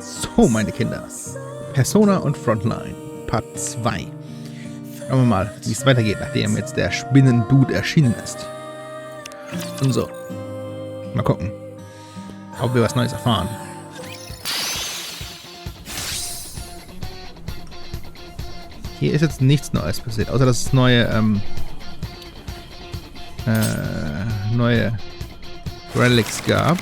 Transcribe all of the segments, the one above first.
So, meine Kinder. Persona und Frontline, Part 2. Schauen wir mal, wie es weitergeht, nachdem jetzt der Spinnen-Dude erschienen ist. Und so. Mal gucken, ob wir was Neues erfahren. Hier ist jetzt nichts Neues passiert, außer dass es neue Relics gab.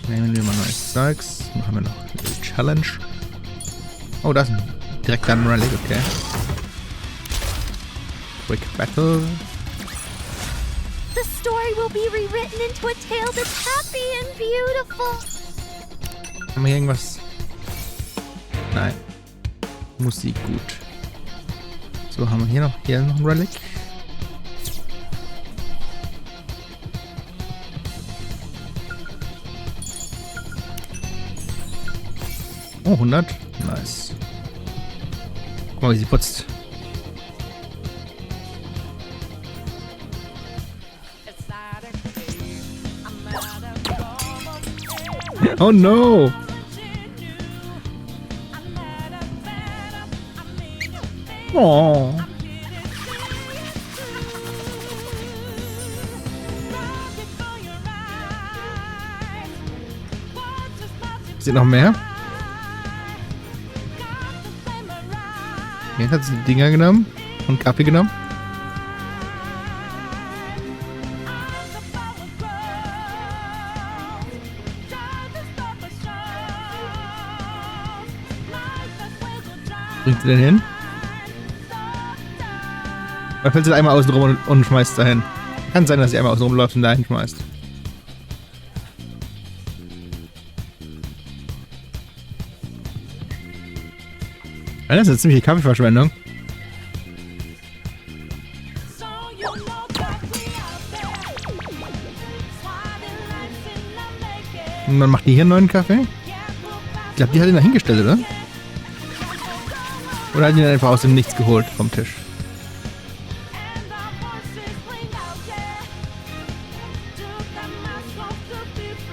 Nehmen wir mal neues Zeugs. Machen wir noch eine Challenge. Oh, da ist direkt ein Relic, okay. Quick Battle. The story will be rewritten into a tale that's happy and beautiful. Haben wir hier irgendwas? Nein. Musik gut. So, haben wir hier noch ein Relic. Oh, 100. Nice. Guck mal, wie sie putzt. Oh no! Oh. Sind noch mehr? Jetzt hat sie die Dinger genommen und Kaffee genommen. Bringt sie denn hin? Oder fällt sie einmal außen rum und schmeißt dahin? Kann sein, dass sie einmal außen rumläuft und dahin schmeißt. Das ist eine ziemliche Kaffeeverschwendung. Und dann macht die hier einen neuen Kaffee? Ich glaube, die hat ihn da hingestellt, oder? Oder hat die ihn einfach aus dem Nichts geholt vom Tisch?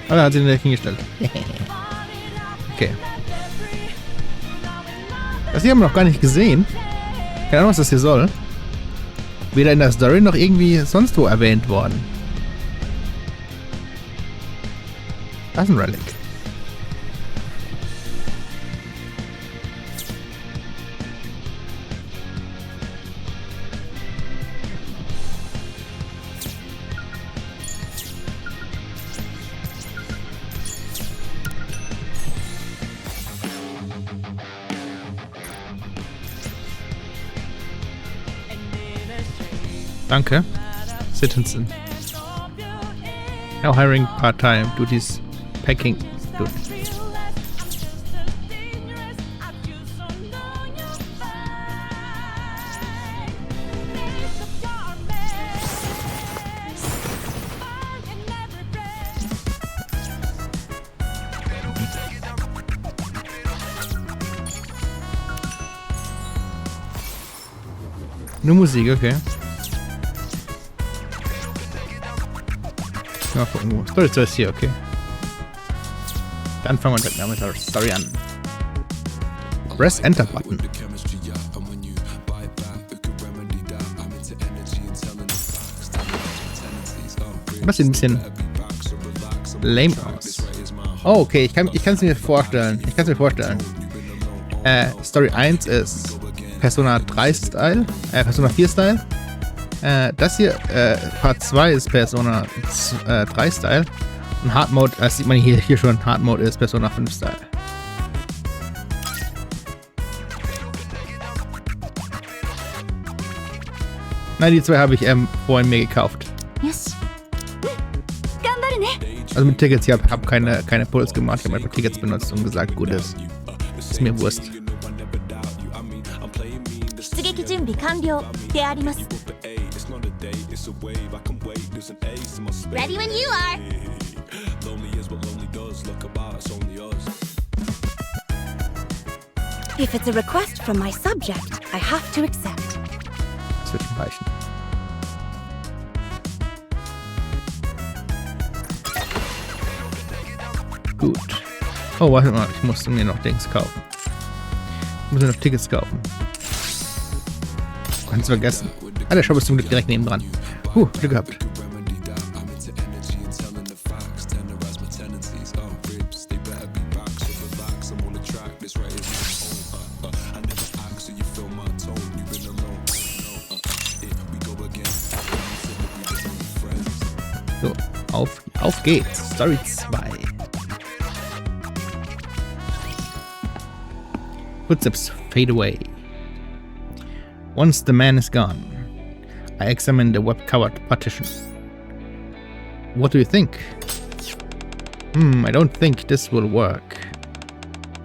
Oder hat sie den da hingestellt? Okay. Das hier haben wir noch gar nicht gesehen. Keine Ahnung, was das hier soll. Weder in der Story noch irgendwie sonst wo erwähnt worden. Das ist ein Relic. Danke. Citizen. Now hiring part-time duties. Packing. Good. Nur Musik, okay. Mal gucken, wo. Story ist hier, okay. Dann fangen wir direkt mit der Story an. Press Enter Button. Das sieht ein bisschen lame aus. Oh, okay, ich kann es mir vorstellen. Story 1 ist Persona 3 Style, Persona 4 Style. Das hier, Part 2 ist Persona 3 Style. Und Hard Mode, das sieht man hier schon, Hard Mode ist Persona 5 Style. Nein, die zwei habe ich vorhin mir gekauft. Yes. Also mit Tickets, ich habe keine Pulls gemacht, ich habe einfach Tickets benutzt und gesagt, gut ist. Ist mir Wurst. Ready when you are. If it's a request from my subject, I have to accept. Das wird schon reichen. Gut. Oh, warte mal, ich musste mir noch Dings kaufen. Ich muss mir noch Tickets kaufen. Ganz vergessen. Ah, der Shop ist zum Glück direkt nebendran. Glück gehabt. So, auf geht's. Story 2. Footsteps fade away. Once the man is gone, I examine the web-covered partition. What do you think? I don't think this will work.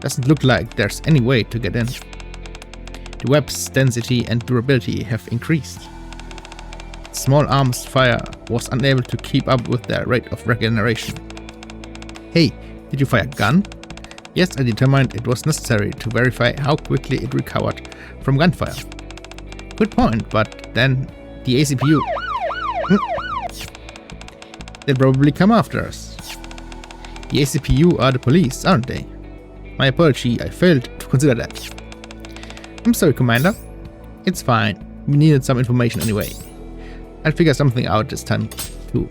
Doesn't look like there's any way to get in. The web's density and durability have increased. Small arms fire was unable to keep up with their rate of regeneration. Hey, did you fire a gun? Yes, I determined it was necessary to verify how quickly it recovered from gunfire. Good point, but then the ACPU... They'll probably come after us. The ACPU are the police, aren't they? My apology, I failed to consider that. I'm sorry, Commander. It's fine. We needed some information anyway. I'll figure something out this time, too.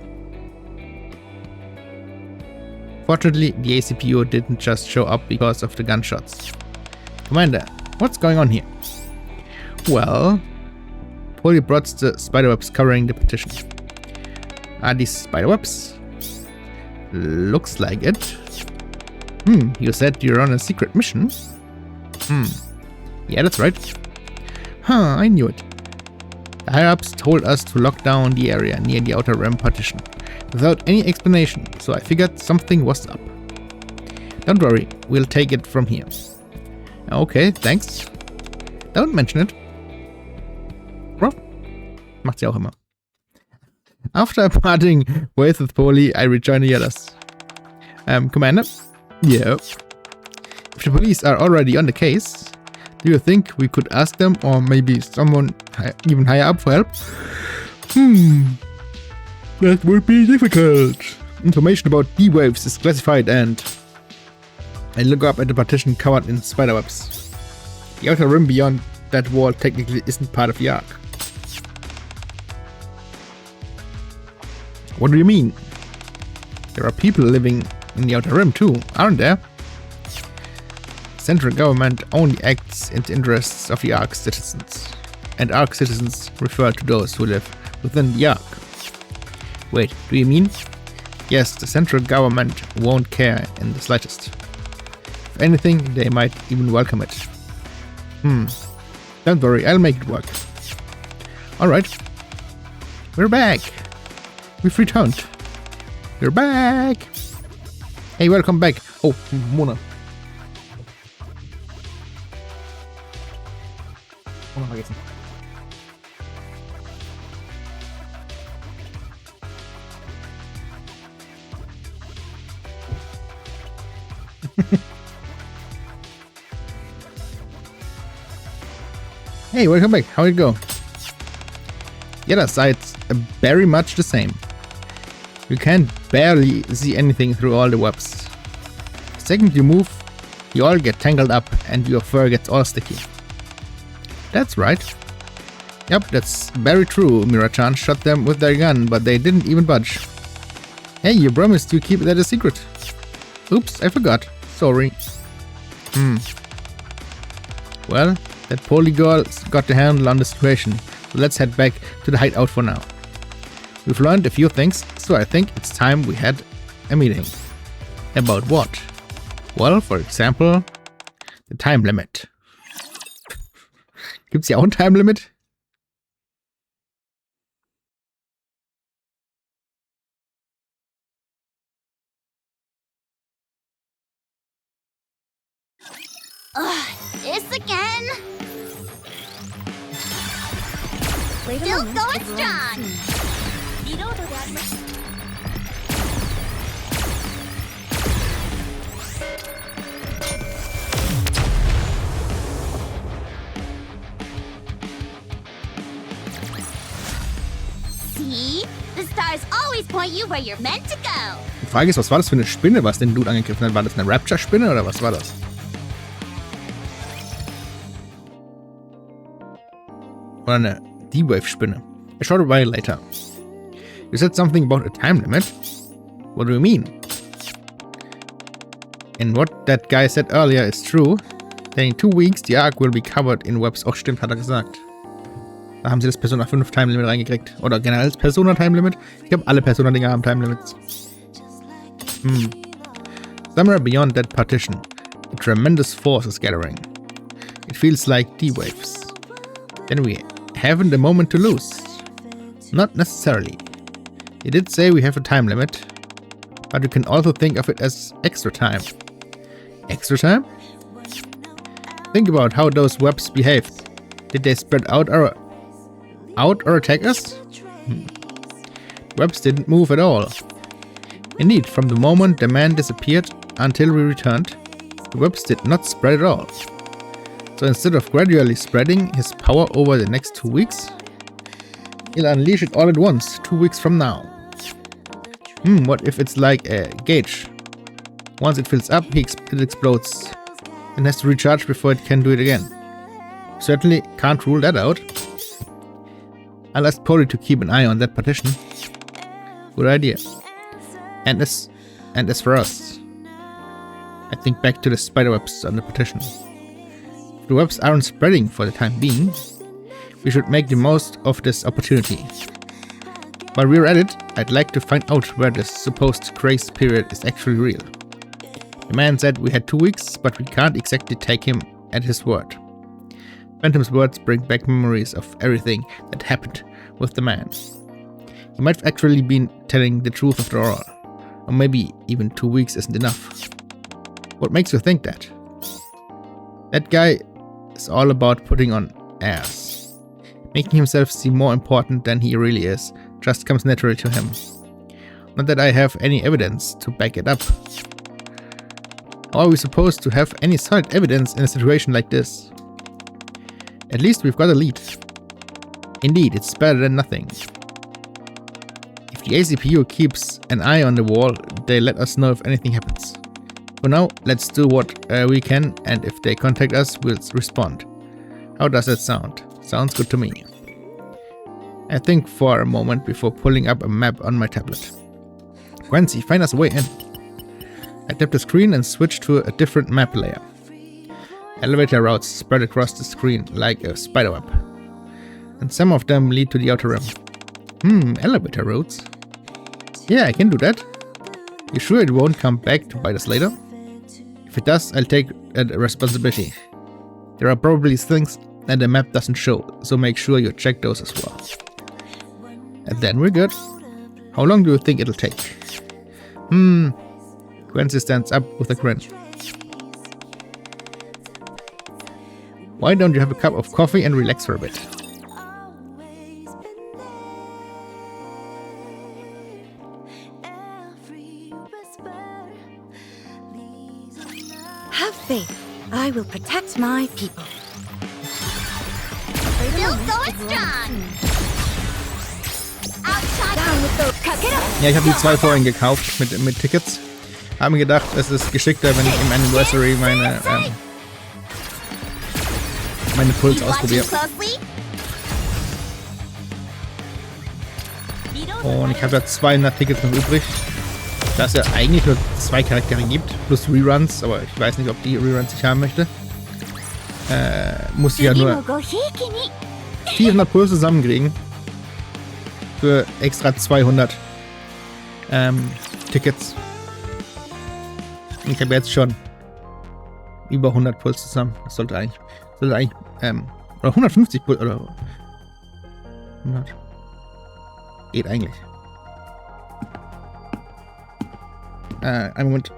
Fortunately, the ACPU didn't just show up because of the gunshots. Commander, what's going on here? Well, Polly brought the spiderwebs covering the partition. Are these spiderwebs? Looks like it. You said you're on a secret mission? Yeah, that's right. I knew it. The higher-ups told us to lock down the area near the outer rim partition without any explanation, so I figured something was up. Don't worry, we'll take it from here. Okay, thanks. Don't mention it. Bro. Macht sie auch immer. After parting ways with Polly, I rejoined the others. Commander? Yeah. If the police are already on the case, do you think we could ask them, or maybe someone even higher up, for help? That would be difficult. Information about D-waves is classified, and I look up at the partition covered in spiderwebs. The outer rim beyond that wall technically isn't part of the Ark. What do you mean? There are people living in the outer rim too, aren't there? Central government only acts in the interests of the Ark citizens, and Ark citizens refer to those who live within the Ark. Wait, do you mean? Yes, the central government won't care in the slightest. If anything, they might even welcome it. Don't worry, I'll make it work. Alright. We're back. We've returned. We're back. Hey, welcome back. Oh, Mona. Mona vergessen. Hey, welcome back. How'd it go? The other side's very much the same. You can barely see anything through all the webs. The second you move, you all get tangled up and your fur gets all sticky. That's right. Yep, that's very true. Mira-chan shot them with their gun, but they didn't even budge. Hey, you promised you keep that a secret. Oops, I forgot. Sorry. Well, that Polly girl's got the handle on the situation, so let's head back to the hideout for now. We've learned a few things, so I think it's time we had a meeting. About what? Well, for example, the time limit. Gibt's ja auch ein Time Limit? This again? Still going strong! See? The stars always point you where you're meant to go. Frage ist, was war das für eine Spinne, was den Dude angegriffen hat? War das eine Rapture-Spinne oder was war das? Oder eine D-Wave-Spinne. A short while later. You said something about a time limit? What do you mean? And what that guy said earlier is true. Then in 2 weeks the arc will be covered in webs. Oh, stimmt, hat er gesagt. Da haben sie das Persona 5 Time Limit reingekriegt. Oder generell das Persona Time Limit. Ich glaube, alle Persona-Dinger haben Time Limits. Somewhere beyond that partition, a tremendous force is gathering. It feels like D-waves. Then we haven't a moment to lose. Not necessarily. He did say we have a time limit, but you can also think of it as extra time. Extra time? Think about how those webs behaved. Did they spread out or attack us? Webs didn't move at all. Indeed, from the moment the man disappeared until we returned, the webs did not spread at all. So instead of gradually spreading his power over the next 2 weeks, he'll unleash it all at once, 2 weeks from now. What if it's like a gauge? Once it fills up, it explodes and has to recharge before it can do it again. Certainly can't rule that out. I'll ask Polly to keep an eye on that partition. Good idea. And as for us, I think back to the spiderwebs on the partition. If the webs aren't spreading for the time being, we should make the most of this opportunity. While we're at it, I'd like to find out where this supposed grace period is actually real. The man said we had 2 weeks, but we can't exactly take him at his word. Phantom's words bring back memories of everything that happened with the man. He might have actually been telling the truth after all. Or maybe even 2 weeks isn't enough. What makes you think that? That guy is all about putting on airs. Making himself seem more important than he really is just comes naturally to him. Not that I have any evidence to back it up. How are we supposed to have any solid evidence in a situation like this? At least we've got a lead. Indeed, it's better than nothing. If the ACPU keeps an eye on the wall, they let us know if anything happens. For now, let's do what we can, and if they contact us, we'll respond. How does that sound? Sounds good to me. I think for a moment before pulling up a map on my tablet. Quincy, find us a way in. I tapped the screen and switched to a different map layer. Elevator routes spread across the screen like a spiderweb. And some of them lead to the outer rim. Elevator routes? Yeah, I can do that. You sure it won't come back to bite us later? If it does, I'll take responsibility. There are probably things that the map doesn't show, so make sure you check those as well. And then we're good. How long do you think it'll take? Quincy stands up with a grin. Why don't you have a cup of coffee and relax for a bit? Have faith. I will protect my people. Still going strong. Down with those. Get up. Ja, ich habe die 2 vorhin gekauft mit Tickets. Habe mir gedacht, es ist geschickter, wenn ich im Anniversary meine Puls ausprobiere. Und ich habe ja 200 Tickets noch übrig. Da es ja eigentlich nur 2 Charaktere gibt, plus Reruns, aber ich weiß nicht, ob die Reruns ich haben möchte. Muss ich ja nur 400 Puls zusammenkriegen. Für extra 200 Tickets. Und ich habe jetzt schon über 100 Puls zusammen. Das sollte eigentlich oder 150 Puls oder 100. Geht eigentlich. Einen Moment.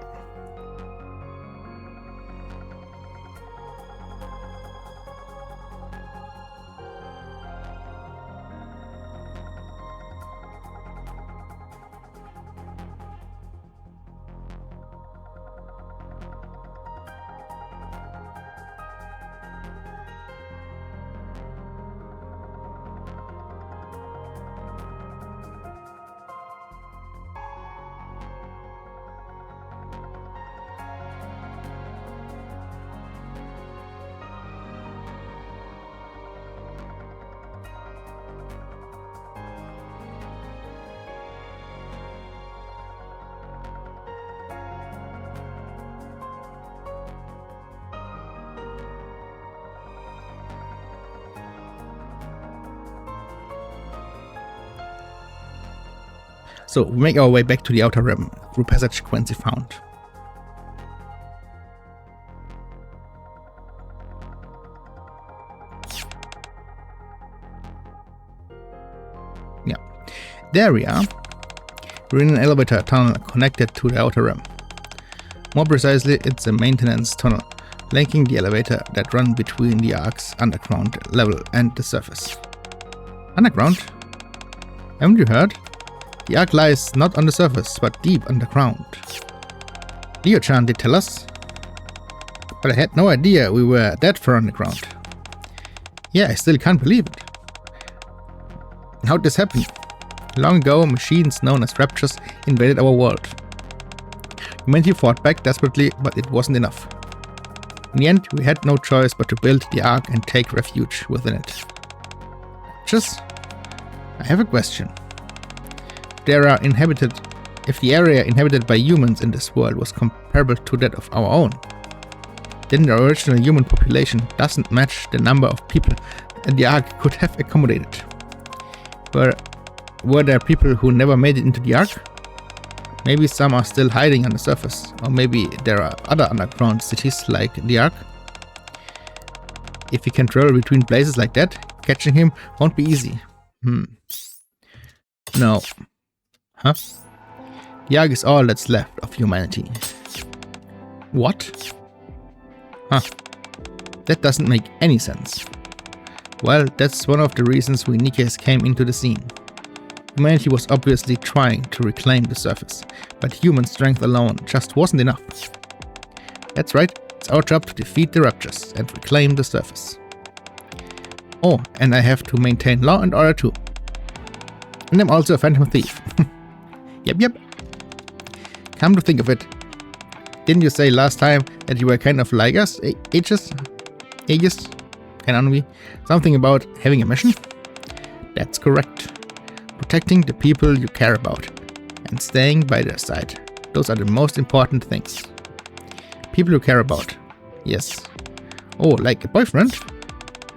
So we make our way back to the Outer Rim through passage Quincy found. Yeah, there we are. We're in an elevator tunnel connected to the Outer Rim. More precisely, it's a maintenance tunnel, linking the elevator that run between the Ark's underground level and the surface. Underground? Haven't you heard? The Ark lies not on the surface, but deep underground. Leo-chan did tell us. But I had no idea we were that far underground. Yeah, I still can't believe it. How'd this happen? Long ago, machines known as Raptures invaded our world. Humanity fought back desperately, but it wasn't enough. In the end, we had no choice but to build the Ark and take refuge within it. I have a question. If the area inhabited by humans in this world was comparable to that of our own, then the original human population doesn't match the number of people that the Ark could have accommodated. Were there people who never made it into the Ark? Maybe some are still hiding on the surface, or maybe there are other underground cities like the Ark. If he can travel between places like that, catching him won't be easy. No. Huh? The Ark is all that's left of humanity. What? Huh. That doesn't make any sense. Well, that's one of the reasons we Nikkes came into the scene. Humanity was obviously trying to reclaim the surface, but human strength alone just wasn't enough. That's right, it's our job to defeat the Raptures and reclaim the surface. Oh, and I have to maintain law and order too. And I'm also a phantom thief. Yep. Come to think of it, didn't you say last time that you were kind of like us? Aegis? Keine Ahnung wie. Something about having a mission? That's correct. Protecting the people you care about and staying by their side. Those are the most important things. People you care about. Yes. Oh, like a boyfriend?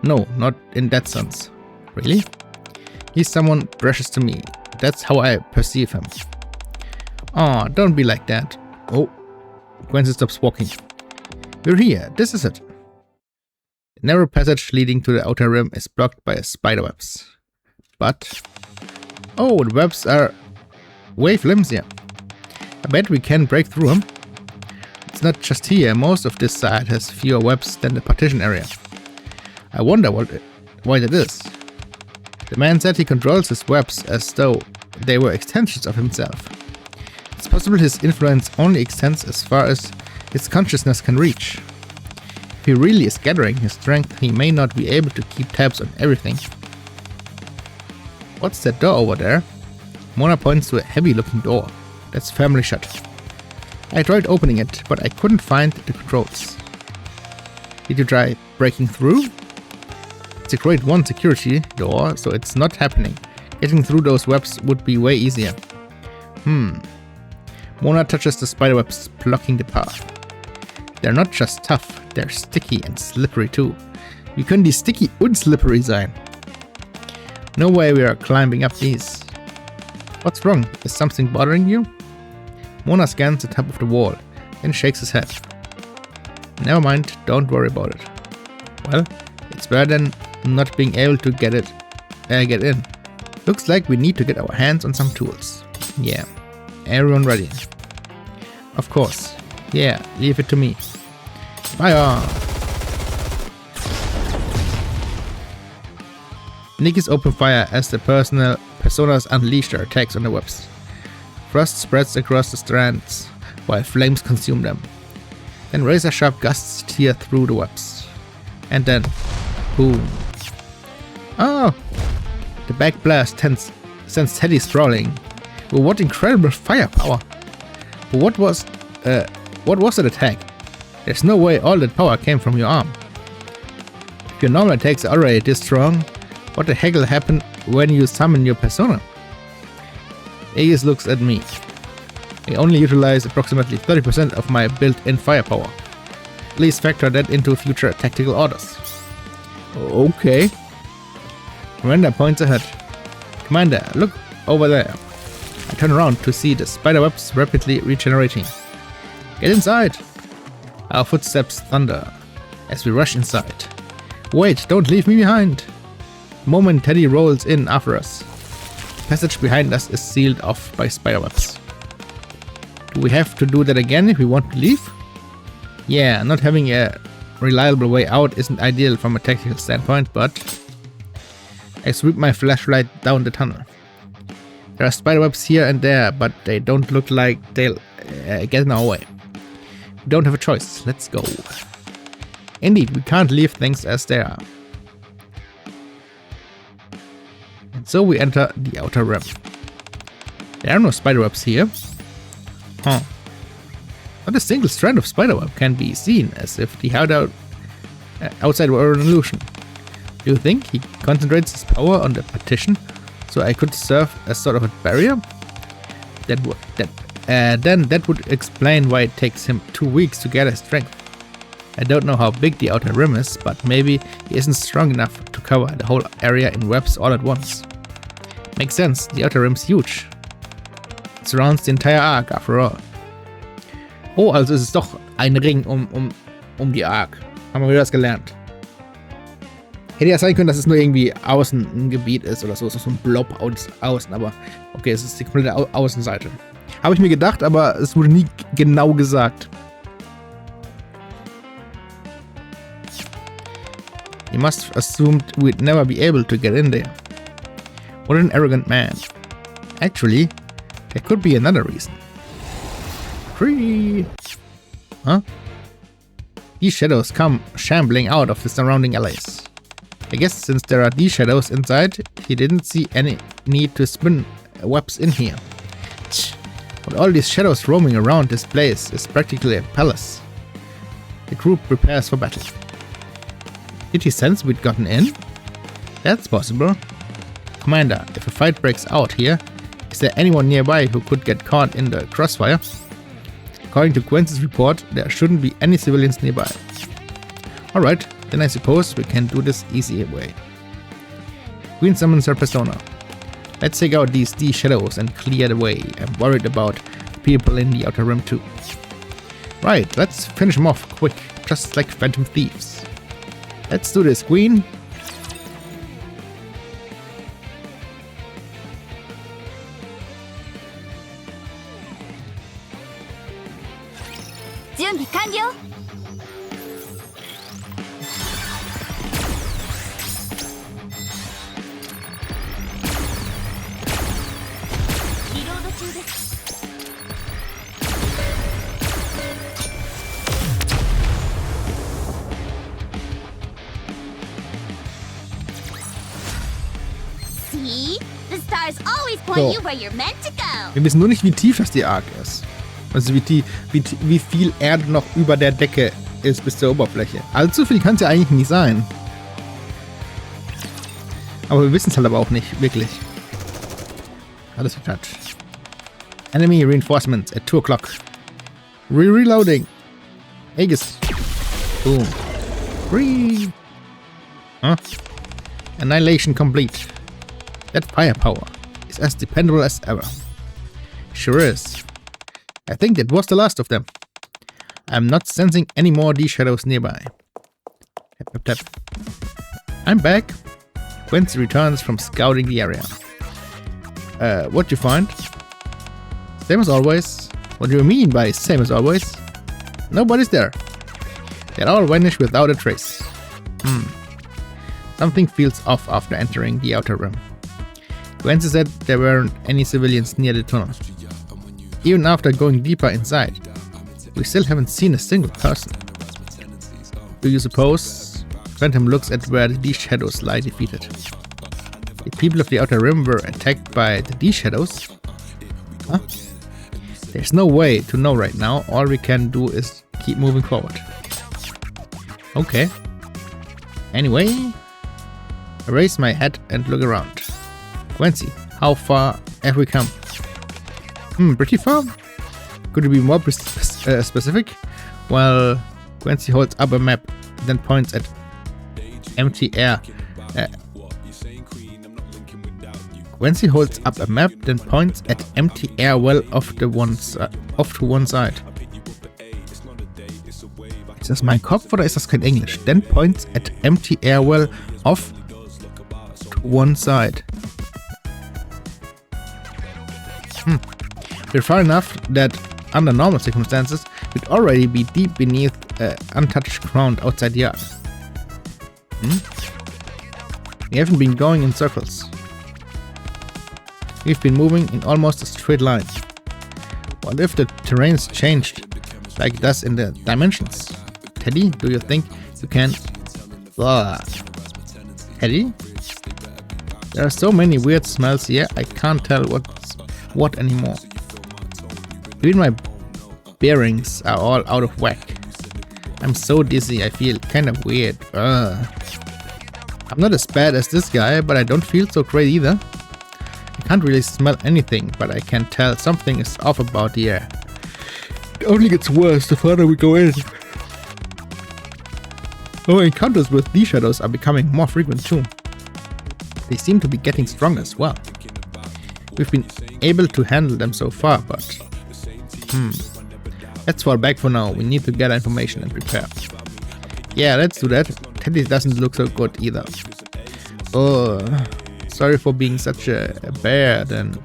No, not in that sense. Really? He's someone precious to me. That's how I perceive him. Aw, don't be like that. Oh, Quincy stops walking. We're here. This is it. The narrow passage leading to the Outer Rim is blocked by spider webs. But... oh, the webs are way flimsier. I bet we can break through them. It's not just here, most of this side has fewer webs than the partition area. I wonder why that is. The man said he controls his webs as though they were extensions of himself. It's possible his influence only extends as far as his consciousness can reach. If he really is gathering his strength, he may not be able to keep tabs on everything. What's that door over there? Mona points to a heavy-looking door that's firmly shut. I tried opening it, but I couldn't find the controls. Did you try breaking through? It's a grade 1 security door, so it's not happening. Getting through those webs would be way easier. Mona touches the spiderwebs, blocking the path. They're not just tough, they're sticky and slippery too. Wie können die sticky und slippery sein? No way we are climbing up these. What's wrong? Is something bothering you? Mona scans the top of the wall, then shakes his head. Never mind, don't worry about it. Well, it's better than not being able to get in. Looks like we need to get our hands on some tools. Yeah. Everyone ready? Of course. Yeah, leave it to me. Fire! Nikke's open fire as the personas unleash their attacks on the webs. Frost spreads across the strands while flames consume them. Then razor-sharp gusts tear through the webs. And then, boom. Oh! The backblast sends Teddy sprawling. But what incredible firepower! But what was that attack? There's no way all that power came from your arm. If your normal attacks are already this strong, what the heck will happen when you summon your persona? Aegis looks at me. I only utilize approximately 30% of my built-in firepower. Please factor that into future tactical orders. Okay. Commander points ahead. Commander, look over there. I turn around to see the spiderwebs rapidly regenerating. Get inside! Our footsteps thunder as we rush inside. Wait, don't leave me behind! The moment Teddy rolls in after us. The passage behind us is sealed off by spiderwebs. Do we have to do that again if we want to leave? Yeah, not having a reliable way out isn't ideal from a tactical standpoint, but I sweep my flashlight down the tunnel. There are spiderwebs here and there, but they don't look like they'll get in our way. We don't have a choice. Let's go. Indeed, we can't leave things as they are. And so we enter the outer rim. There are no spiderwebs here. Huh. Not a single strand of spiderweb can be seen, as if the outside were an illusion. Do you think he concentrates his power on the partition so I could serve as sort of a barrier? Then that would explain why it takes him 2 weeks to gather strength. I don't know how big the outer rim is, but maybe he isn't strong enough to cover the whole area in webs all at once. Makes sense, the outer rim's huge. It surrounds the entire arc after all. Oh, also ist es doch ein Ring um die Arc. Haben wir wieder das gelernt. Hätte ja sein können, dass es nur irgendwie außen ein Gebiet ist oder so. Es ist so ein Blob außen, aber okay, es ist die komplette Außenseite. Habe ich mir gedacht, aber es wurde nie genau gesagt. He must have assumed we'd never be able to get in there. What an arrogant man. Actually, there could be another reason. Free! Huh? These shadows come shambling out of the surrounding alleys. I guess since there are these shadows inside, he didn't see any need to spin webs in here. With all these shadows roaming around, this place is practically a palace. The group prepares for battle. Did he sense we'd gotten in? That's possible. Commander, if a fight breaks out here, is there anyone nearby who could get caught in the crossfire? According to Gwen's report, there shouldn't be any civilians nearby. Alright, then I suppose we can do this easy way. Queen summons her persona. Let's take out these shadows and clear the way. I'm worried about people in the outer rim too. Right, let's finish them off quick, just like phantom thieves. Let's do this, Queen. 준비 완료. 리로드 중です. See? The stars always point you where you're meant to go. Wir wissen nur nicht, wie tief das die Arc ist. Also wie viel Erde noch über der Decke ist bis zur Oberfläche. Allzu viel kann es ja eigentlich nicht sein. Aber wir wissen es halt aber auch nicht, wirklich. Alles verkehrt. Enemy reinforcements at 2 o'clock. Reloading. Aegis. Boom. Free. Huh? Annihilation complete. That firepower is as dependable as ever. Sure is. I think that was the last of them. I'm not sensing any more D-shadows nearby. Tap, tap, tap. I'm back. Quincy returns from scouting the area. What'd you find? Same as always. What do you mean by same as always? Nobody's there. They all vanish without a trace. Something feels off after entering the outer rim. Quincy said there weren't any civilians near the tunnel. Even after going deeper inside, we still haven't seen a single person. Do you suppose? Phantom looks at where the D-shadows lie defeated. The people of the outer rim were attacked by the D-shadows? Huh? There's no way to know right now. All we can do is keep moving forward. Okay. Anyway, I raise my head and look around. Quincy, how far have we come? Pretty far. Could you be more specific? Well, Quincy holds up a map, then points at empty air. When she holds up a map, then points at empty air well off to one side. Ist das mein Kopf oder ist das kein Englisch? Then points at empty air well off to one side. We're far enough that under normal circumstances we'd already be deep beneath untouched ground outside the yard. We haven't been going in circles. We've been moving in almost a straight line. What if the terrain's changed like it does in the dimensions? Teddy, do you think you can... Teddy? There are so many weird smells here, I can't tell what's what anymore. Even my bearings are all out of whack. I'm so dizzy, I feel kind of weird. I'm not as bad as this guy, but I don't feel so great either. I can't really smell anything, but I can tell something is off about the air. It only gets worse the further we go in. Our encounters with these shadows are becoming more frequent too. They seem to be getting stronger as well. We've been able to handle them so far, but... Let's fall back for now. We need to gather information and prepare. Yeah, let's do that. Teddy doesn't look so good either. Oh, sorry for being such a bear then.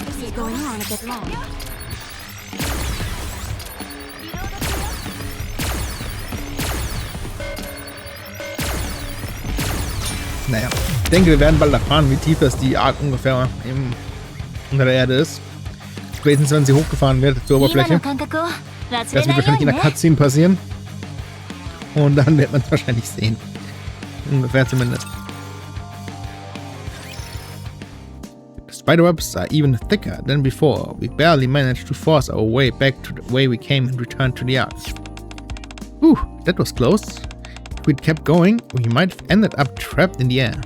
This is going on a bit long. Naja, ich denke, wir werden bald erfahren, wie tief das die Ark ungefähr unter der Erde ist. Spätestens, wenn sie hochgefahren wird zur Oberfläche. Das wird wahrscheinlich in der Cutscene passieren. Und dann wird man es wahrscheinlich sehen. Ungefähr zumindest. The spiderwebs are even thicker than before. We barely managed to force our way back to the way we came and return to the Ark. Whew, that was close. If we'd kept going, we might have ended up trapped in the air.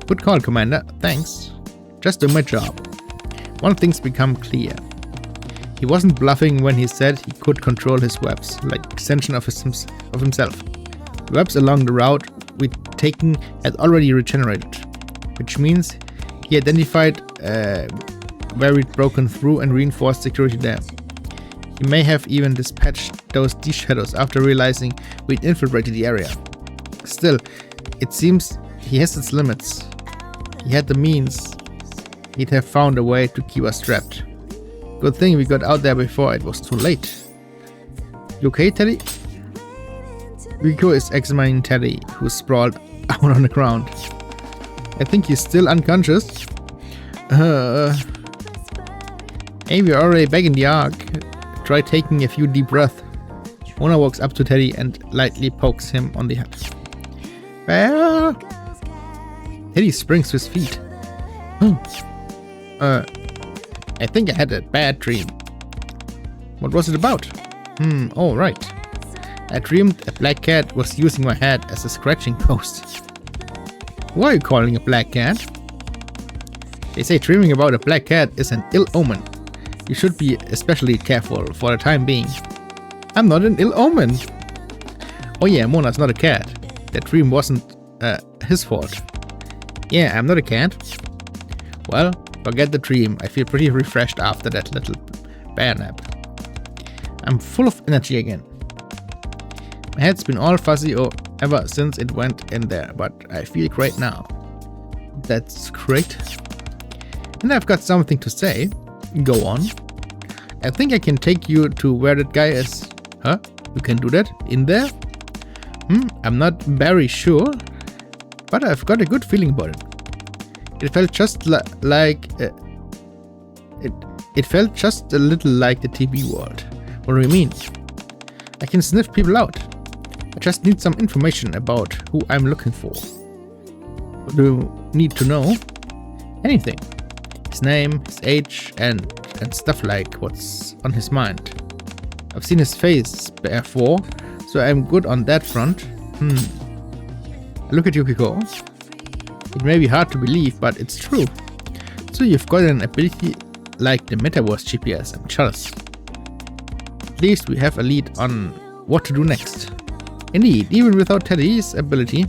Good call, Commander. Thanks. Just doing my job. One thing's become clear. He wasn't bluffing when he said he could control his webs, like extension of himself. The webs along the route we'd taken had already regenerated, which means he identified where we'd broken through and reinforced security there. He may have even dispatched those D-shadows after realizing we'd infiltrated the area. Still, it seems he has its limits. He had the means. He'd have found a way to keep us trapped. Good thing we got out there before it was too late. You okay, Teddy? Rico is examining Teddy, who's sprawled out on the ground. I think he's still unconscious. Hey, we're already back in the Ark. Try taking a few deep breaths. Mona walks up to Teddy and lightly pokes him on the head. Well, Teddy springs to his feet. I think I had a bad dream. What was it about? Oh right. I dreamed a black cat was using my head as a scratching post. Why are you calling a black cat? They say dreaming about a black cat is an ill omen. You should be especially careful for the time being. I'm not an ill omen. Oh yeah, Mona's not a cat. That dream wasn't his fault. Yeah, I'm not a cat. Well, forget the dream. I feel pretty refreshed after that little bear nap. I'm full of energy again. My head's been all fuzzy ever since it went in there, but I feel great now. That's great. And I've got something to say. Go on. I think I can take you to where that guy is. Huh? You can do that? In there? I'm not very sure, but I've got a good feeling about it. It felt just like... It felt just a little like the TV world. What do you mean? I can sniff people out. I just need some information about who I'm looking for. What do you need to know? Anything. His name, his age, and stuff like what's on his mind. I've seen his face before, so I'm good on that front. I look at Yukiko. It may be hard to believe, but it's true. So you've got an ability like the Metaverse GPS. I'm jealous. At least we have a lead on what to do next. Indeed, even without Teddy's ability,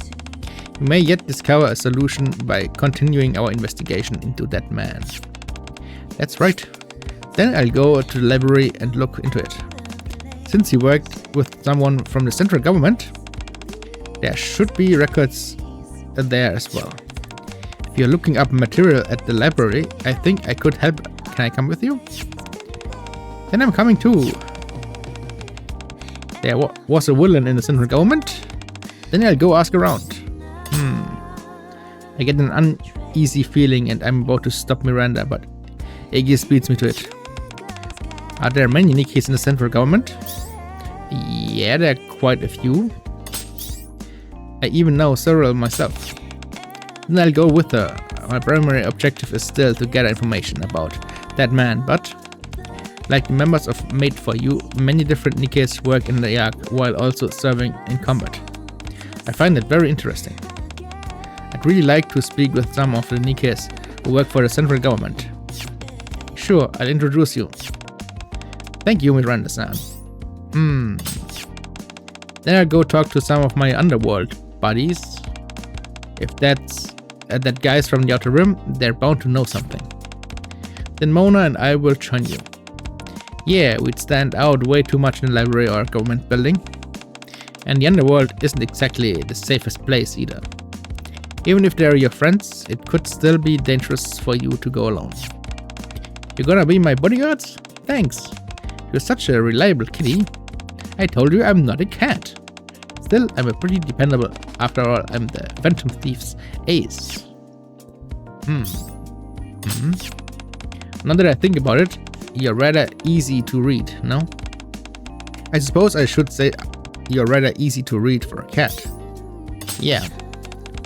we may yet discover a solution by continuing our investigation into that man. That's right. Then I'll go to the library and look into it. Since he worked with someone from the central government, there should be records there as well. If you're looking up material at the library, I think I could help. Can I come with you? Then I'm coming too. There was a villain in the central government? Then I'll go ask around. I get an uneasy feeling and I'm about to stop Miranda, but Aegis beats me to it. Are there many Nikkes in the central government? Yeah, there are quite a few. I even know several myself. Then I'll go with her. My primary objective is still to gather information about that man, but like the members of Made for You, many different Nikkes work in the Ark while also serving in combat. I find it very interesting. I'd really like to speak with some of the Nikkes who work for the central government. Sure, I'll introduce you. Thank you, Miranda-san. Then I'll go talk to some of my underworld buddies. If that's that guy's from the Outer Rim, they're bound to know something. Then Mona and I will join you. Yeah, we'd stand out way too much in the library or government building. And the underworld isn't exactly the safest place either. Even if they're your friends, it could still be dangerous for you to go alone. You're gonna be my bodyguards? Thanks. You're such a reliable kitty. I told you I'm not a cat. Still, I'm a pretty dependable. After all, I'm the Phantom Thief's ace. Now that I think about it, you're rather easy to read, no? I suppose I should say you're rather easy to read for a cat. Yeah.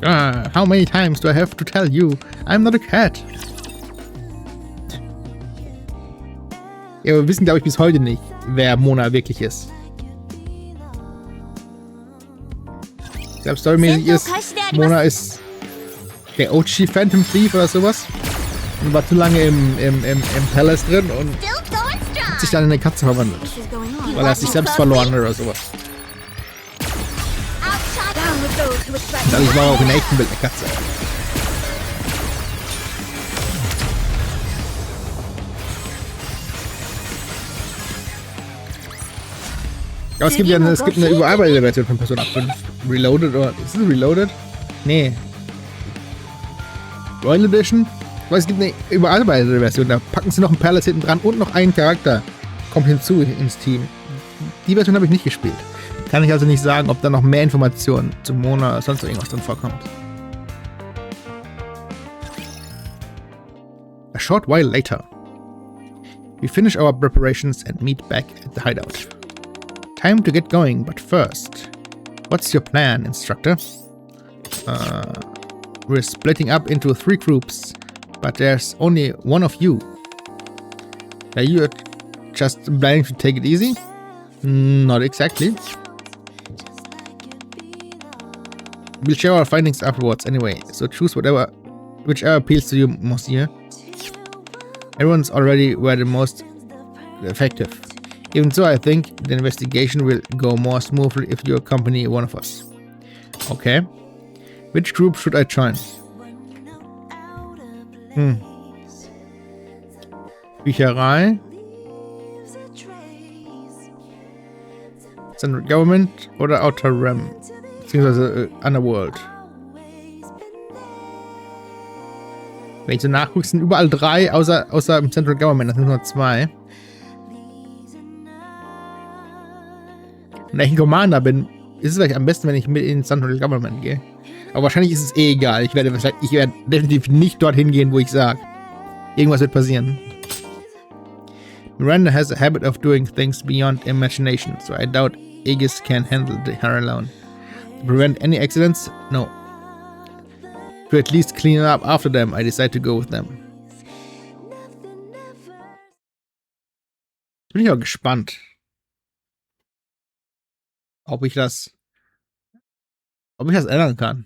How many times do I have to tell you I'm not a cat? Ja, wir wissen, glaube ich, bis heute nicht, wer Mona wirklich ist. Ich glaube, storymäßig ist, Mona ist der OG Phantom Thief oder sowas. Und war zu lange im Palace drin und hat sich dann in eine Katze verwandelt. Weil er sich selbst verloren hat oder sowas. Und alles war auch in echten Bild eine Katze. Ja, es gibt eine überarbeitete Version von Persona 5. Reloaded oder. Ist es Reloaded? Nee. Royal Edition? Weil es gibt eine überarbeitete Version. Da packen sie noch einen Palace hinten dran und noch einen Charakter. Kommt hinzu ins Team. Die Version habe ich nicht gespielt. Kann ich also nicht sagen, ob da noch mehr Informationen zu Mona oder sonst irgendwas drin vorkommt. A short while later. We finish our preparations and meet back at the hideout. Time to get going, but first, what's your plan, instructor? We're splitting up into 3 groups, but there's only one of you. Are you just planning to take it easy? Not exactly. We'll share our findings afterwards anyway, so choose whichever appeals to you, monsieur. Everyone's already were the most effective. Even so, I think the investigation will go more smoothly if you accompany one of us. Okay. Which group should I join? Bücherei. Central Government oder Outer Rim? Beziehungsweise Underworld. Wenn ich so nachgucke, sind überall 3, außer im Central Government. Das sind nur 2. Und da ich ein Commander bin, ist es vielleicht am besten, wenn ich mit in Central Government gehe. Aber wahrscheinlich ist es eh egal. Ich werde definitiv nicht dorthin gehen, wo ich sage. Irgendwas wird passieren. Miranda has a habit of doing things beyond imagination, so I doubt Aegis can handle her alone. To prevent any accidents? No. To at least clean up after them, I decide to go with them. Bin ich auch gespannt, ob ich das ändern kann.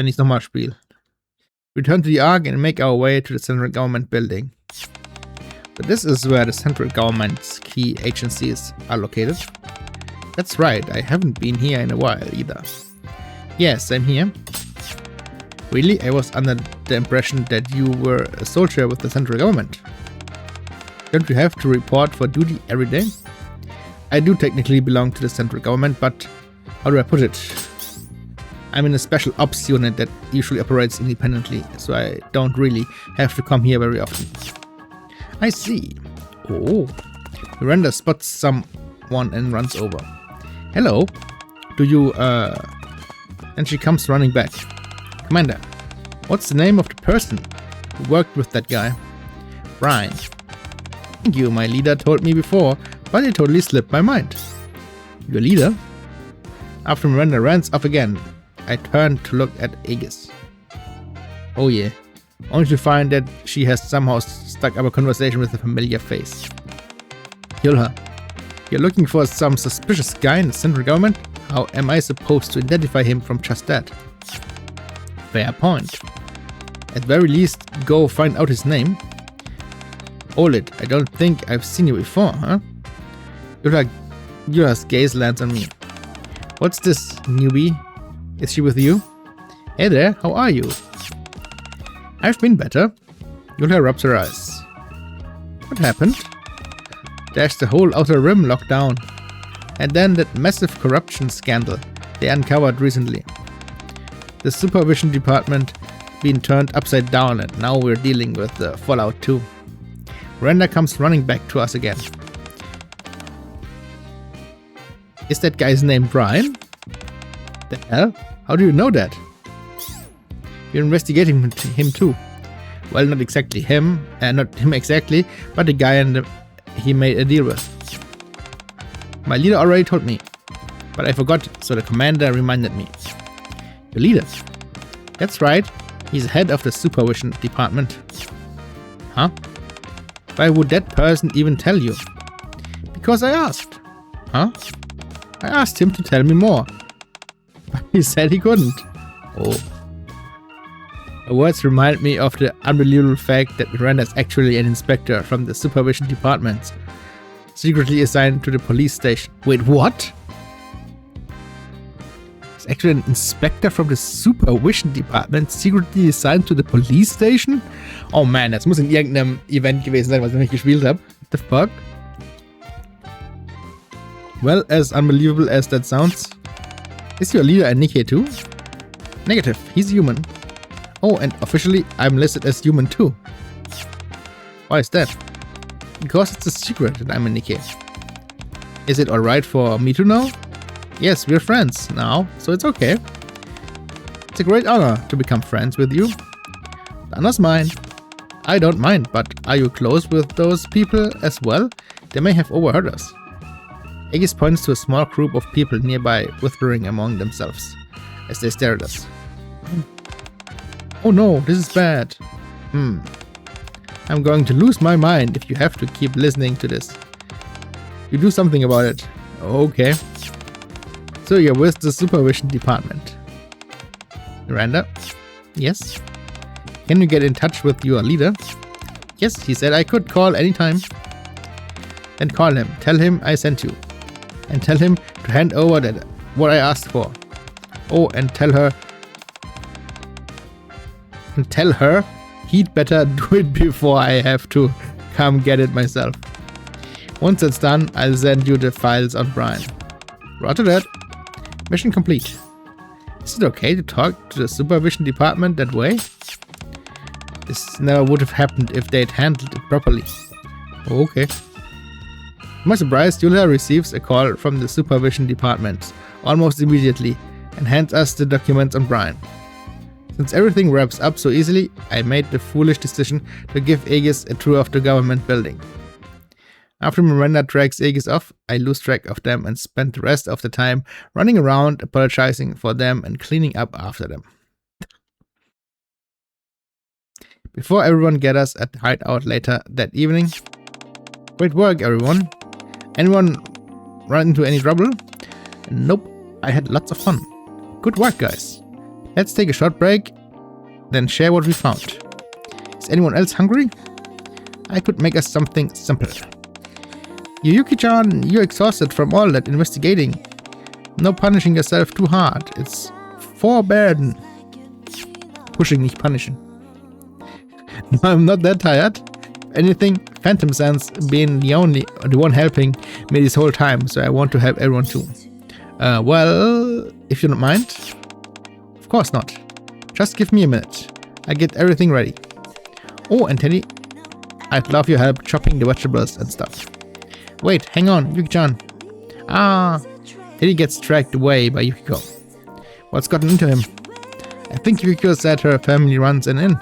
wenn ich es nochmal spiele. Return to the Ark and make our way to the central government building. So this is where the central government's key agencies are located. That's right, I haven't been here in a while either. Yes, I'm here. Really? I was under the impression that you were a soldier with the central government. Don't you have to report for duty every day? I do technically belong to the central government, but how do I put it? I'm in a special ops unit that usually operates independently, so I don't really have to come here very often. I see. Oh. Miranda spots someone and runs over. Hello. Do you, And she comes running back. Commander, what's the name of the person who worked with that guy? Brian. Thank you, my leader told me before, but it totally slipped my mind. Your leader? After Miranda runs off again, I turn to look at Aegis. Oh yeah, only to find that she has somehow stuck up a conversation with a familiar face. Yulha, you're looking for some suspicious guy in the central government? How am I supposed to identify him from just that? Fair point. At very least, go find out his name. Hold it, I don't think I've seen you before, huh? Yulha's gaze lands on me. What's this, newbie? Is she with you? Hey there, how are you? I've been better. Yulha rubs her eyes. What happened? There's the whole Outer Rim locked down. And then that massive corruption scandal they uncovered recently. The supervision department being turned upside down, and now we're dealing with the fallout too. Miranda comes running back to us again. Is that guy's name Brian? The hell? How do you know that? You're investigating him too. Well, not exactly him, not him exactly, but the guy he made a deal with. My leader already told me, but I forgot, so the commander reminded me. Your leader? That's right, he's head of the supervision department. Huh? Why would that person even tell you? Because I asked. Huh? I asked him to tell me more. But he said he couldn't. Oh. The words remind me of the unbelievable fact that Miranda is actually an inspector from the supervision department, secretly assigned to the police station. Wait, what? Is actually an inspector from the supervision department secretly assigned to the police station? Oh man, das muss in irgendeinem Event gewesen sein, was ich nicht gespielt habe. What the fuck? Well, as unbelievable as that sounds, is your leader a Nikke too? Negative, he's human. Oh, and officially, I'm listed as human too. Why is that? Because it's a secret that I'm a Nikke. Is it alright for me to know? Yes, we're friends now, so it's okay. It's a great honor to become friends with you. The honor's mine. I don't mind, but are you close with those people as well? They may have overheard us. Aegis points to a small group of people nearby, whispering among themselves as they stare at us. Oh no, this is bad. I'm going to lose my mind if you have to keep listening to this. You do something about it. Okay. So you're with the supervision department. Miranda? Yes. Can you get in touch with your leader? Yes, he said I could call anytime. Then call him. Tell him I sent you. And tell him to hand over what I asked for. Oh, and tell her he'd better do it before I have to come get it myself. Once that's done, I'll send you the files on Brian. Roger that. Mission complete. Is it okay to talk to the supervision department that way? This never would have happened if they'd handled it properly. Okay. To my surprise, Yulha receives a call from the supervision department almost immediately and hands us the documents on Brian. Since everything wraps up so easily, I made the foolish decision to give Aegis a tour of the government building. After Miranda drags Aegis off, I lose track of them and spend the rest of the time running around, apologizing for them and cleaning up after them. Before everyone gathers at the hideout later that evening, great work everyone. Anyone run into any trouble? Nope, I had lots of fun. Good work guys. Let's take a short break, then share what we found. Is anyone else hungry? I could make us something simple. Yuki-chan, you're exhausted from all that investigating. No punishing yourself too hard. It's forbidden. Pushing, nicht punishing. No, I'm not that tired. If anything, Phantom Sense being the one helping me this whole time, so I want to help everyone too. Well, if you don't mind. Of course not. Just give me a minute. I get everything ready. Oh, and Teddy, I'd love your help chopping the vegetables and stuff. Wait, hang on, Yuki-chan. Ah, Teddy gets dragged away by Yukiko. What's gotten into him? I think Yukiko said her family runs an inn.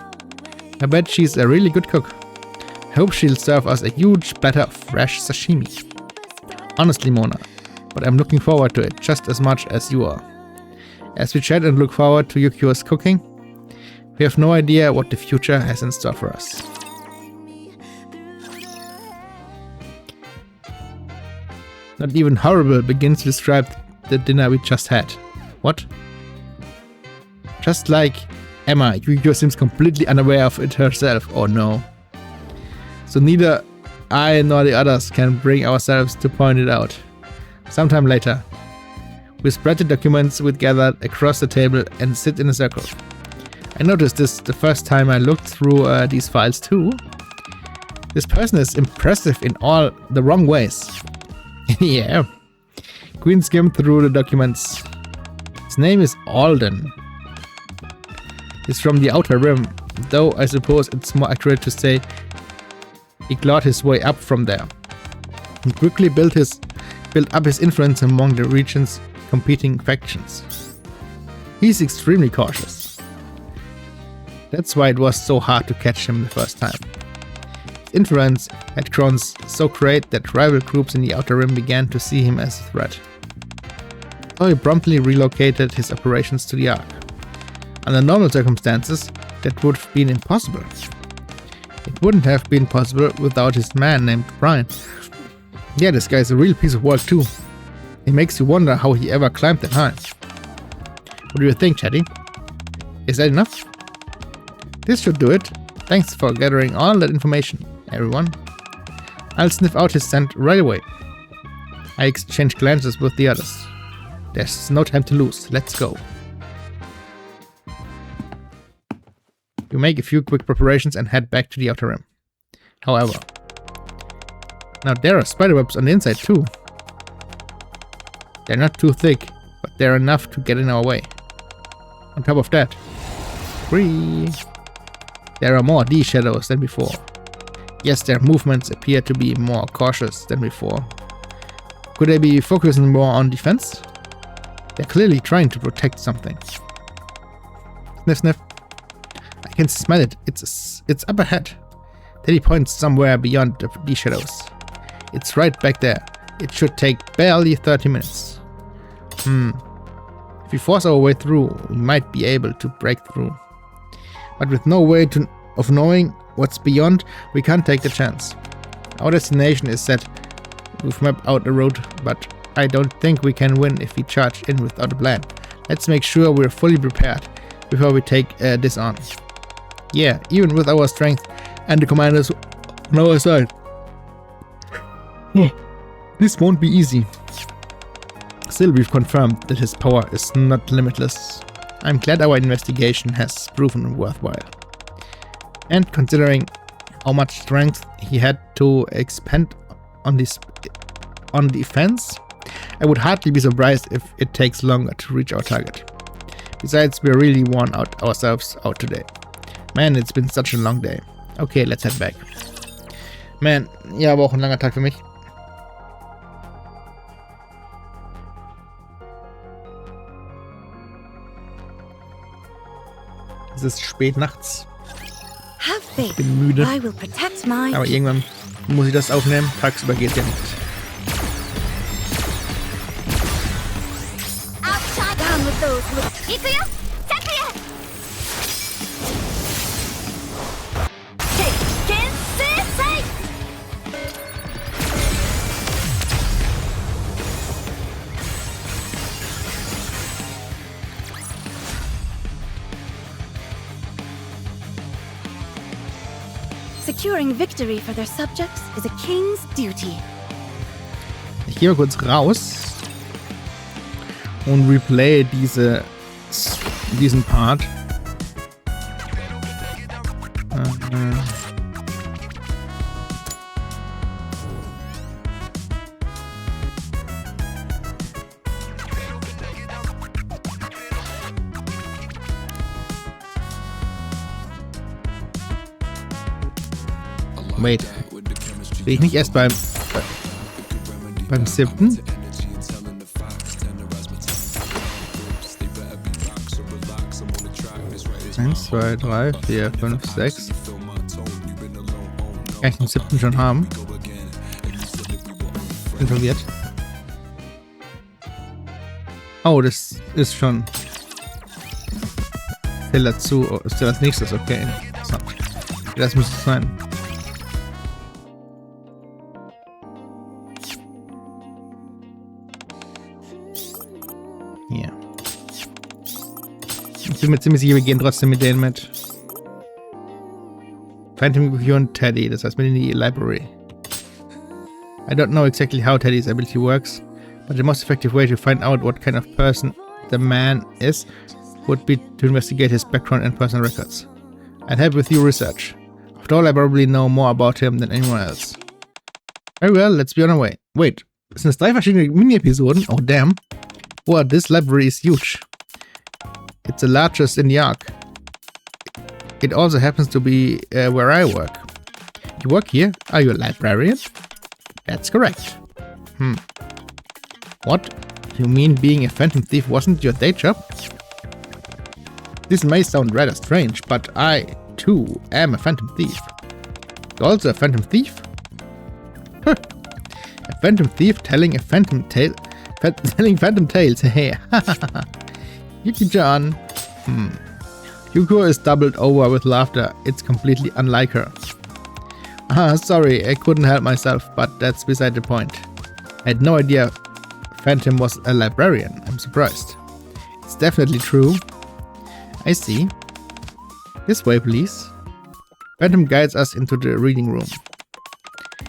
I bet she's a really good cook. I hope she'll serve us a huge platter of fresh sashimi. Honestly, Mona, but I'm looking forward to it just as much as you are. As we chat and look forward to Yukiko's cooking, we have no idea what the future has in store for us. Not even horrible begins to describe the dinner we just had. What? Just like Emma, Yukiko seems completely unaware of it herself. Oh no. So neither I nor the others can bring ourselves to point it out. Sometime later, we spread the documents we gathered across the table and sit in a circle. I noticed this the first time I looked through these files too. This person is impressive in all the wrong ways. Yeah. Queen skimmed through the documents. His name is Alden. He's from the Outer Rim, though I suppose it's more accurate to say he clawed his way up from there. He quickly built up his influence among the region's competing factions. He's extremely cautious. That's why it was so hard to catch him the first time. His influence had grown so great that rival groups in the Outer Rim began to see him as a threat. So he promptly relocated his operations to the Ark. Under normal circumstances, that would have been impossible. It wouldn't have been possible without his man named Brian. Yeah, this guy's a real piece of work too. It makes you wonder how he ever climbed that high. What do you think, Chatty? Is that enough? This should do it. Thanks for gathering all that information, everyone. I'll sniff out his scent right away. I exchange glances with the others. There's no time to lose. Let's go. You make a few quick preparations and head back to the Outer Rim. However, now there are spiderwebs on the inside too. They're not too thick, but they're enough to get in our way. On top of that, there are more D-shadows than before. Yes, their movements appear to be more cautious than before. Could they be focusing more on defense? They're clearly trying to protect something. Sniff, sniff. I can smell it. It's up ahead. Teddy points somewhere beyond the D-shadows. It's right back there. It should take barely 30 minutes. If we force our way through, we might be able to break through. But with no way of knowing what's beyond, we can't take the chance. Our destination is set. We've mapped out the road, but I don't think we can win if we charge in without a plan. Let's make sure we're fully prepared before we take this on. Yeah, even with our strength and the commanders on our side. This won't be easy. Still, we've confirmed that his power is not limitless. I'm glad our investigation has proven worthwhile. And considering how much strength he had to expend on defense, I would hardly be surprised if it takes longer to reach our target. Besides, we're really worn out ourselves out today. Man, it's been such a long day. Okay, let's head back. Man, ja, aber auch ein langer Tag für mich. Es ist spät nachts. Have faith. Ich bin müde. I will protect my... Aber irgendwann muss ich das aufnehmen. Tagsüber geht's ja nicht. Down with those who... Ikuya! Takuya! Kensei! Securing victory for their subjects is a king's duty. Ich gehe mal kurz raus und replay diesen Part. Wait. Bin ich nicht erst beim 7.? 1, 2, 3, 4, 5, 6. Kann ich den 7. schon haben? Bin verwirrt. Oh, das ist schon. Zählt dazu. Oh, ist ja als nächstes, okay. So. Das muss es sein. Hier. Ich bin mir ziemlich sicher, wir gehen trotzdem mit denen mit. Phantom und Teddy, das heißt mit in die Library. I don't know exactly how Teddy's ability works, but the most effective way to find out what kind of person the man is would be to investigate his background and personal records. I'd help with your research. After all, I probably know more about him than anyone else. Very well, let's be on our way. Wait, sind das 3 verschiedene Mini-Episoden? Oh damn. Wow, this library is huge. It's the largest in the Ark. It also happens to be where I work. You work here? Are you a librarian? That's correct. What? You mean being a phantom thief wasn't your day job? This may sound rather strange, but I, too, am a phantom thief. You're also a phantom thief? Huh. A phantom thief telling a phantom tale? Telling phantom tales, hey. Yuki-chan. Yuko is doubled over with laughter. It's completely unlike her. Sorry, I couldn't help myself, but that's beside the point. I had no idea Phantom was a librarian. I'm surprised. It's definitely true. I see. This way, please. Phantom guides us into the reading room.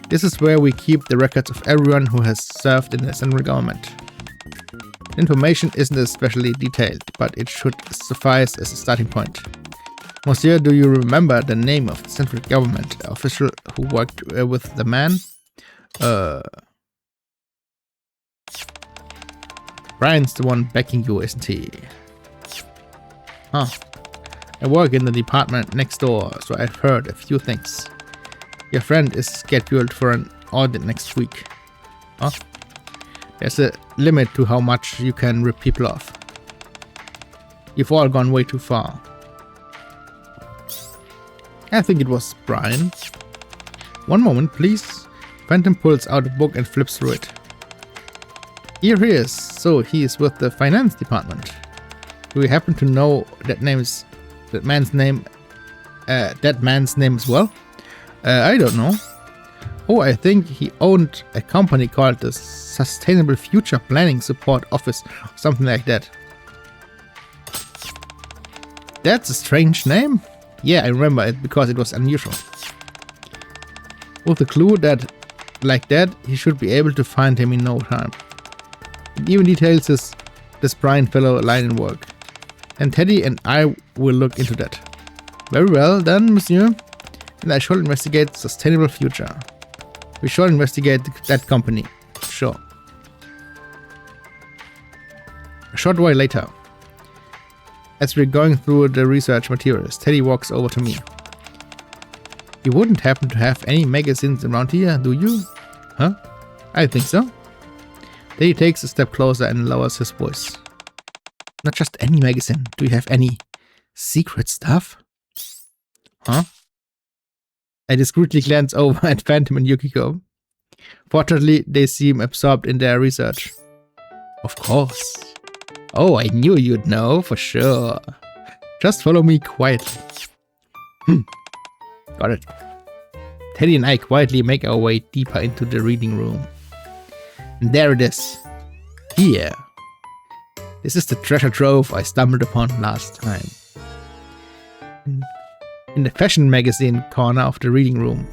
This is where we keep the records of everyone who has served in the central government. The information isn't especially detailed, but it should suffice as a starting point. Monsieur, do you remember the name of the central government official who worked with the man? Brian's the one backing you, isn't he? Huh. I work in the department next door, so I've heard a few things. Your friend is scheduled for an audit next week. Huh? There's a limit to how much you can rip people off. You've all gone way too far. I think it was Brian. One moment, please. Phantom pulls out a book and flips through it. Here he is. So he is with the finance department. Do you happen to know that man's name as well? I don't know. Oh, I think he owned a company called the Sustainable Future Planning Support Office, or something like that. That's a strange name. Yeah, I remember it because it was unusual. With a clue that, like that, he should be able to find him in no time. It even details this Brian fellow line in work. And Teddy and I will look into that. Very well then, monsieur. And I shall investigate Sustainable Future. We shall investigate that company. Sure. A short while later, as we're going through the research materials, Teddy walks over to me. You wouldn't happen to have any magazines around here, do you? Huh? I think so. Teddy takes a step closer and lowers his voice. Not just any magazine. Do you have any secret stuff? Huh? I discreetly glance over at Phantom and Yukiko. Fortunately, they seem absorbed in their research. Of course. Oh, I knew you'd know, for sure. Just follow me quietly. Got it. Teddy and I quietly make our way deeper into the reading room. And there it is. Here. This is the treasure trove I stumbled upon last time. In in the fashion magazine corner of the reading room.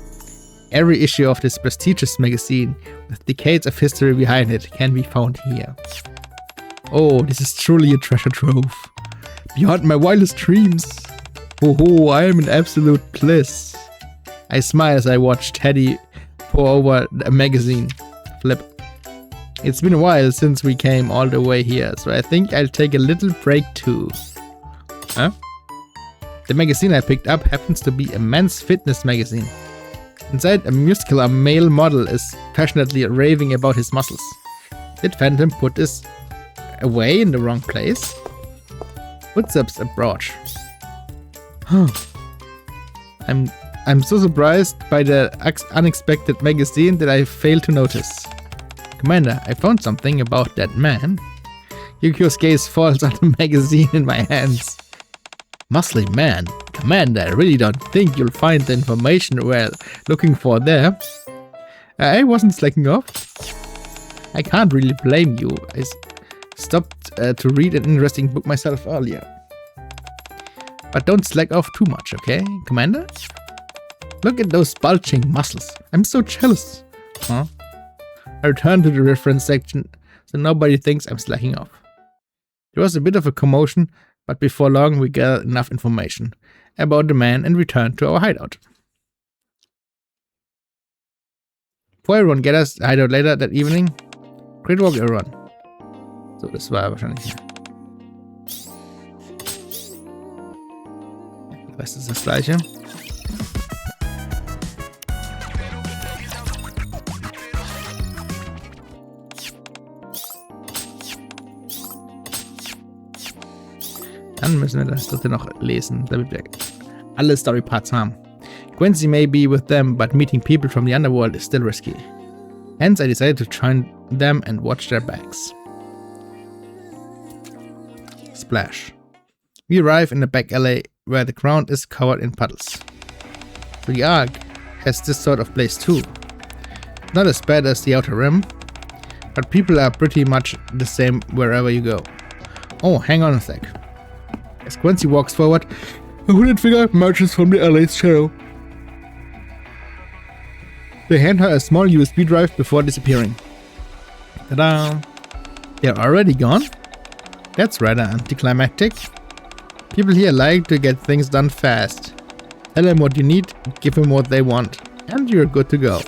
Every issue of this prestigious magazine, with decades of history behind it, can be found here. Oh, this is truly a treasure trove. Beyond my wildest dreams. Oh, I am in absolute bliss. I smile as I watch Teddy pour over a magazine. Flip. It's been a while since we came all the way here, so I think I'll take a little break too. Huh? The magazine I picked up happens to be a men's fitness magazine. Inside, a muscular male model is passionately raving about his muscles. Did Phantom put this away in the wrong place? Footsteps approach. I'm so surprised by the unexpected magazine that I failed to notice. Commander, I found something about that man. Yukio's gaze falls on the magazine in my hands. Muscly man. Commander, I really don't think you'll find the information we're looking for there. I wasn't slacking off. I can't really blame you. I stopped to read an interesting book myself earlier. But don't slack off too much, okay, Commander? Look at those bulging muscles. I'm so jealous. Huh? I return to the reference section so nobody thinks I'm slacking off. There was a bit of a commotion, but before long we gathered enough information about the man and returned to our hideout. Bevor everyone gathers the hideout later that evening, great walk everyone. So, das war wahrscheinlich hier. Der Rest ist das gleiche. Dann müssen wir das dritte noch lesen, damit wir alle Story-Parts haben. Quincy may be with them, but meeting people from the underworld is still risky. Hence, I decided to join them and watch their backs. Splash. We arrive in a back alley where the ground is covered in puddles. So the Ark has this sort of place too. Not as bad as the Outer Rim, but people are pretty much the same wherever you go. Oh, hang on a sec. As Quincy walks forward, a hooded figure emerges from the alley's shadow. They hand her a small USB drive before disappearing. Ta-da! They're already gone? That's rather anticlimactic. People here like to get things done fast. Tell them what you need, give them what they want, and you're good to go.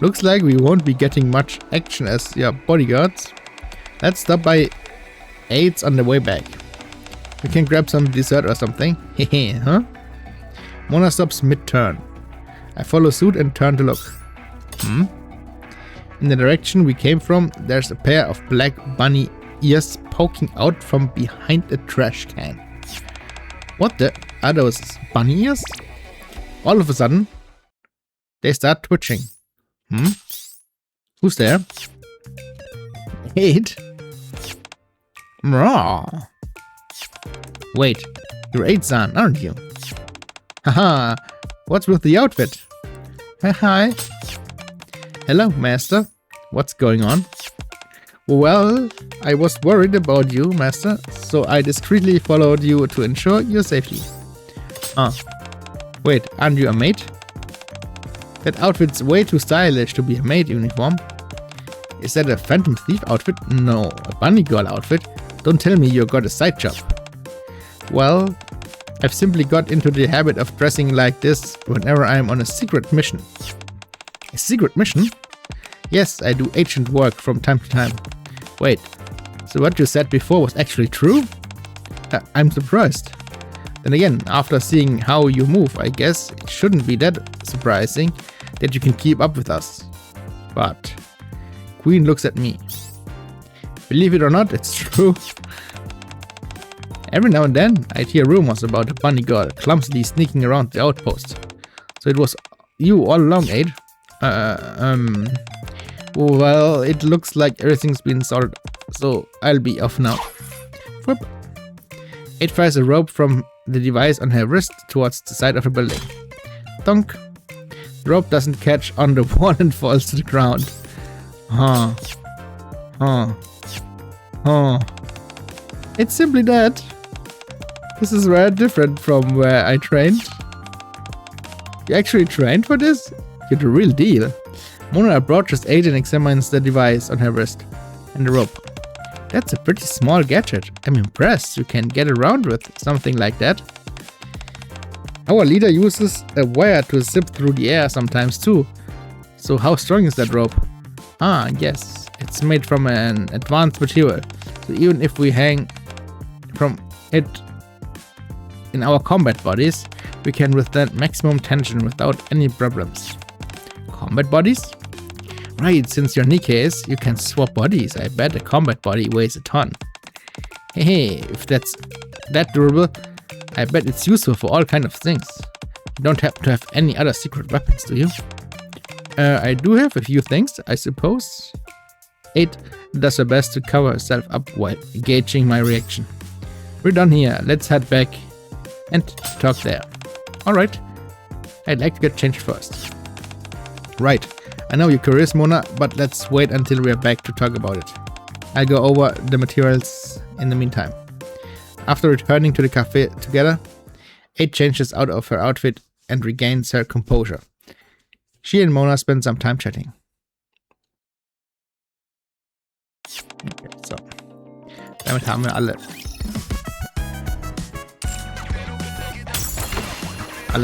Looks like we won't be getting much action as your bodyguards. Let's stop by Aids on the way back. We can grab some dessert or something. Hehe, huh? Mona stops mid-turn. I follow suit and turn to look. In the direction we came from, there's a pair of black bunny ears poking out from behind a trash can. What the? Are those bunny ears? All of a sudden, they start twitching. Who's there? Aid? Raw. Wait, you're Aid-san, aren't you? Haha, what's with the outfit? Hi. Hello, Master. What's going on? Well, I was worried about you, Master, so I discreetly followed you to ensure your safety. Wait, aren't you a maid? That outfit's way too stylish to be a maid uniform. Is that a Phantom Thief outfit? No, a bunny girl outfit. Don't tell me you got a side job. Well, I've simply got into the habit of dressing like this whenever I'm on a secret mission. A secret mission? Yes, I do agent work from time to time. Wait, so what you said before was actually true? I'm surprised. Then again, after seeing how you move, I guess it shouldn't be that surprising that you can keep up with us. But Queen looks at me. Believe it or not, it's true. Every now and then, I'd hear rumors about a bunny girl clumsily sneaking around the outpost. So it was you all along, Aid? Well, it looks like everything's been sorted, so I'll be off now. Whoop. Aid fires a rope from the device on her wrist towards the side of the building. Thunk. The rope doesn't catch on the wall and falls to the ground. It's simply that. This is very different from where I trained. You actually trained for this? You're the real deal. Mona approaches Aid and examines the device on her wrist and the rope. That's a pretty small gadget. I'm impressed you can get around with something like that. Our leader uses a wire to zip through the air sometimes too. So how strong is that rope? Ah, yes. It's made from an advanced material. So even if we hang from it in our combat bodies, we can withstand maximum tension without any problems. Combat bodies? Right, since you're Nikkes, you can swap bodies. I bet a combat body weighs a ton. Hey, if that's that durable, I bet it's useful for all kind of things. You don't happen to have any other secret weapons, do you? I do have a few things, I suppose. 8 does her best to cover herself up while gauging my reaction. We're done here, let's head back and talk there. Alright, I'd like to get changed first. Right, I know you're curious, Mona, but let's wait until we're back to talk about it. I'll go over the materials in the meantime. After returning to the cafe together, 8 changes out of her outfit and regains her composure. She and Mona spend some time chatting. Okay, so. Damit haben wir alle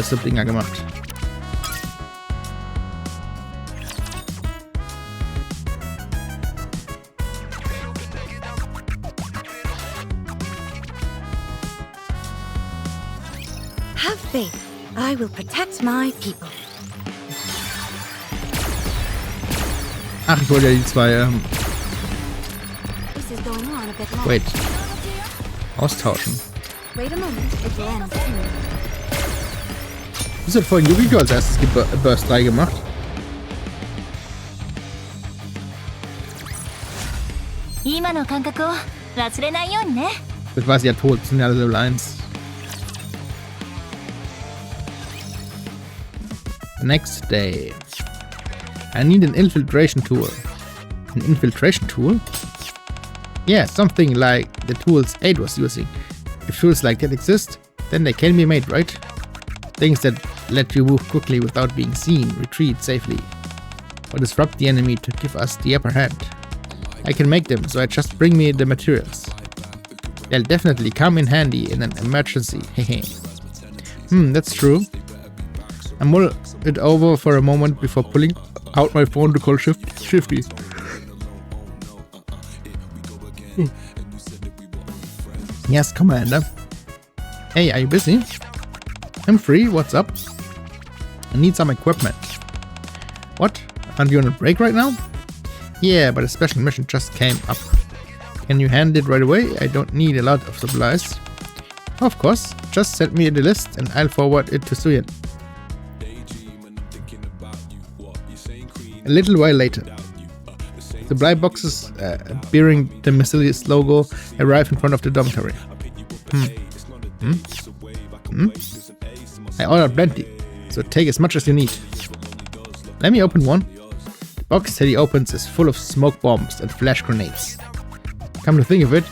Sub-Dinger gemacht. Have faith. I will protect my people. Ach, ich wollte ja die zwei, This is going on a bit long. wait. Austauschen. Wait a moment. It will end soon. Das hat vorhin Yukiko als erstes Burst 3 gemacht. Das war sie ja tot, sind ja alle Level 1. Next day. I need an infiltration tool. An infiltration tool? Yeah, something like the tools 8 was using. If tools like that exist, then they can be made, right? Things that let you move quickly without being seen, retreat safely, or disrupt the enemy to give us the upper hand. I can make them, so I just bring me the materials. They'll definitely come in handy in an emergency, hehe. That's true. I mull it over for a moment before pulling out my phone to call Shifty. Yes, Commander. Hey, are you busy? I'm free, what's up? I need some equipment. What? Aren't you on a break right now? Yeah, but a special mission just came up. Can you hand it right away? I don't need a lot of supplies. Of course, just send me the list and I'll forward it to Suyin. A little while later, supply boxes bearing the Mercedes logo arrive in front of the dormitory. I ordered plenty, so take as much as you need. Let me open one. The box that he opens is full of smoke bombs and flash grenades. Come to think of it,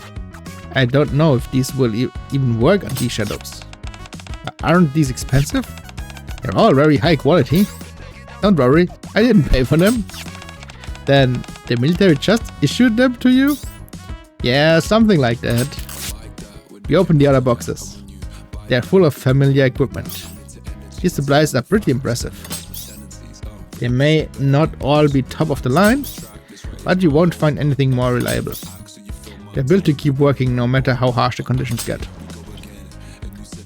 I don't know if these will even work on these shadows. Aren't these expensive? They're all very high quality. Don't worry, I didn't pay for them. Then the military just issued them to you? Yeah, something like that. We open the other boxes. They are full of familiar equipment. These supplies are pretty impressive. They may not all be top of the line, but you won't find anything more reliable. They're built to keep working no matter how harsh the conditions get.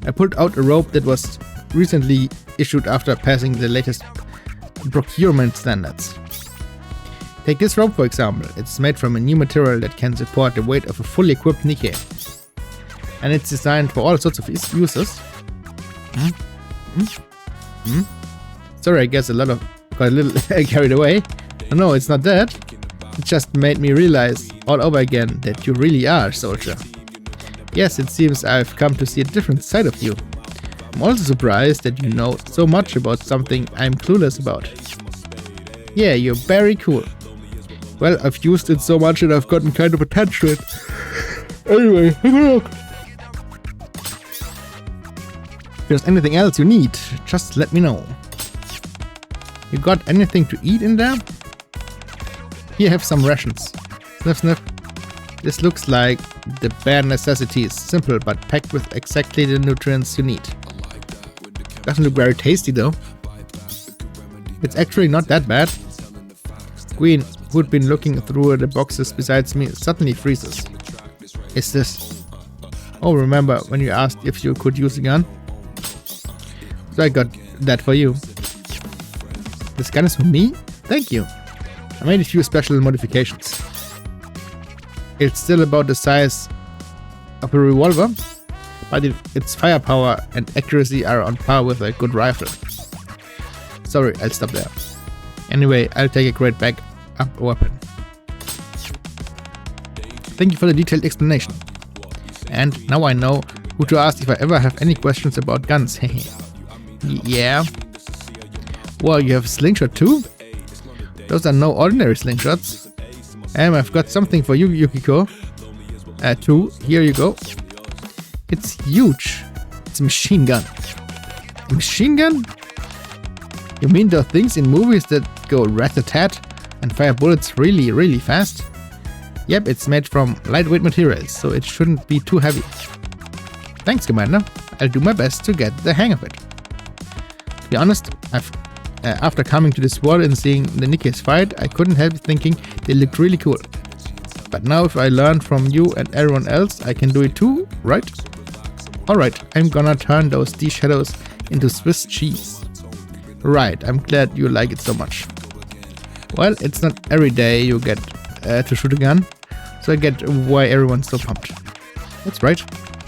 I pulled out a rope that was recently issued after passing the latest procurement standards. Take this rope for example. It's made from a new material that can support the weight of a fully equipped Nikke. And it's designed for all sorts of users. Sorry, I guess got a little carried away. No, it's not that. It just made me realize all over again that you really are a soldier. Yes, it seems I've come to see a different side of you. I'm also surprised that you know so much about something I'm clueless about. Yeah, you're very cool. Well, I've used it so much that I've gotten kind of attached to it. Anyway, have a look. If there's anything else you need, just let me know. You got anything to eat in there? Here, have some rations. Sniff, sniff. This looks like the bare necessities. Simple, but packed with exactly the nutrients you need. Doesn't look very tasty, though. It's actually not that bad. Queen, who'd been looking through the boxes besides me, suddenly freezes. Is this... Oh, remember when you asked if you could use a gun? So I got that for you. This gun is for me? Thank you. I made a few special modifications. It's still about the size of a revolver, but its firepower and accuracy are on par with a good rifle. Sorry, I'll stop there. Anyway, I'll take a great back up weapon. Thank you for the detailed explanation. And now I know who to ask if I ever have any questions about guns. Yeah. Well, you have a slingshot too? Those are no ordinary slingshots. I've got something for you, Yukiko. Too. Here you go. It's huge. It's a machine gun. A machine gun? You mean those things in movies that go rat-a-tat and fire bullets really, really fast? Yep, it's made from lightweight materials, so it shouldn't be too heavy. Thanks, Commander. I'll do my best to get the hang of it. To be honest, after coming to this world and seeing the Nikke's fight, I couldn't help thinking they looked really cool. But now if I learn from you and everyone else, I can do it too, right? Alright, I'm gonna turn those D-shadows into Swiss cheese. Right, I'm glad you like it so much. Well, it's not every day you get to shoot a gun, so I get why everyone's so pumped. That's right.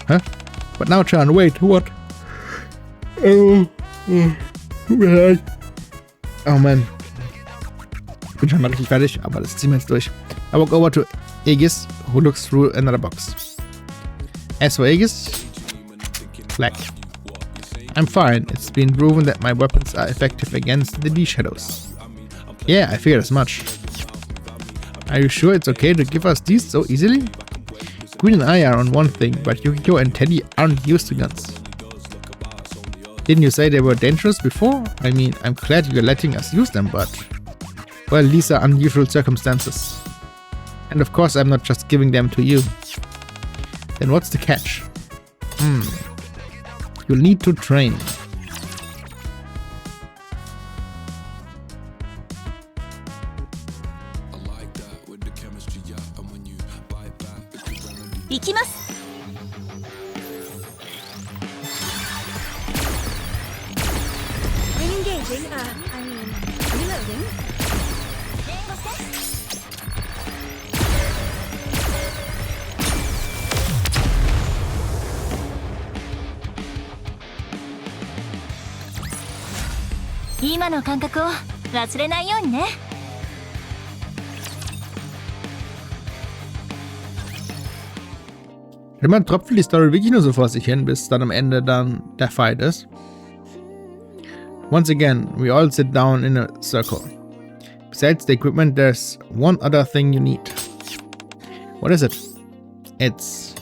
Huh? But now Chan, wait, what? Oh man. Ich bin schon mal richtig fertig, aber das ziehen wir jetzt durch. I walk over to Aegis, who looks through another box. As for Aegis, black. I'm fine. It's been proven that my weapons are effective against the D-shadows. Yeah, I figured as much. Are you sure it's okay to give us these so easily? Queen and I are on one thing, but Yukiko and Teddy aren't used to guns. Didn't you say they were dangerous before? I mean, I'm glad you're letting us use them, but... Well, these are unusual circumstances. And of course I'm not just giving them to you. Then what's the catch? You'll need to train. Re-engaging, I mean, reloading. Man tropft die Story wirklich nur so vor sich hin, bis dann am Ende dann der Fight ist. Once again, we all sit down in a circle. Besides the equipment, there's one other thing you need. What is it? It's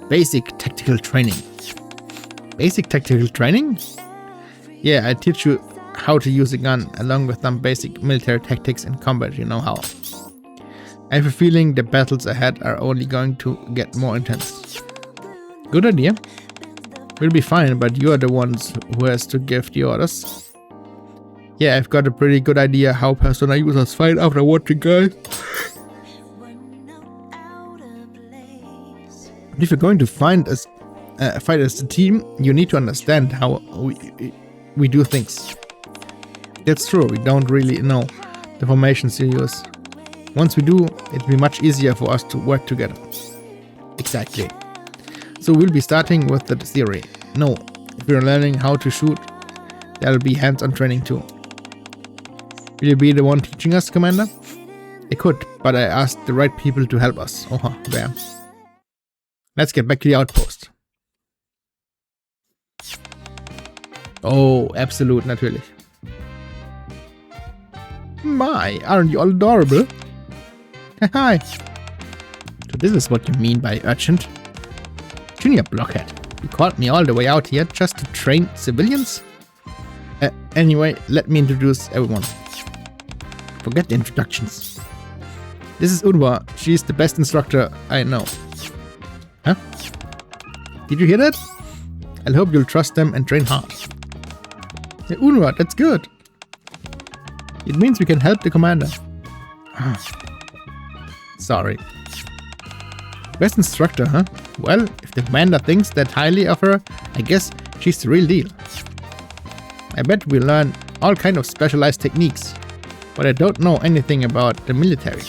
basic tactical training. Basic tactical training? Yeah, I teach you how to use a gun along with some basic military tactics in combat, you know how. I have a feeling the battles ahead are only going to get more intense. Good idea. We'll be fine, but you are the ones who has to give the orders. Yeah, I've got a pretty good idea how Persona users fight after watching, guys. If you're going to fight as a team, you need to understand how we do things. That's true, we don't really know the formations you use. Once we do, it'll be much easier for us to work together. Exactly. So we'll be starting with the theory. No, if we're learning how to shoot, there'll be hands-on training too. Will you be the one teaching us, Commander? I could, but I asked the right people to help us. Oha, where? Let's get back to the outpost. Oh, absolute, natürlich. My, aren't you all adorable? Hi. So this is what you mean by urgent? Junior blockhead. You called me all the way out here just to train civilians? Anyway, let me introduce everyone. Forget the introductions. This is Unwa. She's the best instructor I know. Huh? Did you hear that? I hope you'll trust them and train hard. Hey, Unwa, that's good. It means we can help the commander. Sorry. Best instructor, huh? Well, if the commander thinks that highly of her, I guess she's the real deal. I bet we'll learn all kind of specialized techniques, but I don't know anything about the military.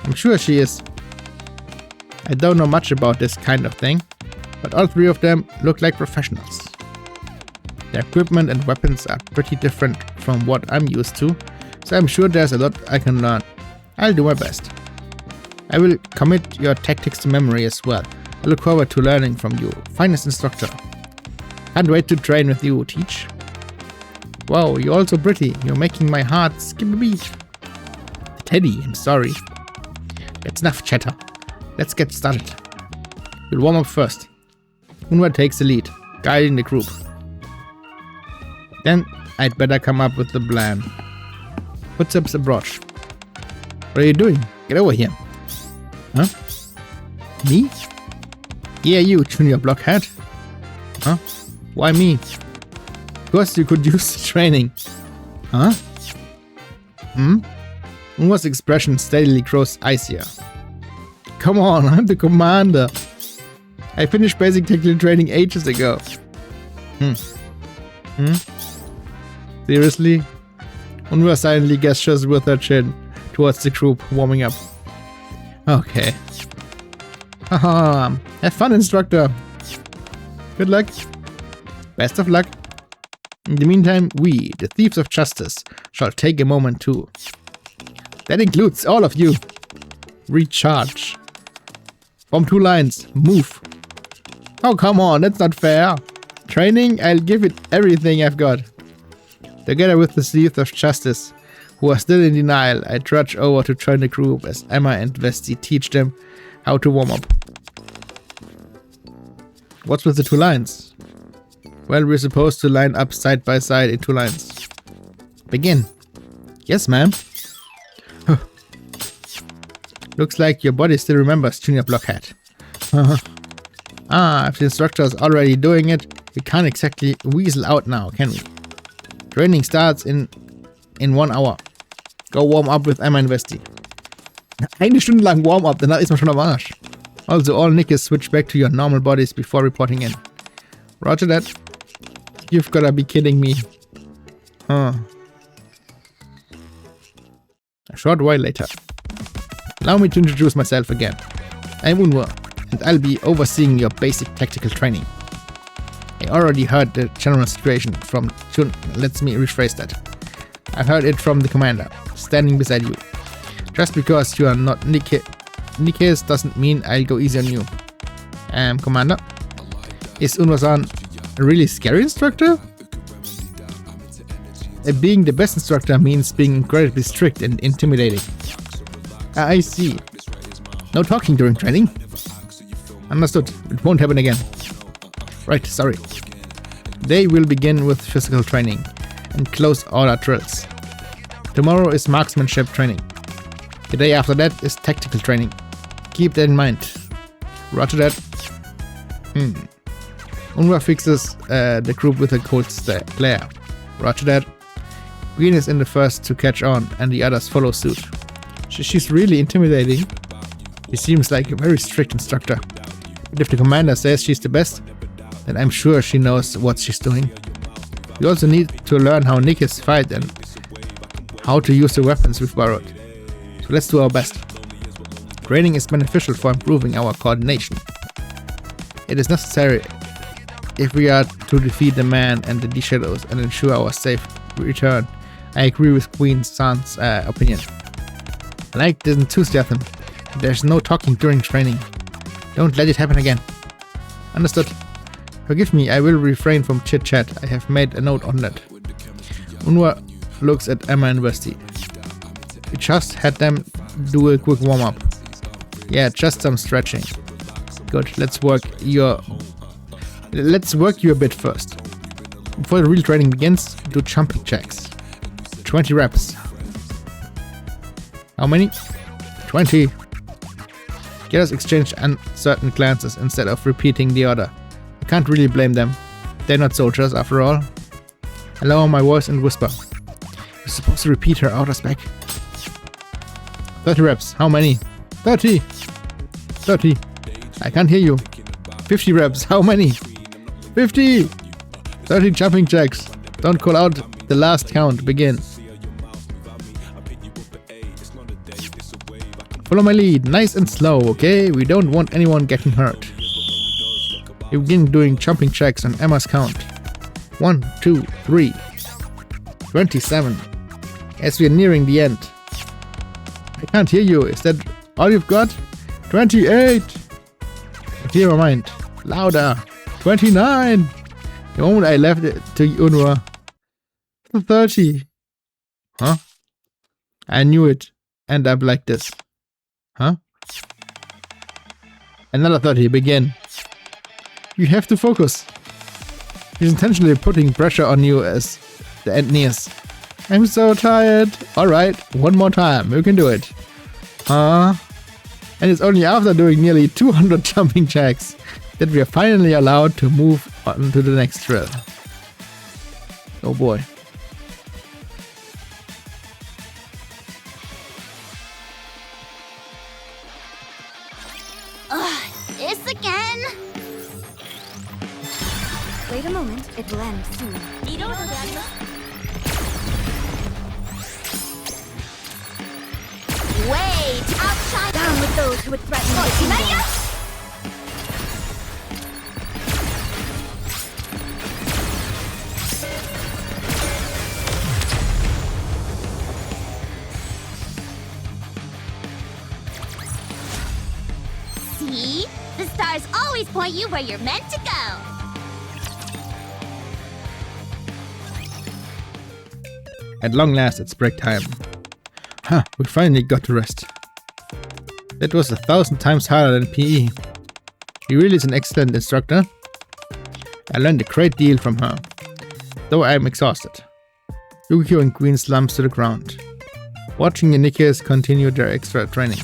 I'm sure she is. I don't know much about this kind of thing, but all three of them look like professionals. Their equipment and weapons are pretty different from what I'm used to, so I'm sure there's a lot I can learn. I'll do my best. I will commit your tactics to memory as well. I look forward to learning from you, finest instructor. Can't wait to train with you, Teach. Wow, you're also pretty. You're making my heart skip a beat. Teddy, I'm sorry. That's enough chatter. Let's get started. We'll warm up first. Unwa takes the lead, guiding the group. Then I'd better come up with the plan. Footsteps approach. What are you doing? Get over here. Huh? Me? Yeah, you, junior blockhead. Huh? Why me? Because you could use training. Huh? Unwa's expression steadily grows icier. Come on, I'm the commander. I finished basic technical training ages ago. Seriously? Unwa silently gestures with her chin towards the group warming up. Okay. Haha, have fun, instructor. Good luck. Best of luck. In the meantime, we, the thieves of justice, shall take a moment too. That includes all of you. Recharge. Form 2 lines. Move. Oh, come on, that's not fair. Training, I'll give it everything I've got. Together with the thieves of justice, who are still in denial, I trudge over to join the group as Emma and Vesti teach them how to warm up. What's with the 2 lines? Well, we're supposed to line up side by side in 2 lines. Begin. Yes, ma'am. Looks like your body still remembers, junior blockhead. If the instructor is already doing it, we can't exactly weasel out now, can we? Training starts in 1 hour. Go warm up with Emma and Vesti. Eine Stunde lang Warm-up, danach ist man schon am Arsch. Also all Nikkes switch back to your normal bodies before reporting in. Roger that. You've gotta be kidding me. A short while later. Allow me to introduce myself again. I'm Unwa, and I'll be overseeing your basic tactical training. I already heard the general situation from Chun. Let me rephrase that. I heard it from the commander, standing beside you. Just because you are not Nikke's doesn't mean I'll go easy on you. Commander? Is Unwa-san a really scary instructor? Being the best instructor means being incredibly strict and intimidating. I see. No talking during training? Understood. It won't happen again. Right, sorry. Today we'll begin with physical training and close order drills. Tomorrow is marksmanship training. The day after that is tactical training. Keep that in mind. Roger that. Unwa fixes the group with a cold glare. Roger that. Green is in the first to catch on and the others follow suit. She's really intimidating. She seems like a very strict instructor. But if the commander says she's the best, then I'm sure she knows what she's doing. We also need to learn how Nikkes fight and how to use the weapons we've borrowed. So let's do our best. Training is beneficial for improving our coordination. It is necessary if we are to defeat the man and the shadows and ensure our safe return. I agree with Queen San's opinion. I like the enthusiasm. There's no talking during training. Don't let it happen again. Understood. Forgive me, I will refrain from chit-chat. I have made a note on that. Unwa looks at Emma and Vesti. We just had them do a quick warm-up. Yeah, just some stretching. Good, let's work you a bit first. before the real training begins, do jumping jacks. 20 reps. How many? 20. Get us exchange uncertain glances instead of repeating the order. I can't really blame them. They're not soldiers after all. I lower my voice and whisper. You're supposed to repeat her order spec. 30 reps. How many? 30. 30. I can't hear you. 50 reps. How many? 50. 30 jumping jacks. Don't call out the last count. Begin. Follow my lead. Nice and slow, okay? We don't want anyone getting hurt. You begin doing jumping jacks on Emma's count. 1, 2, 3. 27. As we are nearing the end. I can't hear you. Is that all you've got? 28. Clear my mind. Louder. 29. The moment I left it to Unwa. 30. Huh? I knew it. End up like this. Huh? Another 30. Begin. You have to focus. He's intentionally putting pressure on you as the end nears. I'm so tired. Alright, one more time. You can do it. And it's only after doing nearly 200 jumping jacks that we are finally allowed to move on to the next drill. Oh boy. This again? Wait a moment, it will end soon. Wait! Outshine! Down with those who would threaten the kingdom. See? The stars always point you where you're meant to go. At long last, it's break time. Huh, we finally got to rest. That was 1,000 times harder than PE. She really is an excellent instructor. I learned a great deal from her, though I am exhausted. Yukio and Queen slumps to the ground, watching the Nikkes continue their extra training.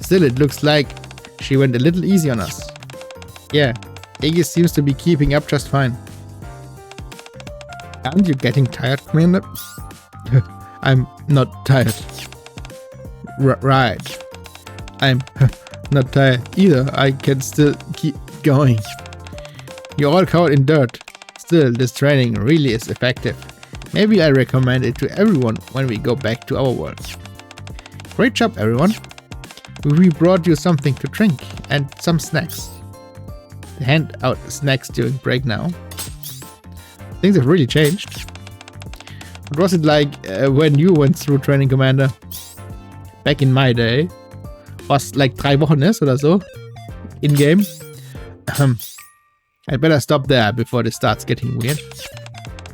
Still, it looks like she went a little easy on us. Yeah, Aegis seems to be keeping up just fine. Aren't you getting tired, Commander? I'm not tired. Right. I'm not tired either. I can still keep going. You're all covered in dirt. Still, this training really is effective. Maybe I recommend it to everyone when we go back to our world. Great job, everyone. We brought you something to drink and some snacks. They hand out snacks during break now. Things have really changed. What was it like when you went through training, Commander? Back in my day. Was like 3 Wochen ist oder so. In-game. I better stop there before this starts getting weird.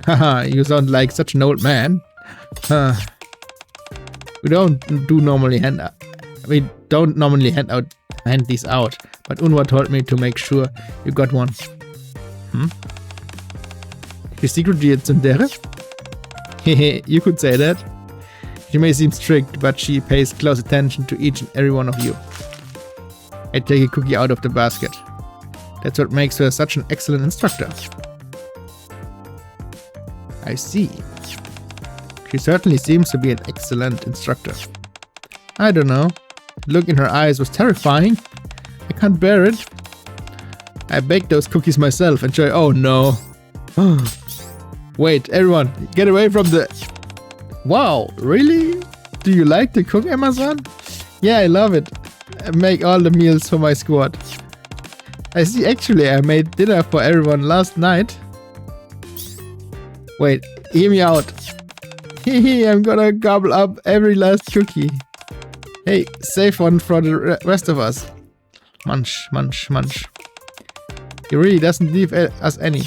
Haha, you sound like such an old man. We don't normally hand these out, but Unwa told me to make sure you got one. You secretly a tsundere? Hehe, you could say that. She may seem strict, but she pays close attention to each and every one of you. I take a cookie out of the basket. That's what makes her such an excellent instructor. I see. She certainly seems to be an excellent instructor. I don't know. The look in her eyes was terrifying. I can't bear it. I baked those cookies myself and oh no. Wait, everyone, get away from the... Wow, really? Do you like to cook, Amazon? Yeah, I love it. I make all the meals for my squad. I see, actually, I made dinner for everyone last night. Wait, hear me out. Hehe, I'm gonna gobble up every last cookie. Hey, save one for the rest of us. Munch, munch, munch. He really doesn't leave us any.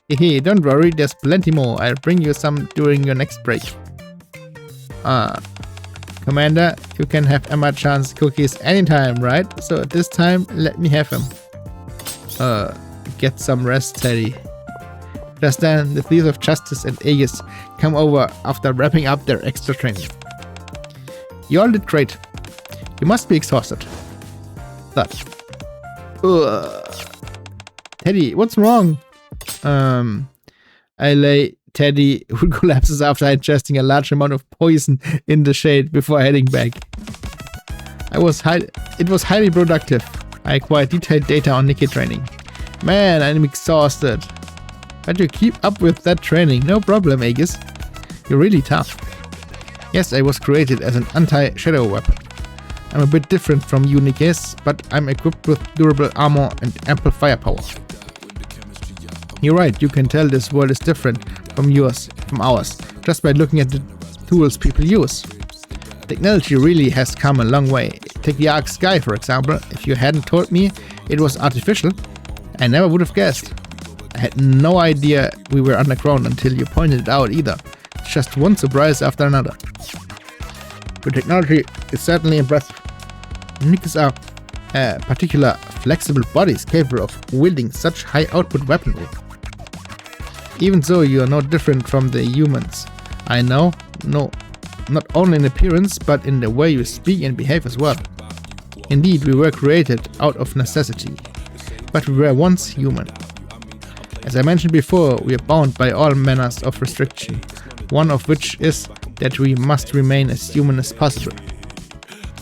Hehe, don't worry, there's plenty more. I'll bring you some during your next break. Commander, you can have Emma-chan's cookies anytime, right? So this time, let me have them. Get some rest, Teddy. Just then, the Thieves of Justice and Aegis come over after wrapping up their extra training. You all did great. You must be exhausted. That. Teddy, what's wrong? I lay Teddy, who collapses after ingesting a large amount of poison in the shade before heading back. It was highly productive. I acquired detailed data on Nikke training. Man, I'm exhausted. But you keep up with that training, no problem, Aegis. You're really tough. Yes, I was created as an anti-shadow weapon. I'm a bit different from you, Nikke, but I'm equipped with durable armor and ample firepower. You're right, you can tell this world is different from ours, just by looking at the tools people use. Technology really has come a long way. Take the Arc Sky, for example. If you hadn't told me it was artificial, I never would have guessed. I had no idea we were underground until you pointed it out either. It's just one surprise after another. The technology is certainly impressive. Nikkes are particular flexible bodies capable of wielding such high output weaponry. Even so, you are no different from the humans. I know, no, not only in appearance, but in the way you speak and behave as well. Indeed, we were created out of necessity, but we were once human. As I mentioned before, we are bound by all manners of restriction, one of which is that we must remain as human as possible.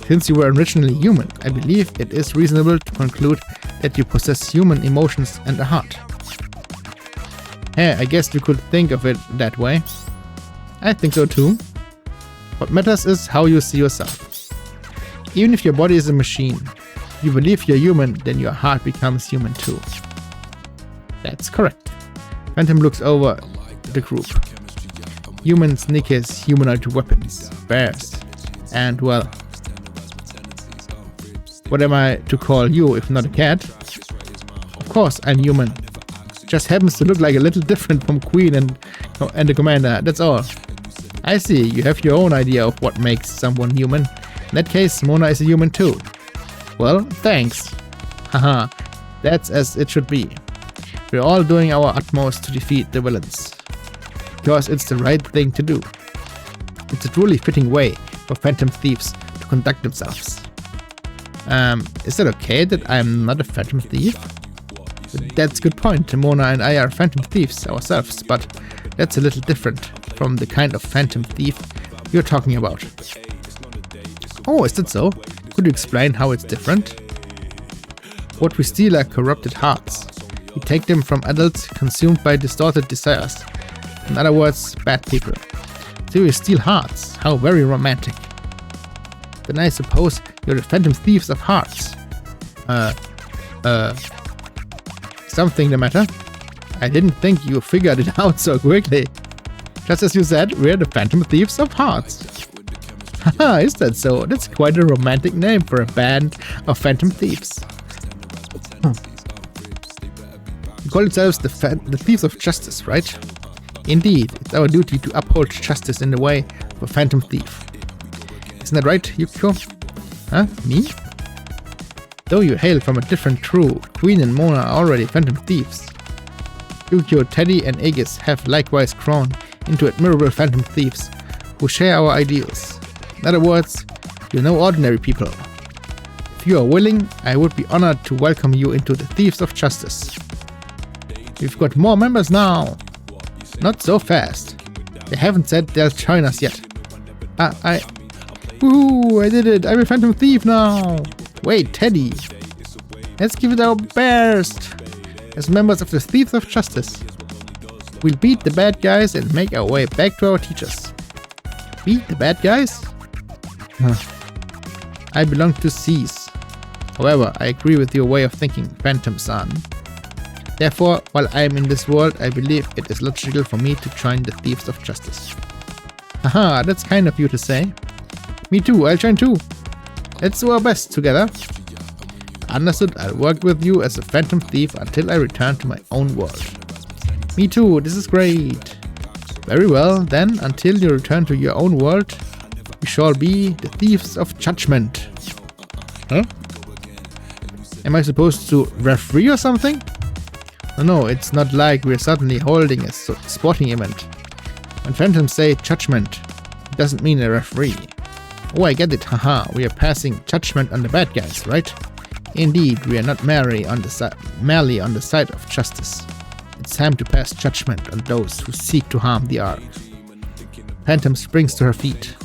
Since you were originally human, I believe it is reasonable to conclude that you possess human emotions and a heart. Hey, I guess you could think of it that way. I think so too. What matters is how you see yourself. Even if your body is a machine, if you believe you're human, then your heart becomes human too. That's correct. Phantom looks over the group. Humans, Nikkes, humanoid weapons, bears, and well, what am I to call you if not a cat? Of course, I'm human. Just happens to look like a little different from Queen and the Commander, that's all. I see, you have your own idea of what makes someone human. In that case, Mona is a human too. Well, thanks. Haha, that's as it should be. We're all doing our utmost to defeat the villains. Because it's the right thing to do. It's a truly fitting way for Phantom Thieves to conduct themselves. Is that okay that I'm not a Phantom Thief? That's a good point. Mona and I are Phantom Thieves ourselves, but that's a little different from the kind of Phantom Thief you're talking about. Oh, is that so? Could you explain how it's different? What we steal are corrupted hearts. We take them from adults consumed by distorted desires. In other words, bad people. So we steal hearts. How very romantic. Then I suppose you're the Phantom Thieves of Hearts. Something the matter? I didn't think you figured it out so quickly. Just as you said, we're the Phantom Thieves of Hearts. Haha, is that so? That's quite a romantic name for a band of Phantom Thieves. You call yourselves the Thieves of Justice, right? Indeed, it's our duty to uphold justice in the way of a Phantom Thief. Isn't that right, Yukiko? Huh? Me? Though you hail from a different crew, Queen and Mona are already Phantom Thieves. Yukio, Teddy, and Aegis have likewise grown into admirable Phantom Thieves who share our ideals. In other words, you're no ordinary people. If you are willing, I would be honored to welcome you into the Thieves of Justice. We've got more members now. Not so fast. They haven't said they'll join us yet. Woohoo! I did it! I'm a Phantom Thief now! Wait, Teddy! Let's give it our best! As members of the Thieves of Justice. We'll beat the bad guys and make our way back to our teachers. Beat the bad guys? I belong to Cease. However, I agree with your way of thinking, Phantom-san. Therefore, while I am in this world, I believe it is logical for me to join the Thieves of Justice. Haha, that's kind of you to say. Me too, I'll join too. Let's do our best together. Understood, I'll work with you as a Phantom Thief until I return to my own world. Me too, this is great. Very well, then, until you return to your own world, we shall be the Thieves of Judgment. Huh? Am I supposed to referee or something? No, it's not like we're suddenly holding a sporting event. When Phantoms say judgment, it doesn't mean a referee. Oh, I get it, haha, we are passing judgment on the bad guys, right? Indeed, we are not merely on the side of justice. It's time to pass judgment on those who seek to harm the Ark. Phantom springs to her feet.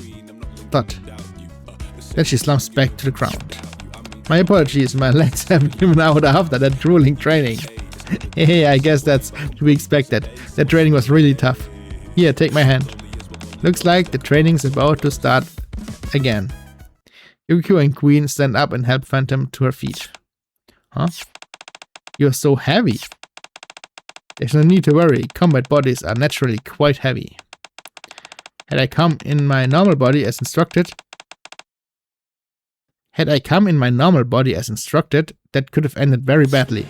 Thud. Then she slumps back to the ground. My apologies, my legs haven't given out after that grueling training. Hey, I guess that's to be expected. That training was really tough. Here, take my hand. Looks like the training's about to start again. Yukio and Queen stand up and help Phantom to her feet. Huh? You're so heavy. There's no need to worry, combat bodies are naturally quite heavy. Had I come in my normal body as instructed, that could have ended very badly.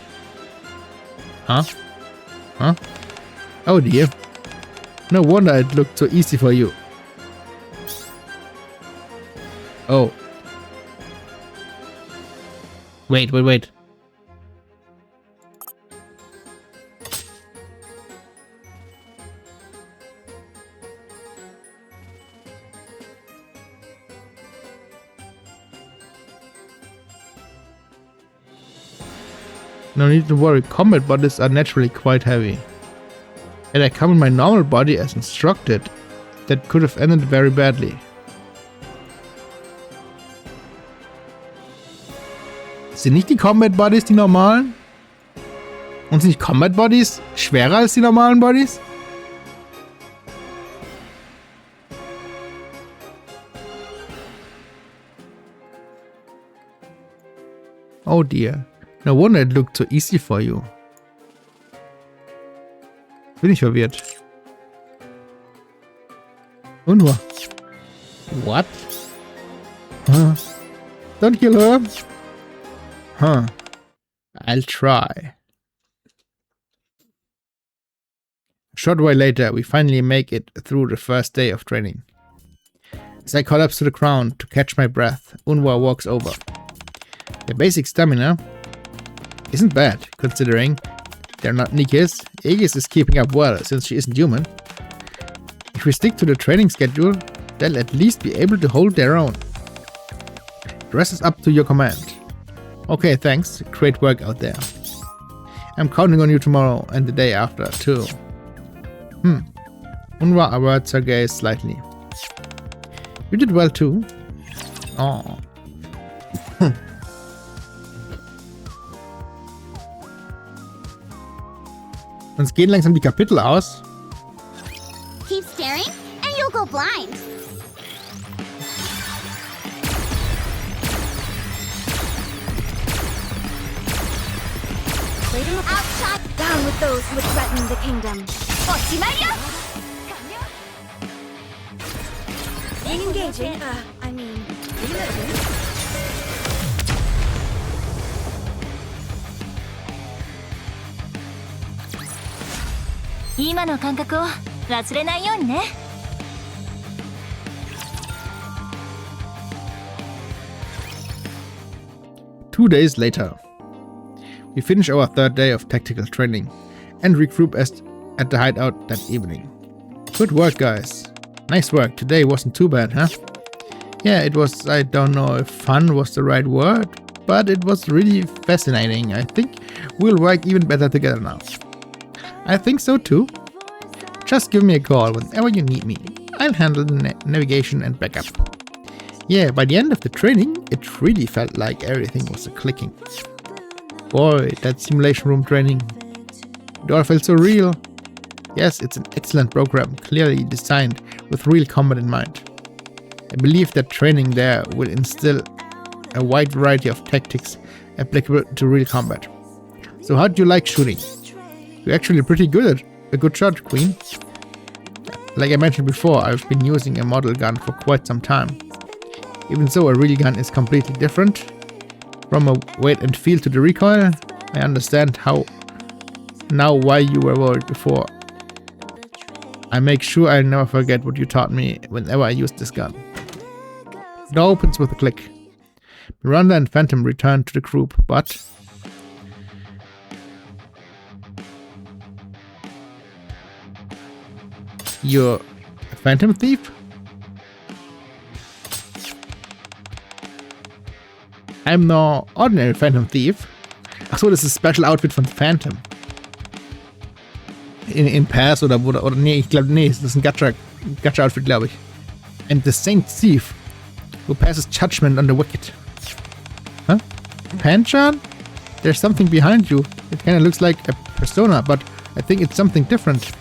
Huh? Huh? Oh dear. No wonder it looked so easy for you. Oh. Wait. No need to worry, combat bodies are naturally quite heavy. Had I come in my normal body as instructed, that could have ended very badly. Sind nicht die Combat Bodies die normalen? Und sind nicht Combat Bodies schwerer als die normalen Bodies? Oh dear. No wonder it looked so easy for you. Bin ich verwirrt. Und nur. What? Huh? Don't kill her. Huh. I'll try. A short while later, we finally make it through the first day of training. As I collapse to the ground to catch my breath, Unwa walks over. The basic stamina isn't bad, considering they're not Nikke's. Aegis is keeping up well, since she isn't human. If we stick to the training schedule, they'll at least be able to hold their own. The rest is up to your command. Okay, thanks. Great work out there. I'm counting on you tomorrow and the day after, too. Unwa averts her gaze slightly. You did well, too. Oh. Uns gehen langsam die Kapitel aus. Keep staring and you'll go blind. Outshot down with those who would threaten the kingdom. Engaging, reloading. 今の感覚を忘れないようにね。2 days later, we finish our third day of tactical training and regroup at the hideout that evening. Good work, guys. Nice work. Today wasn't too bad, huh? Yeah, it was, I don't know if fun was the right word, but it was really fascinating. I think we'll work even better together now. I think so too. Just give me a call whenever you need me. I'll handle the navigation and backup. Yeah, by the end of the training, it really felt like everything was clicking. Boy, that simulation room training. It all felt so real. Yes, it's an excellent program, clearly designed with real combat in mind. I believe that training there will instill a wide variety of tactics applicable to real combat. So how do you like shooting? You're actually pretty good at a good shot, Queen. Like I mentioned before, I've been using a model gun for quite some time. Even so, a real gun is completely different. From a weight and feel to the recoil, I understand now why you were worried before. I make sure I never forget what you taught me whenever I use this gun. The door opens with a click. Miranda and Phantom return to the group, but You're a Phantom Thief? I'm no ordinary Phantom Thief. Achso, das ist ein Special Outfit von Phantom. In Pass oder nee, ich glaube, nee, das ist ein Gacha-Outfit, glaube ich. And the Saint Thief, who passes judgment on the wicked. Huh? Panchan? There's something behind you. It kinda looks like a persona, but I think it's something different.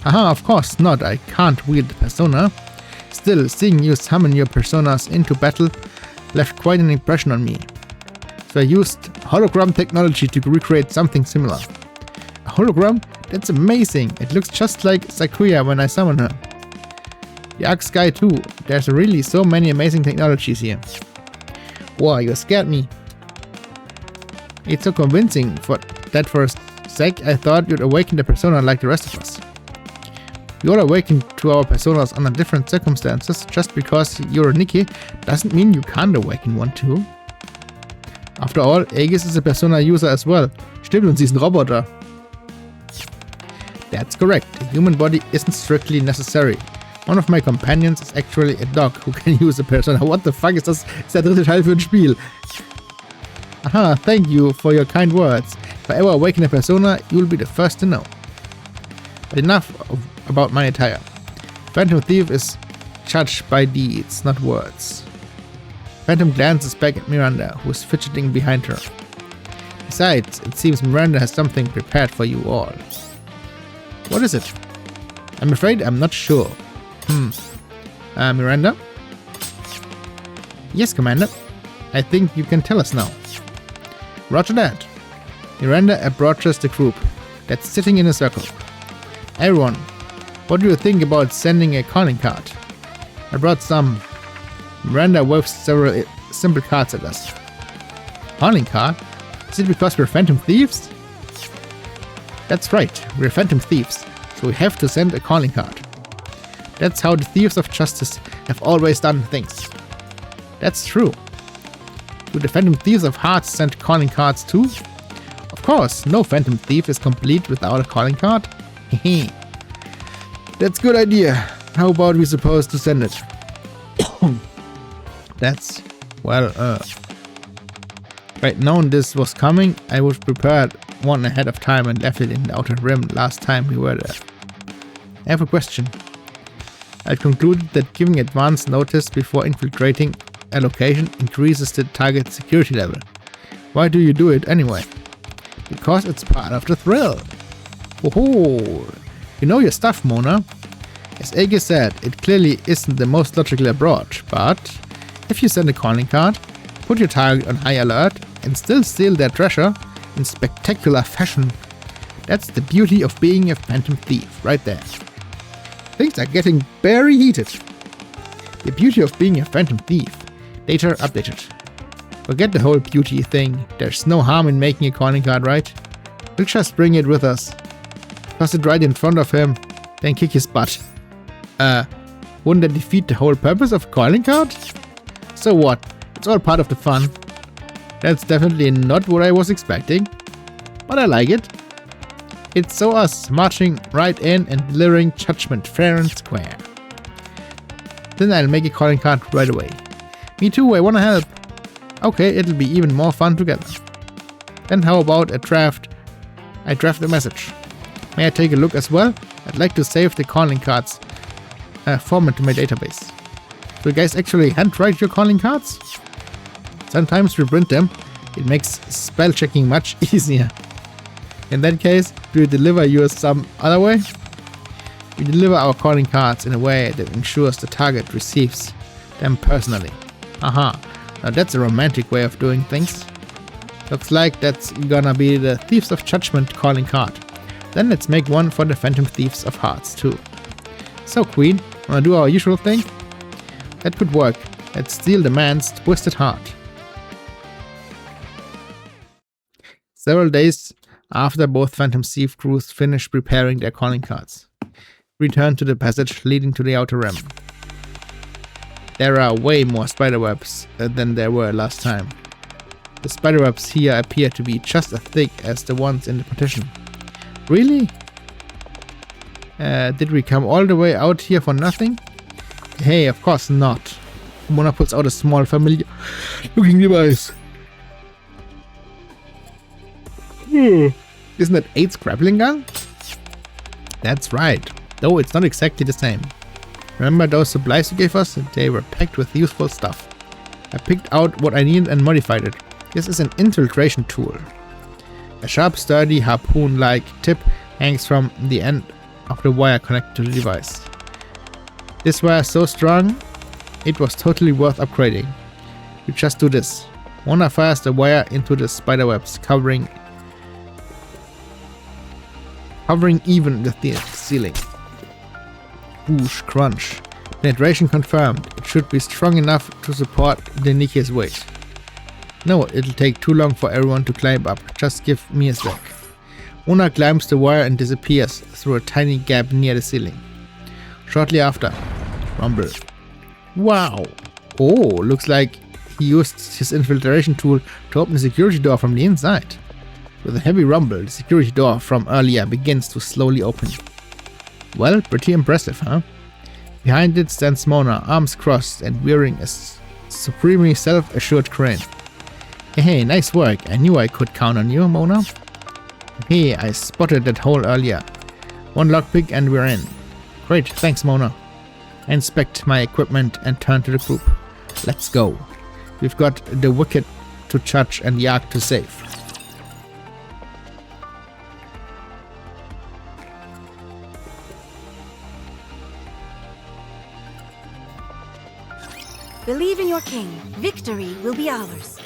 Aha, of course not. I can't wield the persona. Still, seeing you summon your personas into battle left quite an impression on me. So I used hologram technology to recreate something similar. A hologram? That's amazing. It looks just like Sakuya when I summon her. The Arc Sky too. There's really so many amazing technologies here. Wow, you scared me. It's so convincing that for a sec I thought you'd awaken the persona like the rest of us. We all awaken to our personas under different circumstances. Just because you're a Nikke doesn't mean you can't awaken one too. After all, Aegis is a persona user as well. Stimmt, und sie ist ein Roboter. That's correct. A human body isn't strictly necessary. One of my companions is actually a dog who can use a persona. What the fuck ist das? Ist der dritte Teil für ein Spiel? Aha, thank you for your kind words. If I ever awaken a persona, you'll be the first to know. But enough about my attire. Phantom Thief is judged by deeds, not words. Phantom glances back at Miranda, who is fidgeting behind her. Besides, it seems Miranda has something prepared for you all. What is it? I'm afraid I'm not sure. Miranda? Yes, Commander. I think you can tell us now. Roger that. Miranda approaches the group that's sitting in a circle. Everyone, what do you think about sending a calling card? I brought some. Miranda waves several simple cards at us. Calling card? Is it because we're Phantom Thieves? That's right, we're Phantom Thieves, so we have to send a calling card. That's how the Thieves of Justice have always done things. That's true. Do the Phantom Thieves of Hearts send calling cards too? Of course, no Phantom Thief is complete without a calling card. Hehe. That's a good idea. How about we suppose to send it? That's, well, right, knowing this was coming, I was prepared one ahead of time and left it in the outer rim last time we were there. I have a question. I concluded that giving advance notice before infiltrating a location increases the target security level. Why do you do it anyway? Because it's part of the thrill. Oh, you know your stuff, Mona. As Aegis said, it clearly isn't the most logical approach, but if you send a calling card, put your target on high alert, and still steal their treasure in spectacular fashion, that's the beauty of being a Phantom Thief, right there. Things are getting very heated. The beauty of being a Phantom Thief. Data updated. Forget the whole beauty thing. There's no harm in making a calling card, right? We'll just bring it with us. Toss it right in front of him, then kick his butt. Wouldn't that defeat the whole purpose of a calling card? So what? It's all part of the fun. That's definitely not what I was expecting, but I like it. It's so us marching right in and delivering judgment fair and square. Then I'll make a calling card right away. Me too, I wanna help. Okay, it'll be even more fun together. Then how about a draft? I draft a message. May I take a look as well? I'd like to save the calling cards format to my database. Do you guys actually handwrite your calling cards? Sometimes we print them. It makes spell checking much easier. In that case, do you deliver yours some other way? We deliver our calling cards in a way that ensures the target receives them personally. Aha, now that's a romantic way of doing things. Looks like that's gonna be the Thieves of Judgment calling card. Then let's make one for the Phantom Thieves of Hearts too. So Queen, wanna do our usual thing? That could work. Let's steal the man's twisted heart. Several days after both Phantom Thief crews finish preparing their calling cards, return to the passage leading to the outer rim. There are way more spiderwebs than there were last time. The spiderwebs here appear to be just as thick as the ones in the partition. Really? Did we come all the way out here for nothing? Hey, of course not. Mona pulls out a small familiar looking device. Isn't that 8's grappling gun? That's right, though it's not exactly the same. Remember those supplies you gave us? They were packed with useful stuff. I picked out what I needed and modified it. This is an infiltration tool. A sharp, sturdy, harpoon-like tip hangs from the end of the wire connected to the device. This wire is so strong, it was totally worth upgrading. You just do this. Mona fires the wire into the spiderwebs, covering even with the ceiling. Whoosh, crunch. Penetration confirmed. It should be strong enough to support the Nikke's weight. No, it'll take too long for everyone to climb up. Just give me a sec. Mona climbs the wire and disappears through a tiny gap near the ceiling. Shortly after, rumble. Wow! Oh, looks like he used his infiltration tool to open the security door from the inside. With a heavy rumble, the security door from earlier begins to slowly open. Well, pretty impressive, huh? Behind it stands Mona, arms crossed and wearing a supremely self-assured grin. Hey, nice work. I knew I could count on you, Mona. Hey, I spotted that hole earlier. One lockpick and we're in. Great, thanks, Mona. I inspect my equipment and turn to the group. Let's go. We've got the wicket to judge and the ark to save. Believe in your king. Victory will be ours.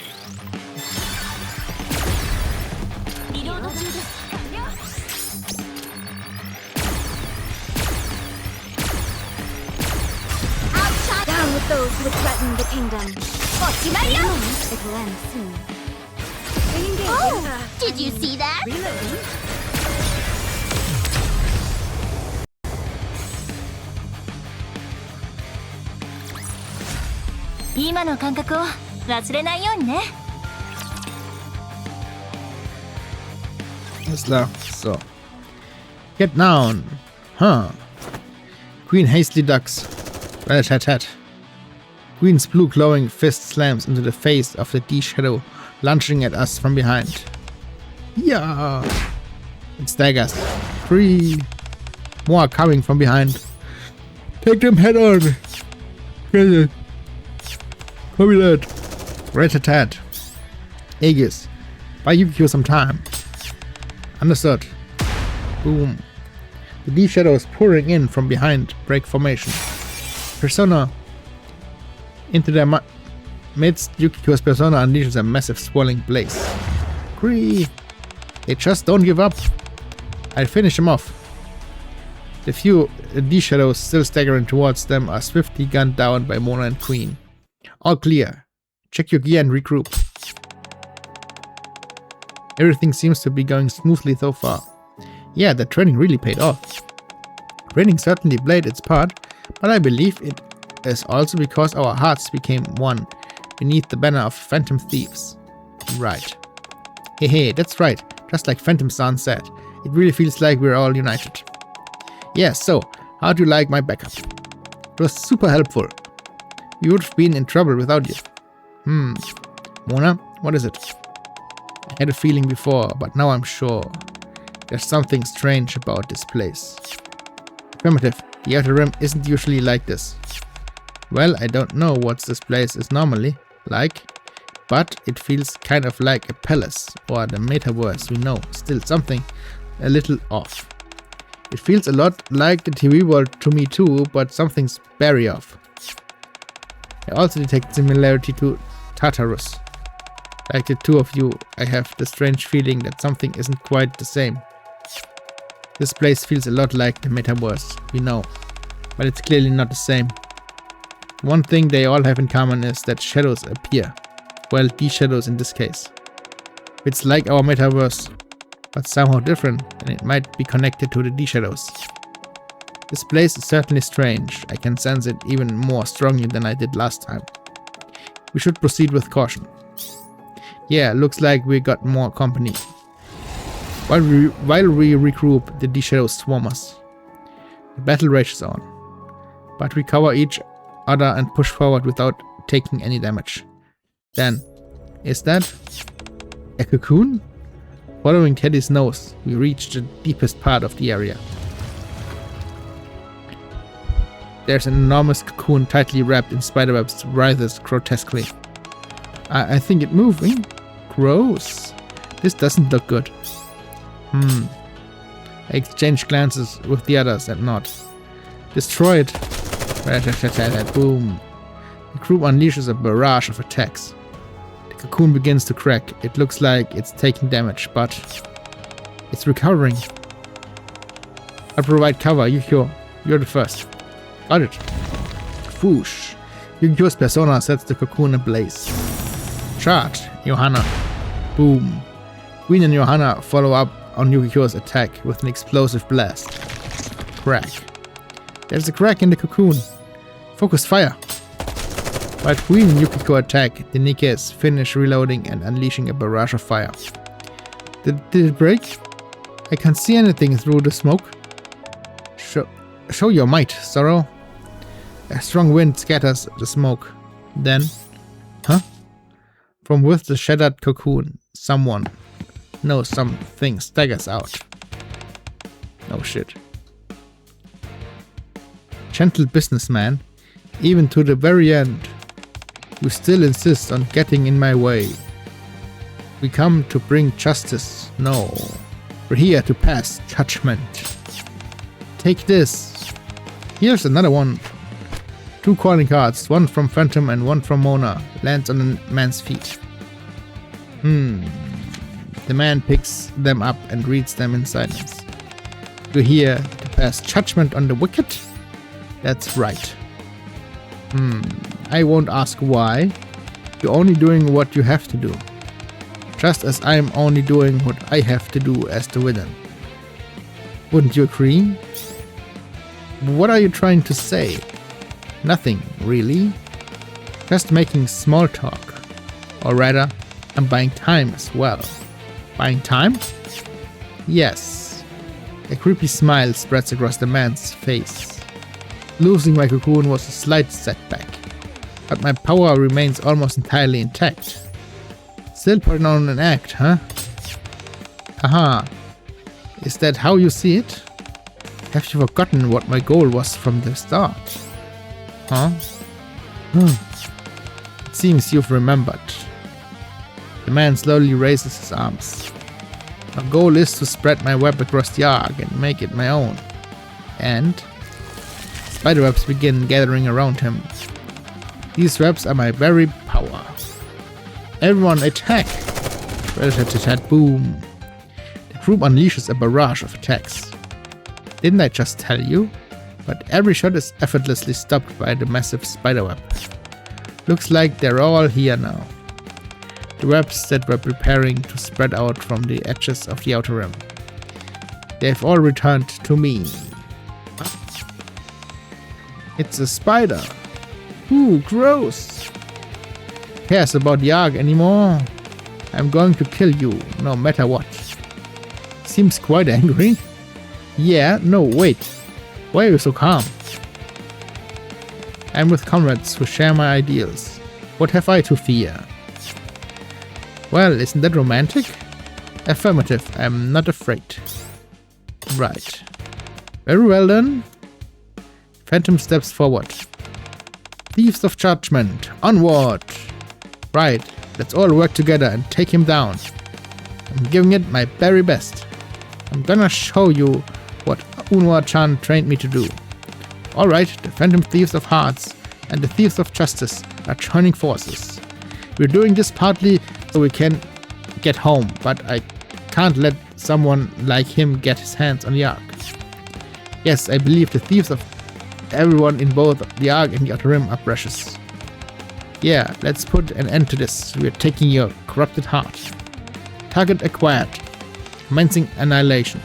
Down with those who would threaten the kingdom. It will end soon. Oh, did you see that? Reloading. 今の感覚を忘れないようにね。 Alles klar. So. Get down. Huh. Queen hastily ducks. Rat-tat-tat. Queen's blue glowing fist slams into the face of the D-Shadow, lunging at us from behind. Yeah. It staggers. 3. More coming from behind. Take them head on. Get it. Copy that. Rat-tat-tat. Aegis. Buy Yukio some time. Understood. Boom. The D-Shadow is pouring in from behind break formation. Persona. Into their midst, Yukiko's persona unleashes a massive swirling blaze. Cree! They just don't give up. I'll finish him off. The few D-Shadows still staggering towards them are swiftly gunned down by Mona and Queen. All clear. Check your gear and regroup. Everything seems to be going smoothly so far. Yeah, the training really paid off. Training certainly played its part, but I believe it is also because our hearts became one beneath the banner of Phantom Thieves. Right. Hey, that's right. Just like Phantom-san said, it really feels like we're all united. Yeah, so, how do you like my backup? It was super helpful. We would have been in trouble without you. Mona, what is it? I had a feeling before, but now I'm sure. There's something strange about this place. Affirmative. The Outer Rim isn't usually like this. Well, I don't know what this place is normally like, but it feels kind of like a palace or the metaverse we know. Still something a little off. It feels a lot like the TV world to me too, but something's very off. I also detect similarity to Tartarus. Like the two of you, I have the strange feeling that something isn't quite the same. This place feels a lot like the metaverse we know, but it's clearly not the same. One thing they all have in common is that shadows appear. Well, these shadows in this case. It's like our metaverse, but somehow different, and it might be connected to the D-Shadows. This place is certainly strange. I can sense it even more strongly than I did last time. We should proceed with caution. Yeah, looks like we got more company. While we regroup, the D-Shadows swarm us. The battle rages on, but we cover each other and push forward without taking any damage. Then, is that a cocoon? Following Teddy's nose, we reach the deepest part of the area. There's an enormous cocoon tightly wrapped in spiderwebs, writhes grotesquely. I think it's moving. Gross. This doesn't look good. I exchange glances with the others and nod. Destroyed. Boom. The group unleashes a barrage of attacks. The cocoon begins to crack. It looks like it's taking damage, but it's recovering. I'll provide cover. Yukio, you're the first. Got it. Foosh. Yukio's persona sets the cocoon ablaze. Charge, Johanna. Boom. Queen and Johanna follow up on Yukio's attack with an explosive blast. Crack. There's a crack in the cocoon. Focus fire. While Queen and Yukiko attack, the Nikkes finish reloading and unleashing a barrage of fire. Did it break? I can't see anything through the smoke. Show your might, Zoro. A strong wind scatters the smoke. Then, from with the shattered cocoon, someone knows something staggers out. No shit. Gentle businessman, even to the very end, you still insist on getting in my way. We come to bring justice. No, we're here to pass judgment. Take this. Here's another one. 2 calling cards, one from Phantom and one from Mona, lands on the man's feet. The man picks them up and reads them in silence. You're here to pass judgment on the wicked? That's right. I won't ask why. You're only doing what you have to do. Just as I'm only doing what I have to do as the villain. Wouldn't you agree? What are you trying to say? Nothing, really. Just making small talk. Or rather, I'm buying time as well. Buying time? Yes. A creepy smile spreads across the man's face. Losing my cocoon was a slight setback, but my power remains almost entirely intact. Still putting on an act, huh? Haha. Is that how you see it? Have you forgotten what my goal was from the start? Huh? It seems you've remembered. The man slowly raises his arms. My goal is to spread my web across the arc and make it my own. And spiderwebs begin gathering around him. These webs are my very power. Everyone attack! Boom. The group unleashes a barrage of attacks. Didn't I just tell you? But every shot is effortlessly stopped by the massive spiderweb. Looks like they're all here now. The webs that were preparing to spread out from the edges of the outer rim. They've all returned to me. It's a spider. Ooh, gross. Cares about the arc anymore? I'm going to kill you, no matter what. Seems quite angry. Yeah, no, wait. Why are you so calm? I'm with comrades who share my ideals. What have I to fear? Well, isn't that romantic? Affirmative, I'm not afraid. Right. Very well then. Phantom steps forward. Thieves of Judgment, onward! Right, let's all work together and take him down. I'm giving it my very best. I'm gonna show you what Unwa-chan trained me to do. Alright, the Phantom Thieves of Hearts and the Thieves of Justice are joining forces. We're doing this partly so we can get home, but I can't let someone like him get his hands on the Ark. Yes, I believe the thieves of everyone in both the Ark and the Outer Rim are precious. Yeah, let's put an end to this. We're taking your corrupted heart. Target acquired. Commencing annihilation.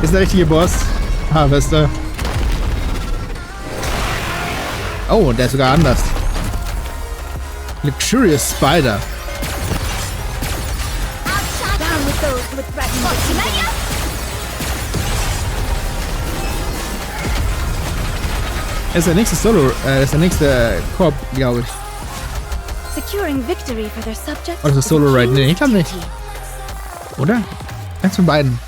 Ist der richtige Boss? Harvester. Oh, der ist sogar anders. Luxurious Spider. Down with those who would threaten the kingdom. Das ist der nächste Solo, das ist der nächste Korb, glaube ich. Securing victory for their subjects. Oder ist das Solo Raid? Nee, ich glaube nicht. Oder? Eins von beiden.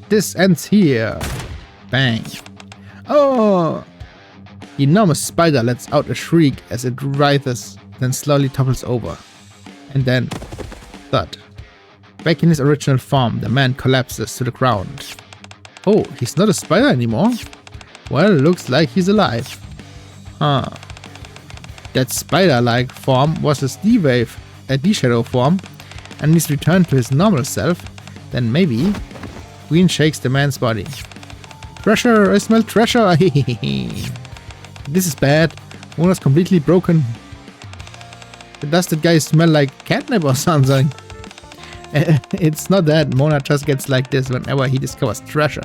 This ends here. Bang. Oh! The enormous spider lets out a shriek as it writhes, then slowly topples over. And then, thud. Back in his original form, the man collapses to the ground. Oh, he's not a spider anymore? Well, looks like he's alive. Huh. That spider-like form was his D-Wave, a D-Shadow form, and he's returned to his normal self. Then maybe... Green shakes the man's body. Treasure! I smell treasure! This is bad. Mona's completely broken. Does that guy smell like catnip or something? It's not that. Mona just gets like this whenever he discovers treasure.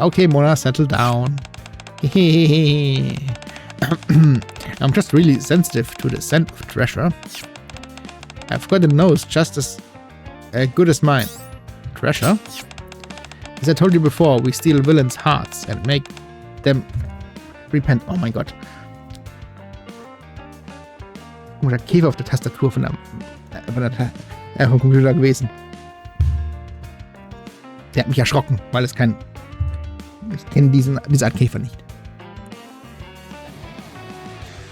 Okay, Mona, settle down. I'm just really sensitive to the scent of treasure. I've got a nose just as good as mine. Treasure? As I told you before, we steal villains' hearts and make them repent. Oh mein Gott. Oh, der Käfer auf der Tastatur vom Computer gewesen. Der hat mich erschrocken, weil es kein... Ich kenne diese Art Käfer nicht.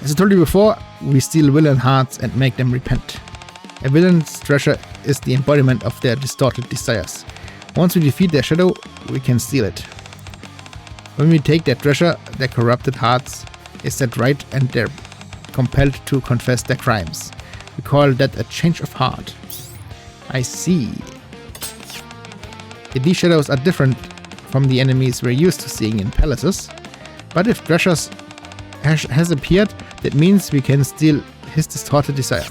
As I told you before, we steal villain hearts and make them repent. A villain's treasure is the embodiment of their distorted desires. Once we defeat their shadow, we can steal it. When we take their treasure, their corrupted hearts is set right and they're compelled to confess their crimes. We call that a change of heart. I see. The D-Shadows are different from the enemies we're used to seeing in palaces, but if treasures has appeared, that means we can steal his distorted desire.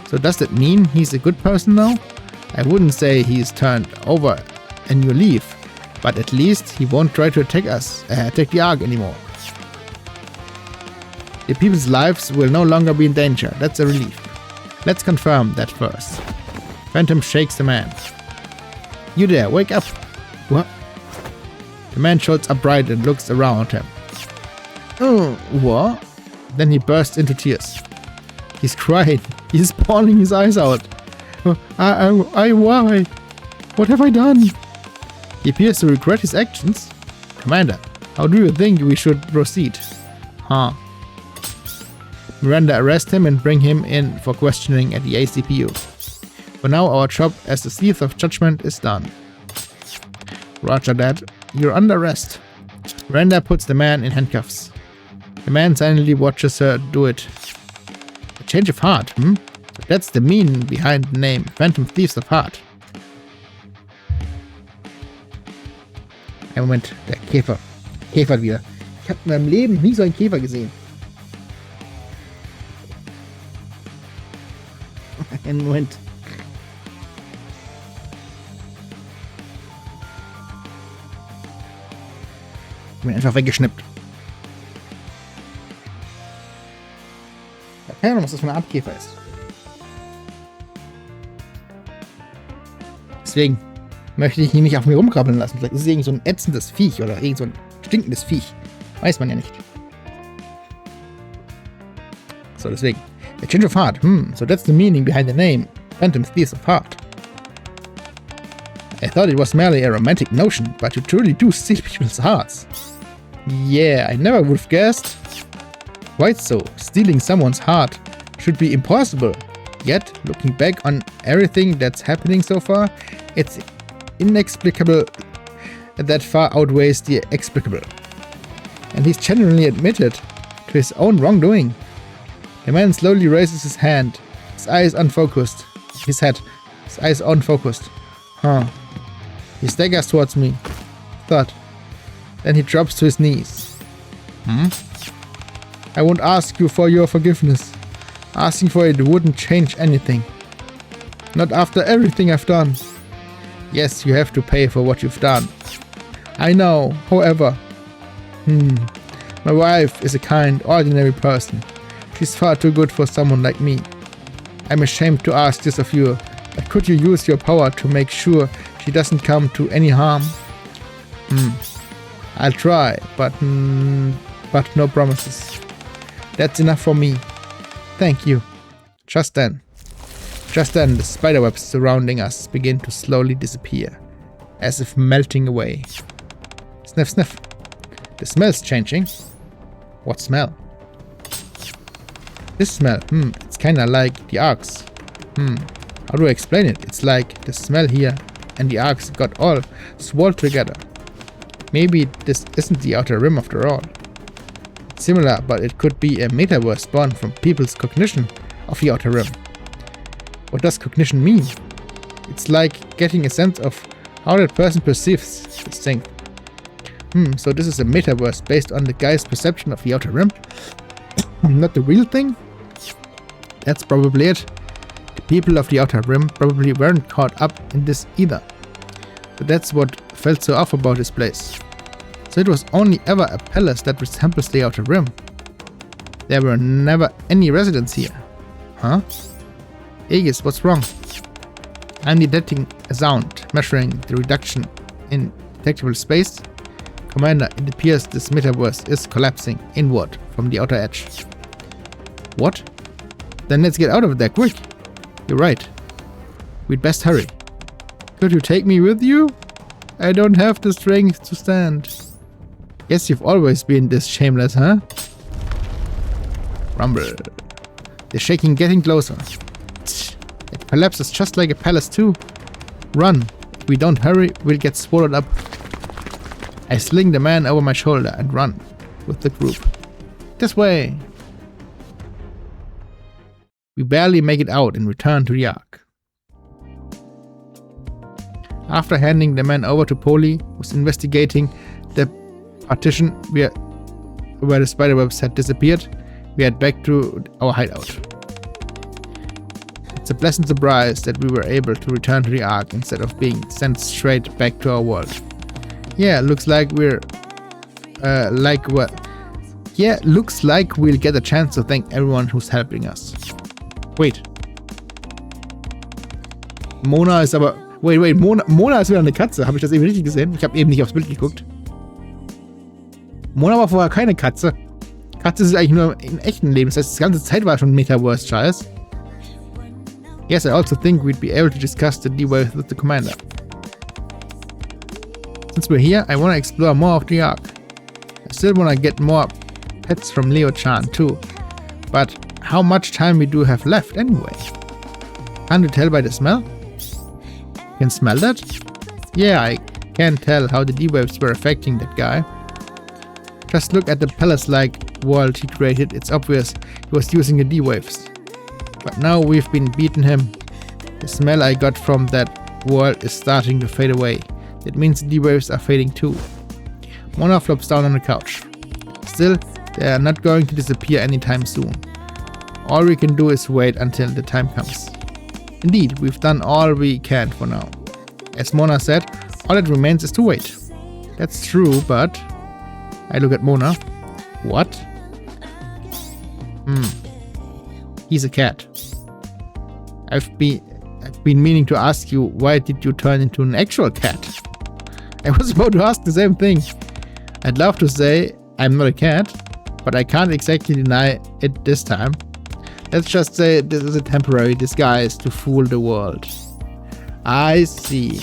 So does that mean he's a good person now? I wouldn't say he's turned over a new leaf, but at least he won't try to attack the Ark anymore. The people's lives will no longer be in danger, that's a relief. Let's confirm that first. Phantom shakes the man. You there, wake up! What? The man shoots upright and looks around him. What? Then he bursts into tears. He's crying. He's bawling his eyes out. Why? What have I done? He appears to regret his actions. Commander, how do you think we should proceed? Huh. Miranda arrests him and bring him in for questioning at the ACPU. For now, our job as the Thief of Judgment is done. Roger that. You're under arrest. Miranda puts the man in handcuffs. The man silently watches her do it. A change of heart, That's the meaning behind the name Phantom Thieves of Heart. Ein Moment, der Käfer. Käfer wieder. Ich habe in meinem Leben nie so einen Käfer gesehen. Einen Moment. Ich bin einfach weggeschnippt. Ich habe keine Ahnung, was das für eine Art Käfer ist. Deswegen möchte ich ihn nicht auf mir rumkrabbeln lassen. Vielleicht ist es irgend so ein ätzendes Viech oder irgend so ein stinkendes Viech. Weiß man ja nicht. So, deswegen. A change of heart. So that's the meaning behind the name. Phantom Thieves of Heart. I thought it was merely a romantic notion, but you truly do steal people's hearts. Yeah, I never would have guessed. Quite so. Stealing someone's heart should be impossible. Yet, looking back on everything that's happening so far, it's inexplicable that far outweighs the explicable. And he's genuinely admitted to his own wrongdoing. The man slowly raises his hand, his eyes unfocused. His head, his eyes unfocused. He staggers towards me. Thud. Then he drops to his knees. I won't ask you for your forgiveness. Asking for it wouldn't change anything. Not after everything I've done. Yes, you have to pay for what you've done. I know, however... My wife is a kind, ordinary person. She's far too good for someone like me. I'm ashamed to ask this of you, but could you use your power to make sure she doesn't come to any harm? I'll try, but no promises. That's enough for me. Thank you. Just then, the spiderwebs surrounding us begin to slowly disappear, as if melting away. Sniff, sniff. The smell's changing. What smell? This smell, it's kinda like the arcs. How do I explain it? It's like the smell here and the arcs got all swirled together. Maybe this isn't the outer rim after all. It's similar, but it could be a metaverse spawn from people's cognition of the outer rim. What does cognition mean? It's like getting a sense of how that person perceives this thing. So this is a metaverse based on the guy's perception of the outer rim? Not the real thing? That's probably it. The people of the outer rim probably weren't caught up in this either. But that's what felt so off about this place. So it was only ever a palace that resembles the outer rim. There were never any residents here. Huh? Aegis, what's wrong? I'm detecting a sound, measuring the reduction in detectable space. Commander, it appears this metaverse is collapsing inward from the outer edge. What? Then let's get out of there quick. You're right. We'd best hurry. Could you take me with you? I don't have the strength to stand. Guess you've always been this shameless, huh? Rumble. The shaking getting closer. It collapses just like a palace too. Run. If we don't hurry, we'll get swallowed up. I sling the man over my shoulder and run with the group. This way. We barely make it out and return to the Ark. After handing the man over to Polly, who's investigating the partition where the spiderwebs had disappeared, we head back to our hideout. It's a pleasant surprise that we were able to return to the Ark instead of being sent straight back to our world. Yeah, looks like we'll get a chance to thank everyone who's helping us. Wait. Mona ist aber... Wait, Mona ist wieder eine Katze. Habe ich das eben richtig gesehen? Ich habe eben nicht aufs Bild geguckt. Mona war vorher keine Katze. Katze ist eigentlich nur im echten Leben. Das heißt, die ganze Zeit war schon Metaverse-Scheiß. Yes, I also think we'd be able to discuss the D-Wave with the commander. Since we're here, I want to explore more of the Ark. I still want to get more pets from Leo-chan too. But how much time we do have left anyway? Can't you tell by the smell? You can smell that? Yeah, I can't tell how the D-Waves were affecting that guy. Just look at the palace-like world he created. It's obvious he was using the D-Waves. But now we've been beaten him. The smell I got from that world is starting to fade away. That means the D-Waves are fading too. Mona flops down on the couch. Still, they are not going to disappear anytime soon. All we can do is wait until the time comes. Indeed, we've done all we can for now. As Mona said, all that remains is to wait. That's true, but... I look at Mona. What? He's a cat. I've been meaning to ask you, why did you turn into an actual cat? I was about to ask the same thing. I'd love to say I'm not a cat, but I can't exactly deny it this time. Let's just say this is a temporary disguise to fool the world. I see.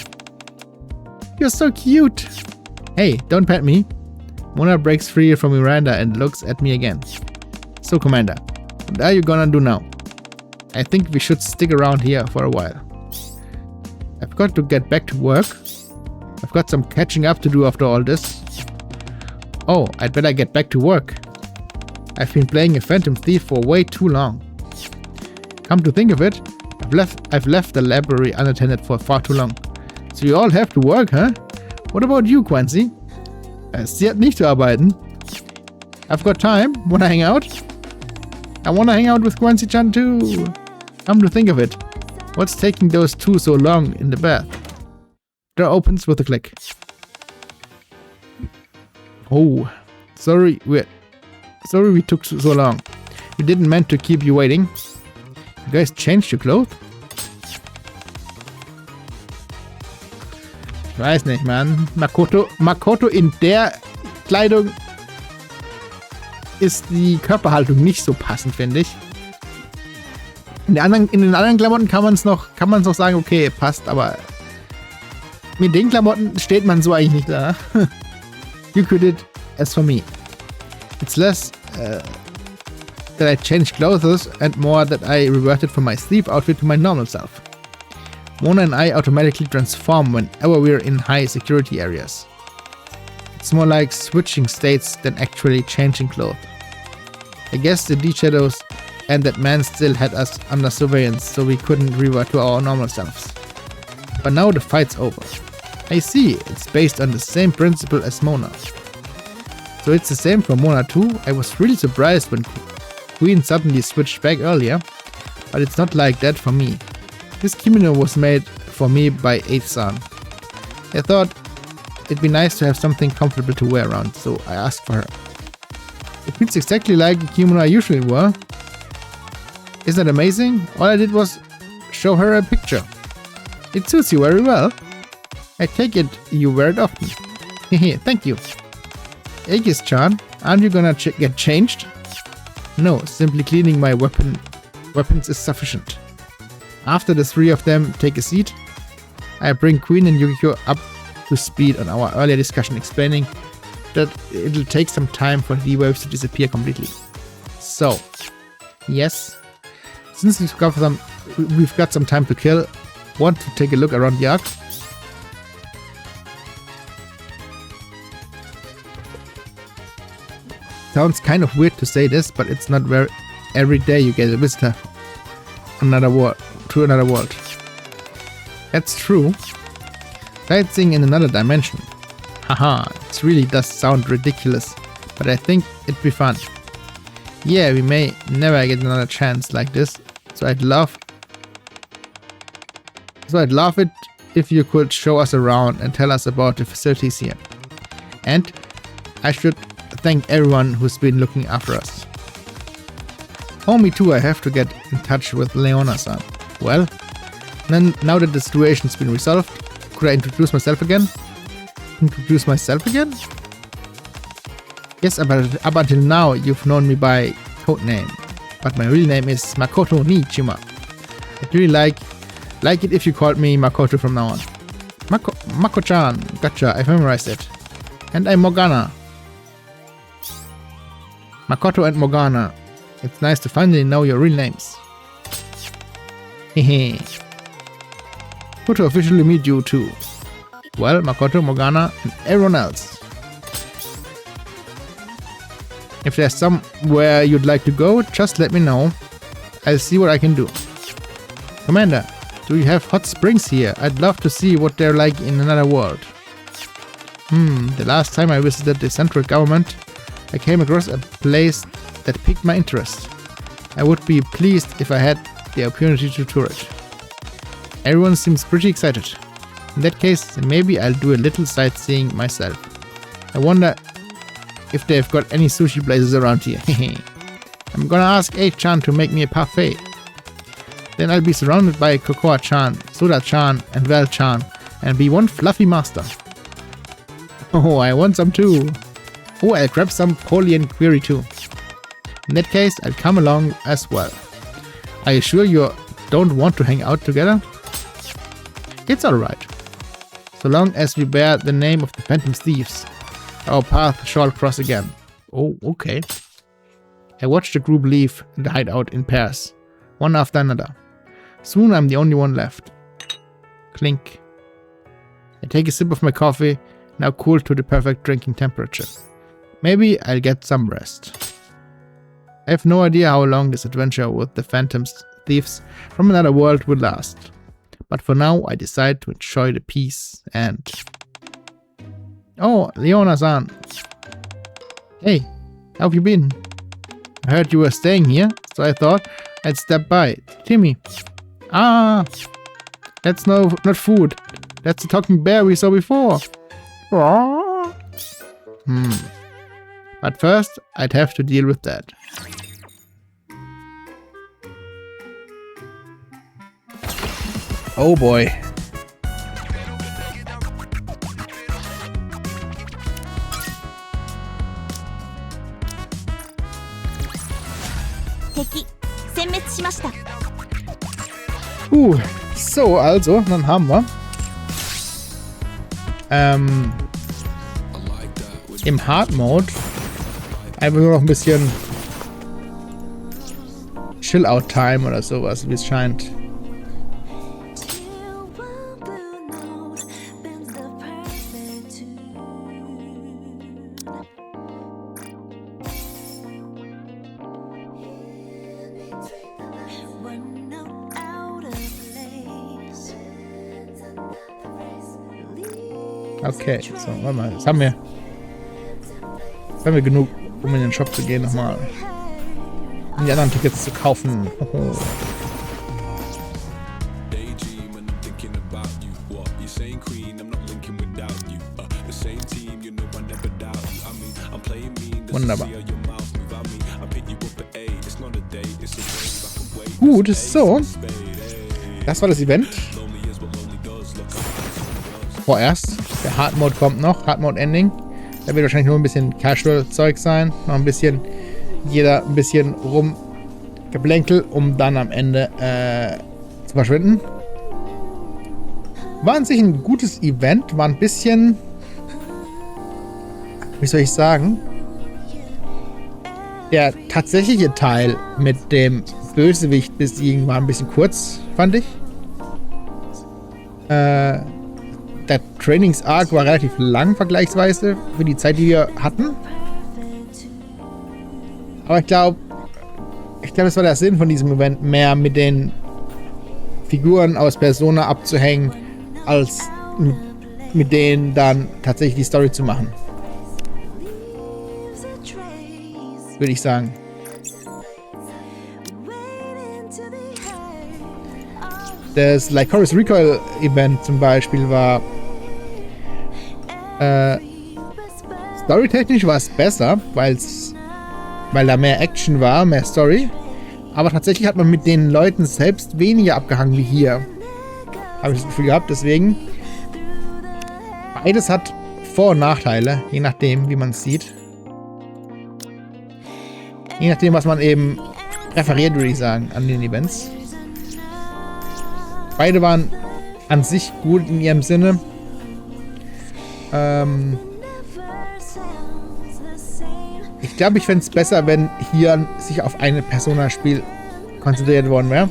You're so cute. Hey, don't pet me. Mona breaks free from Miranda and looks at me again. So, Commander, what are you gonna do now? I think we should stick around here for a while. I've got to get back to work. I've got some catching up to do after all this. Oh, I'd better get back to work. I've been playing a Phantom Thief for way too long. Come to think of it, I've left the library unattended for far too long. So you all have to work, huh? What about you, Quincy? Sie hat nicht zu arbeiten. I've got time. Wanna hang out? I wanna hang out with Quincy-chan too. Come to think of it, what's taking those two so long in the bath? Door opens with a click. Oh, sorry we took so long. We didn't meant to keep you waiting. You guys changed your clothes? Ich weiß nicht, Mann. Makoto in der Kleidung ist die Körperhaltung nicht so passend, finde ich. In den anderen Klamotten kann man es noch sagen, okay, passt, aber mit den Klamotten steht man so eigentlich nicht da. You could it as for me. It's less that I changed clothes and more that I reverted from my sleep outfit to my normal self. Mona and I automatically transform whenever we're in high security areas. It's more like switching states than actually changing clothes. I guess the D-Shadows and that man still had us under surveillance, so we couldn't revert to our normal selves. But now the fight's over. I see, it's based on the same principle as Mona. So it's the same for Mona too? I was really surprised when Queen suddenly switched back earlier, but it's not like that for me. This kimono was made for me by 8-san. I thought it'd be nice to have something comfortable to wear around, so I asked for her. It feels exactly like the kimono I usually wear. Isn't that amazing? All I did was show her a picture. It suits you very well. I take it you wear it often. Hehe, thank you. Aegis-chan, aren't you gonna get changed? No, simply cleaning my weapons is sufficient. After the three of them take a seat, I bring Queen and Yukiko up to speed on our earlier discussion, explaining that it'll take some time for the waves to disappear completely. So, yes, since we've got some time to kill, want to take a look around the arc? Sounds kind of weird to say this, but it's not very every day you get a visitor to another world. That's true. Sightseeing in another dimension. Haha, it really does sound ridiculous, but I think it'd be fun. Yeah, we may never get another chance like this, so I'd love it if you could show us around and tell us about the facilities here. And I should thank everyone who's been looking after us. Oh, me too, I have to get in touch with Leona-san. Well, then now that the situation's been resolved, could I introduce myself again? Yes, up until now you've known me by codename, but my real name is Makoto Nichima. I'd really like it if you called me Makoto from now on. Mako-chan, gotcha, I've memorized it. And I'm Morgana. Makoto and Morgana. It's nice to finally know your real names. Hehe. Good to officially meet you too. Well, Makoto, Morgana, and everyone else. If there's somewhere you'd like to go, just let me know. I'll see what I can do. Commander, do you have hot springs here? I'd love to see what they're like in another world. The last time I visited the central government, I came across a place that piqued my interest. I would be pleased if I had the opportunity to tour it. Everyone seems pretty excited. In that case, maybe I'll do a little sightseeing myself. I wonder if they've got any sushi places around here. I'm gonna ask A-chan to make me a parfait. Then I'll be surrounded by Cocoa-chan, Soda-chan, and Val-chan, and be one fluffy master. Oh, I want some too. Oh, I'll grab some Poli and Query too. In that case, I'll come along as well. Are you sure you don't want to hang out together? It's alright. So long as we bear the name of the Phantom Thieves, our path shall cross again. Oh, okay. I watch the group leave the hideout in pairs, one after another. Soon I'm the only one left. Clink. I take a sip of my coffee, now cooled to the perfect drinking temperature. Maybe I'll get some rest. I have no idea how long this adventure with the Phantom Thieves from another world will last. But for now, I decide to enjoy the peace and... Oh, Leona-san. Hey, how have you been? I heard you were staying here, so I thought I'd step by. Timmy. Ah, that's not food. That's the talking bear we saw before. But first, I'd have to deal with that. Oh boy. So, also, dann haben wir im Hard Mode einfach nur noch ein bisschen Chill-Out-Time oder sowas, wie es scheint. Okay, so, warte mal, jetzt haben wir genug, um in den Shop zu gehen nochmal. Um die anderen Tickets zu kaufen. Wunderbar. Gut, so. Das war das Event. Vorerst. Der Hard Mode kommt noch. Hard Mode Ending. Da wird wahrscheinlich nur ein bisschen Casual-Zeug sein. Noch ein bisschen. Jeder ein bisschen rumgeblänkel, um dann am Ende zu verschwinden. War an sich ein gutes Event. War ein bisschen. Wie soll ich sagen? Der tatsächliche Teil mit dem Bösewicht besiegen war ein bisschen kurz, fand ich. Der Trainings-Arc war relativ lang vergleichsweise für die Zeit, die wir hatten. Aber ich glaube, es war der Sinn von diesem Event, mehr mit den Figuren aus Persona abzuhängen, als mit denen dann tatsächlich die Story zu machen. Würde ich sagen. Das Lycoris Recoil Event zum Beispiel war storytechnisch war es besser, weil da mehr Action war, mehr Story. Aber tatsächlich hat man mit den Leuten selbst weniger abgehangen wie hier. Habe ich das Gefühl gehabt, deswegen. Beides hat Vor- und Nachteile, je nachdem, wie man es sieht. Je nachdem, was man eben referiert, würde ich sagen, an den Events. Beide waren an sich gut in ihrem Sinne. Ich glaube, ich fände es besser, wenn hier sich auf eine Persona-Spiel konzentriert worden wäre.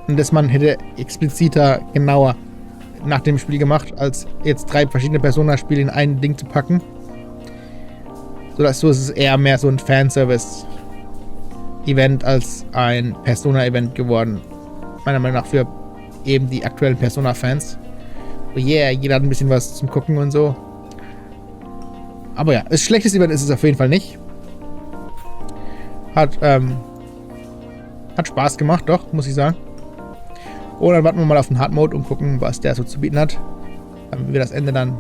Und dass man hätte expliziter, genauer nach dem Spiel gemacht, als jetzt 3 verschiedene Persona-Spiele in ein Ding zu packen. So ist es eher mehr so ein Fanservice-Event als ein Persona-Event geworden. Meiner Meinung nach für eben die aktuellen Persona-Fans. Oh yeah, jeder hat ein bisschen was zum Gucken und so. Aber ja, ein schlechtes Event ist es auf jeden Fall nicht. Hat Spaß gemacht, doch, muss ich sagen. Und dann warten wir mal auf den Hard Mode und gucken, was der so zu bieten hat. Damit wir das Ende dann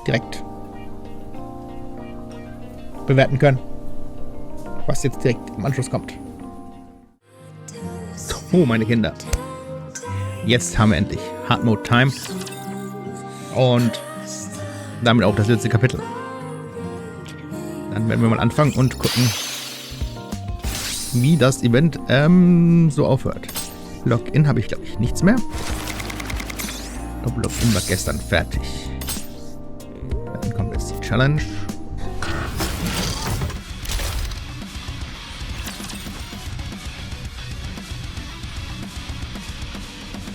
direkt bewerten können. Was jetzt direkt im Anschluss kommt. Oh, meine Kinder. Jetzt haben wir endlich Hard Mode Time. Und damit auch das letzte Kapitel. Dann werden wir mal anfangen und gucken, wie das Event so aufhört. Login habe ich, glaube ich, nichts mehr. Login war gestern fertig. Dann kommt jetzt die Challenge.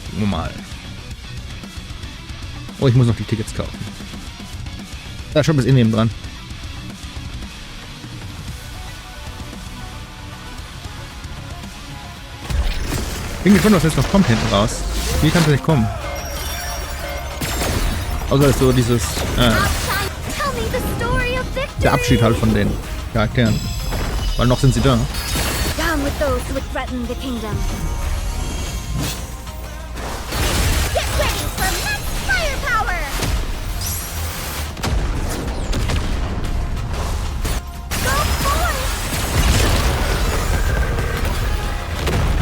Gucken wir mal. Oh, ich muss noch die Tickets kaufen. Da Shop ist neben dran. Bin gespannt, was jetzt noch kommt hinten raus. Wie kann es nicht kommen? Außer ist so dieses der Abschied halt von den Charakteren. Weil noch sind sie da.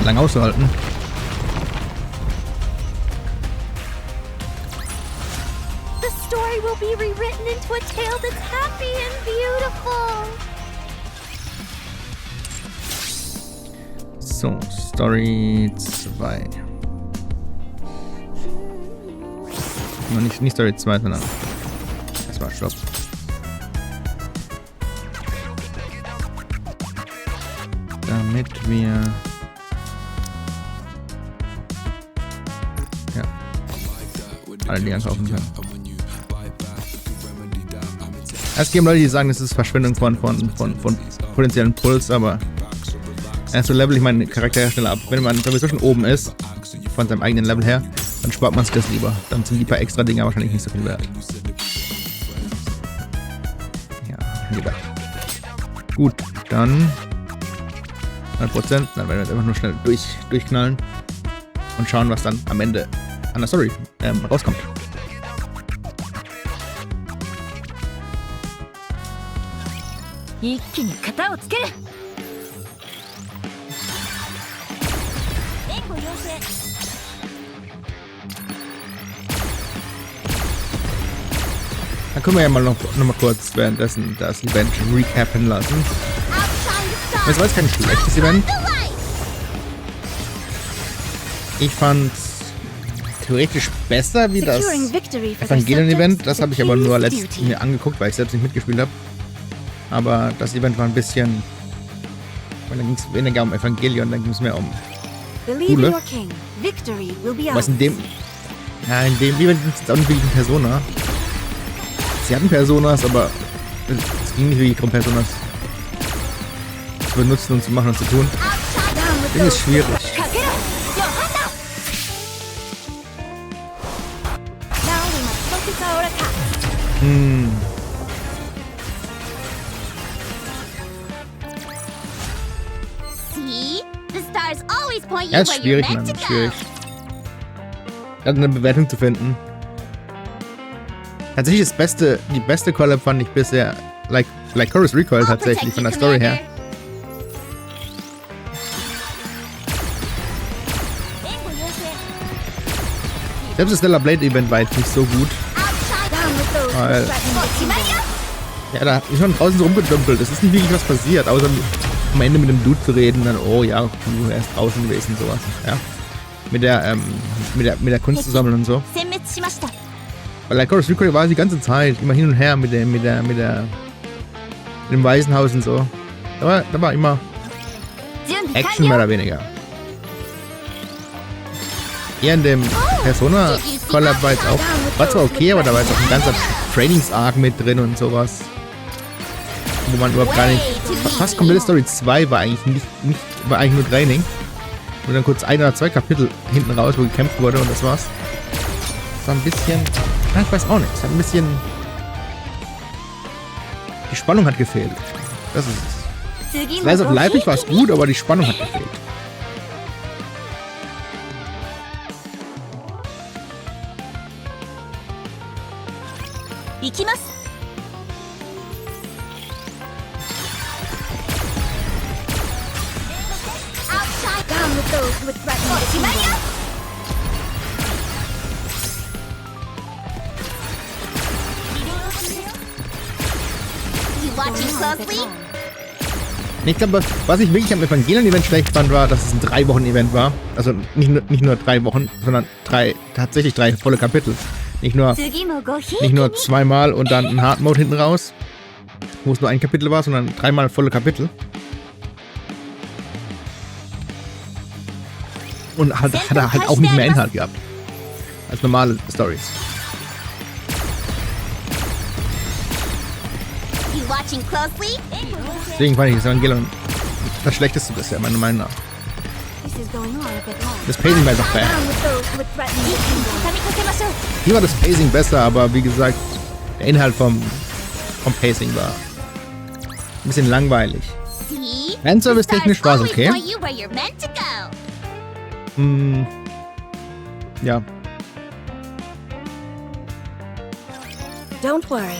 lang auszuhalten. The story will be rewritten into a tale that's happy and beautiful. So, Story 2. Nicht Story 2, sondern erstmal Stopp. Damit wir alle Dinger kaufen können. Es gibt Leute, die sagen, das ist Verschwendung von potenziellen Puls, aber erst so level ich meinen Charakter schneller ab. Wenn man sowieso schon oben ist, von seinem eigenen Level her, dann spart man sich das lieber. Dann sind die paar extra Dinger wahrscheinlich nicht so viel wert. Ja, gedacht. Gut, dann 100%, dann werden wir jetzt einfach nur schnell durchknallen und schauen, was dann am Ende an der Story rauskommt. Dann können wir ja mal noch mal kurz währenddessen das Event recappen lassen. Es war jetzt kein schlechtes Event. Ich fand's theoretisch besser wie das Evangelion-Event. Das habe ich aber nur letztens mir angeguckt, weil ich selbst nicht mitgespielt habe. Aber das Event war ein bisschen... Da ging es weniger um Evangelion, dann ging es mehr um Schule. Was in dem... Ja, in dem Event ging es auch nicht wirklich um Persona. Sie hatten Personas, aber es ging nicht wirklich um Personas zu benutzen und zu machen und zu tun. Das ist schwierig. Ja, ist schwierig, Mann. Schwierig. Eine Bewertung zu finden. Tatsächlich die beste Collab fand ich bisher Like Chorus Recoil tatsächlich von der Story her. Selbst das Stellar Blade Event war jetzt nicht so gut. Weil, ja, da ist schon draußen so rumgedümpelt. Es ist nicht wirklich was passiert, außer am Ende mit dem Dude zu reden, dann, oh ja, er ist draußen gewesen, sowas. Ja. Mit der Kunst zu sammeln und so. Weil Like Chorus Recoil war die ganze Zeit immer hin und her mit dem Waisenhaus und so. Da war immer Action mehr oder weniger. Hier in dem Persona Collab war jetzt auch, war zwar okay, aber da war jetzt auch ein ganzer Trainings-Arc mit drin und sowas. Wo man überhaupt gar nicht, fast komplette Story 2 war eigentlich war eigentlich nur Training. Und dann kurz 1 oder 2 Kapitel hinten raus, wo gekämpft wurde und das war's. Das war ein bisschen, ich weiß auch nicht, es hat ein bisschen, die Spannung hat gefehlt. Das ist es. Slice of Life war es gut, aber die Spannung hat gefehlt. Ich glaube, was ich wirklich am Evangelion-Event schlecht fand, war, dass es ein 3-Wochen-Event war. Also nicht nur 3 Wochen, sondern tatsächlich 3 volle Kapitel. Nicht nur 2-mal und dann ein Hard Mode hinten raus, wo es nur ein Kapitel war, sondern 3-mal volle Kapitel. Und hat er halt auch nicht mehr Inhalt gehabt als normale Stories. Deswegen fand ich das Evangelion das Schlechteste bisher, meiner Meinung nach. Das Pacing war einfach bad. Hier war das Pacing besser, aber wie gesagt, der Inhalt vom Pacing war ein bisschen langweilig. Fanservice-technisch war es okay. Ja.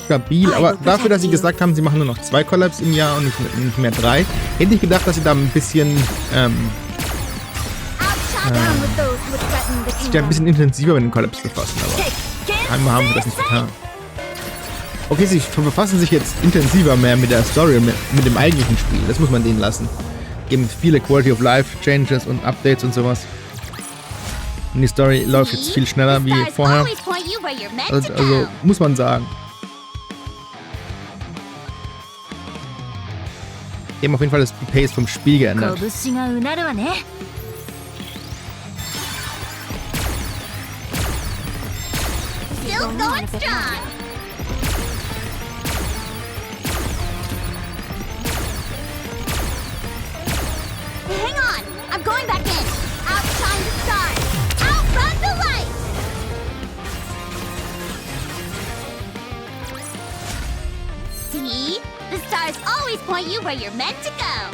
Stabil, aber dafür, dass sie gesagt haben, sie machen nur noch 2 Collabs im Jahr und nicht mehr 3, hätte ich gedacht, dass sie da ein bisschen Down with those who threaten the Sich ja ein kingdom. bisschen intensiver mit dem Kollaps befassen, aber einmal haben sie das nicht getan. Okay, sie befassen sich jetzt intensiver mehr mit der Story, mit dem eigentlichen Spiel. Das muss man denen lassen. Geben viele Quality of Life Changes und Updates und sowas. Und die Story läuft jetzt viel schneller wie vorher. Also muss man sagen. Die haben auf jeden Fall das Pace vom Spiel geändert. Still going strong. Hang on, I'm going back in. Outshine the stars. Outrun the light. See? The stars always point you where you're meant to go.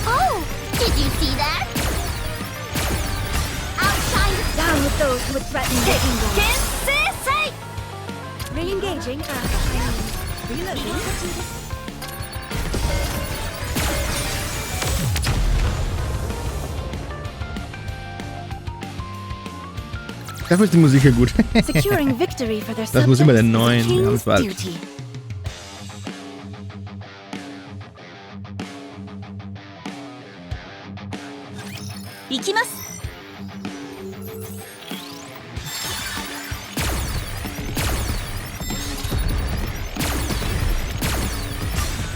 Oh, did you see that? Outshine the Down with those who threaten the kingdom. stars. Re-engaging. Reloading. Dafür ist die Musik hier gut. Securing victory for their Das muss immer der subjects is the 9. Wir haben king's es bald. duty.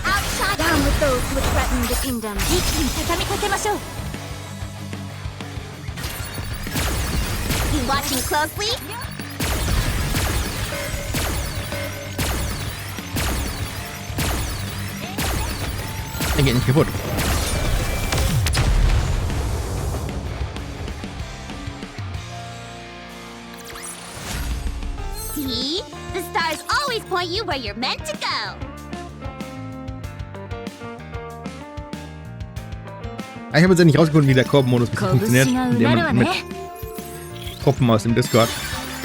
Outshine. Down with those who threaten the kingdom. You watching closely? Er geht nicht kaputt. See? The stars always point you where you're meant to go. Ich habe jetzt nicht rausgefunden, wie der Koop-Modus funktioniert, indem man mit Gruppen aus dem Discord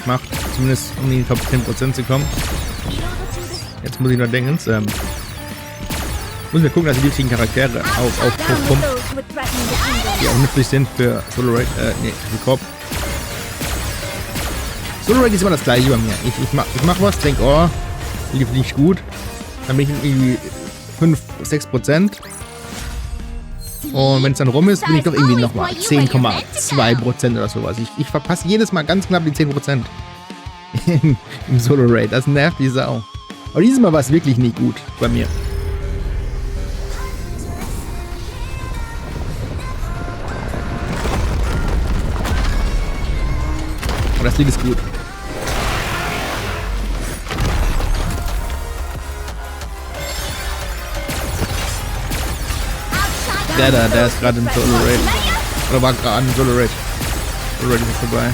macht, zumindest um in die Top 10% zu kommen. Jetzt muss ich noch denken, muss mir gucken, dass ich die richtigen Charaktere aufpumpen, Those who threaten the kingdom. die auch nützlich sind für Solo Raid, für Koop. Solo Raid ist immer das gleiche bei mir. Ich mach was, denke, oh, lief nicht gut. Dann bin ich irgendwie 5-6%. Und wenn es dann rum ist, bin ich doch irgendwie nochmal 10,2% oder sowas. Ich verpasse jedes Mal ganz knapp die 10% im Solo Raid. Das nervt die Sau. Aber dieses Mal war es wirklich nicht gut bei mir. Aber das Lied ist gut. Der ist gerade im Solo Raid. Oder war gerade im Solo Raid. Solo Raid ist vorbei.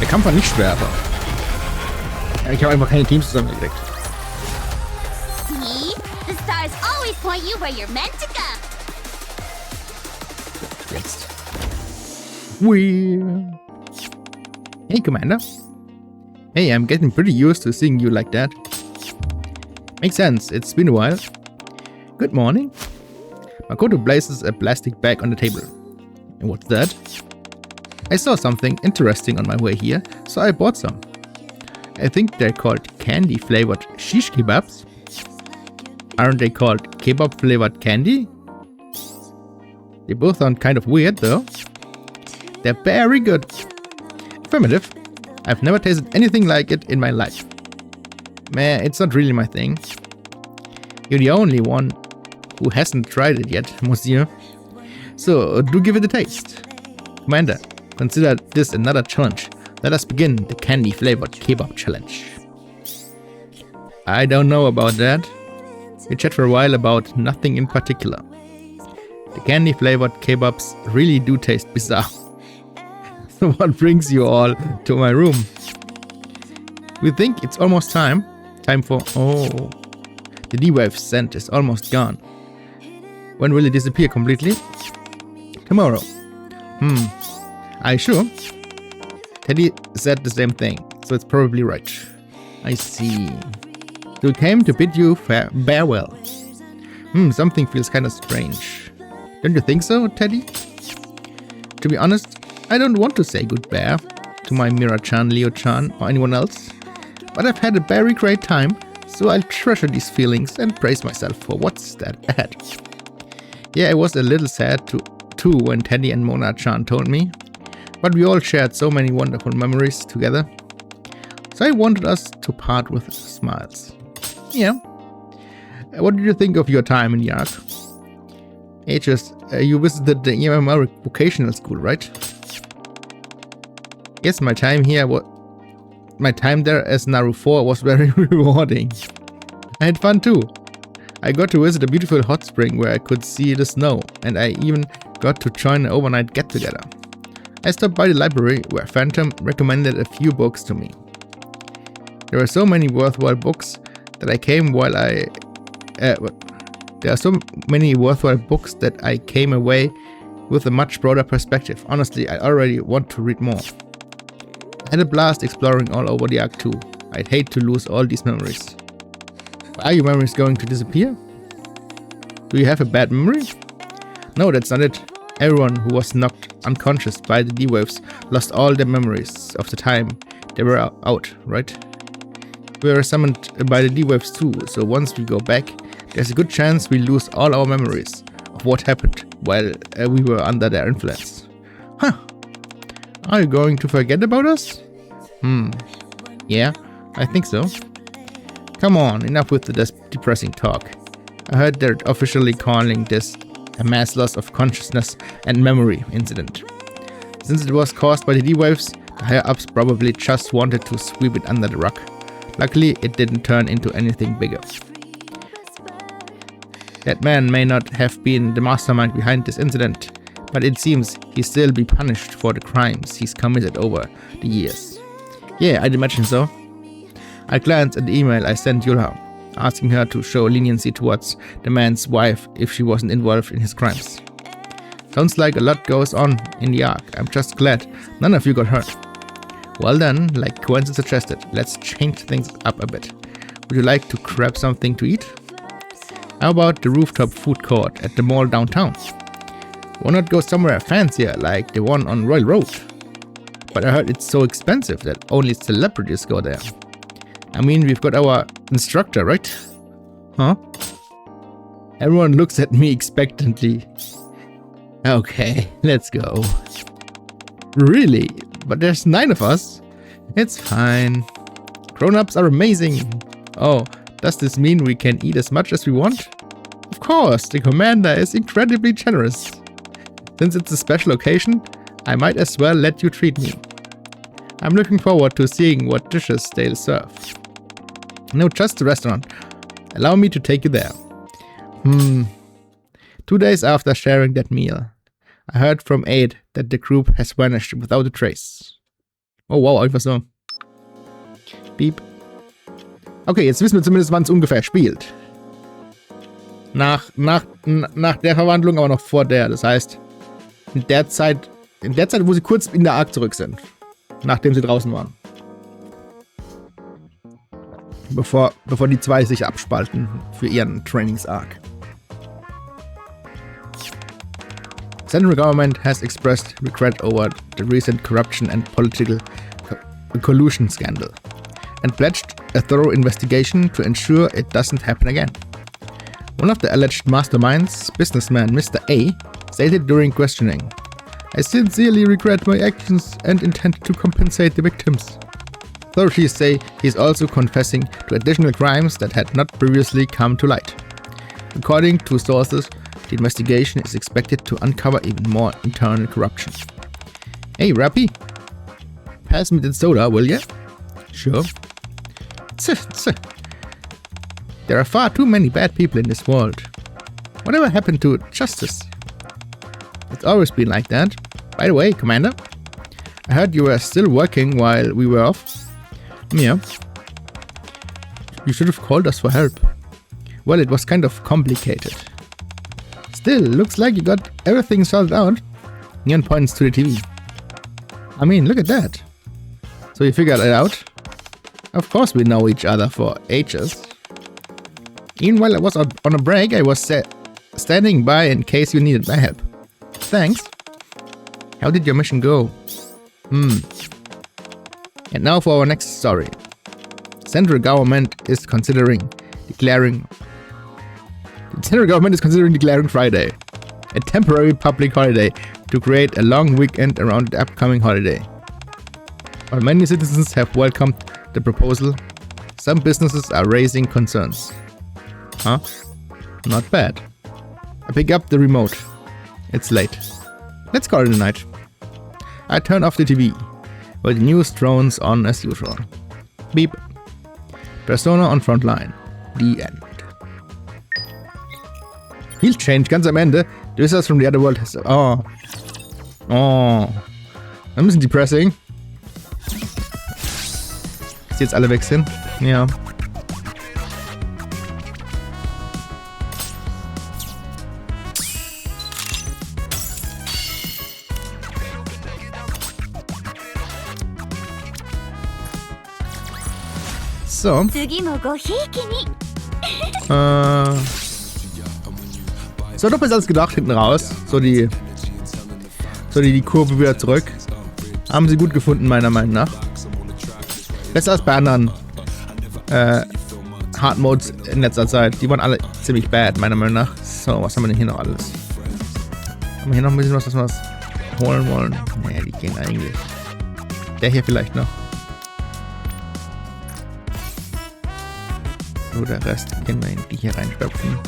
Der Kampf war nicht schwer, aber ich habe einfach keine Teams zusammengekriegt. See? The stars always point you where you're meant to go. Jetzt. Ui. Hey, Commander. Hey, I'm getting pretty used to seeing you like that. Makes sense, it's been a while. Good morning. Makoto places a plastic bag on the table. And what's that? I saw something interesting on my way here, so I bought some. I think they're called candy-flavored shish kebabs. Aren't they called kebab-flavored candy? They both sound kind of weird, though. They're very good. Affirmative. I've never tasted anything like it in my life. Meh, it's not really my thing. You're the only one who hasn't tried it yet, monsieur. So, do give it a taste. Commander, consider this another challenge. Let us begin the candy-flavored kebab challenge. I don't know about that. We chat for a while about nothing in particular. The candy-flavored kebabs really do taste bizarre. So what brings you all to my room? We think it's almost time. Time for... Oh. The D-Wave scent is almost gone. When will it disappear completely? Tomorrow. Are you sure? Teddy said the same thing, so it's probably right. I see. So he came to bid you farewell. Something feels kind of strange. Don't you think so, Teddy? To be honest, I don't want to say goodbye to my Mira-chan, Leo-chan, or anyone else. But I've had a very great time, so I'll treasure these feelings and praise myself for what's ahead. Yeah, I was a little sad too when Teddy and Mona-chan told me, but we all shared so many wonderful memories together. So I wanted us to part with smiles. Yeah. What did you think of your time in the Ark? You visited the EMMR vocational school, right? Yes, my time there as Naru 4 was very rewarding. I had fun too. I got to visit a beautiful hot spring where I could see the snow, and I even got to join an overnight get-together. I stopped by the library where Phantom recommended a few books to me. There are so many worthwhile books that I came away with a much broader perspective. Honestly, I already want to read more. I had a blast exploring all over the Ark too. I'd hate to lose all these memories. Are your memories going to disappear? Do you have a bad memory? No, that's not it. Everyone who was knocked unconscious by the D-waves lost all their memories of the time they were out, right? We were summoned by the D-waves too, so once we go back, there's a good chance we lose all our memories of what happened while we were under their influence. Huh. Are you going to forget about us? Yeah, I think so. Come on, enough with the depressing talk. I heard they're officially calling this a mass loss of consciousness and memory incident. Since it was caused by the D-waves, the higher-ups probably just wanted to sweep it under the rug. Luckily, it didn't turn into anything bigger. That man may not have been the mastermind behind this incident, but it seems he'll still be punished for the crimes he's committed over the years. Yeah, I'd imagine so. I glanced at the email I sent Yulha, asking her to show leniency towards the man's wife if she wasn't involved in his crimes. Sounds like a lot goes on in the Ark. I'm just glad none of you got hurt. Well then, like Quentin suggested, let's change things up a bit. Would you like to grab something to eat? How about the rooftop food court at the mall downtown? Why not go somewhere fancier like the one on Royal Road? But I heard it's so expensive that only celebrities go there. I mean, we've got our instructor, right? Huh? Everyone looks at me expectantly. Okay, let's go. Really? But there's 9 of us? It's fine. Grown-ups are amazing. Oh, does this mean we can eat as much as we want? Of course, the commander is incredibly generous. Since it's a special occasion, I might as well let you treat me. I'm looking forward to seeing what dishes they'll serve. No, just the restaurant. Allow me to take you there. 2 days after sharing that meal, I heard from Aid that the group has vanished without a trace. Oh wow, einfach so. Piep. Okay, jetzt wissen wir zumindest, wann es ungefähr spielt. Nach der Verwandlung, aber noch vor der. Das heißt, in der Zeit, wo sie kurz in der Ark zurück sind. Nachdem sie draußen waren. Bevor die 2 sich abspalten für ihren Trainings-Arc. Central government has expressed regret over the recent corruption and political collusion scandal, and pledged a thorough investigation to ensure it doesn't happen again. One of the alleged masterminds, businessman Mr. A, stated during questioning, "I sincerely regret my actions and intend to compensate the victims." Authorities say he's also confessing to additional crimes that had not previously come to light. According to sources, the investigation is expected to uncover even more internal corruption. Hey, Rappy, pass me the soda, will ya? Sure. There are far too many bad people in this world. Whatever happened to justice? It's always been like that. By the way, Commander, I heard you were still working while we were off. Yeah. You should have called us for help. Well, it was kind of complicated. Still, looks like you got everything sorted out. Neon points to the TV. I mean, look at that. So you figured it out? Of course we know each other for ages. Even while I was on a break, I was standing by in case you needed my help. Thanks. How did your mission go? And now for our next story. Central government is considering declaring Friday a temporary public holiday to create a long weekend around the upcoming holiday. While many citizens have welcomed the proposal, some businesses are raising concerns. Huh? Not bad. I pick up the remote. It's late. Let's call it a night. I turn off the TV, but the news drones on as usual. Beep. Persona on Frontline. The end. Field change ganz am Ende. Visitors from the other world has... Oh. Oh. Ein bisschen depressing. Dass jetzt alle weg sind. Ja. So. So doch besser als gedacht hinten raus. So die Kurve wieder zurück. Haben sie gut gefunden, meiner Meinung nach. Besser als bei anderen Hard Modes in letzter Zeit. Die waren alle ziemlich bad, meiner Meinung nach. So, was haben wir denn hier noch alles? Haben wir hier noch ein bisschen was wir was holen wollen? Naja, die gehen eigentlich. Der hier vielleicht noch. So, der Rest können wir in die hier reinstopfen.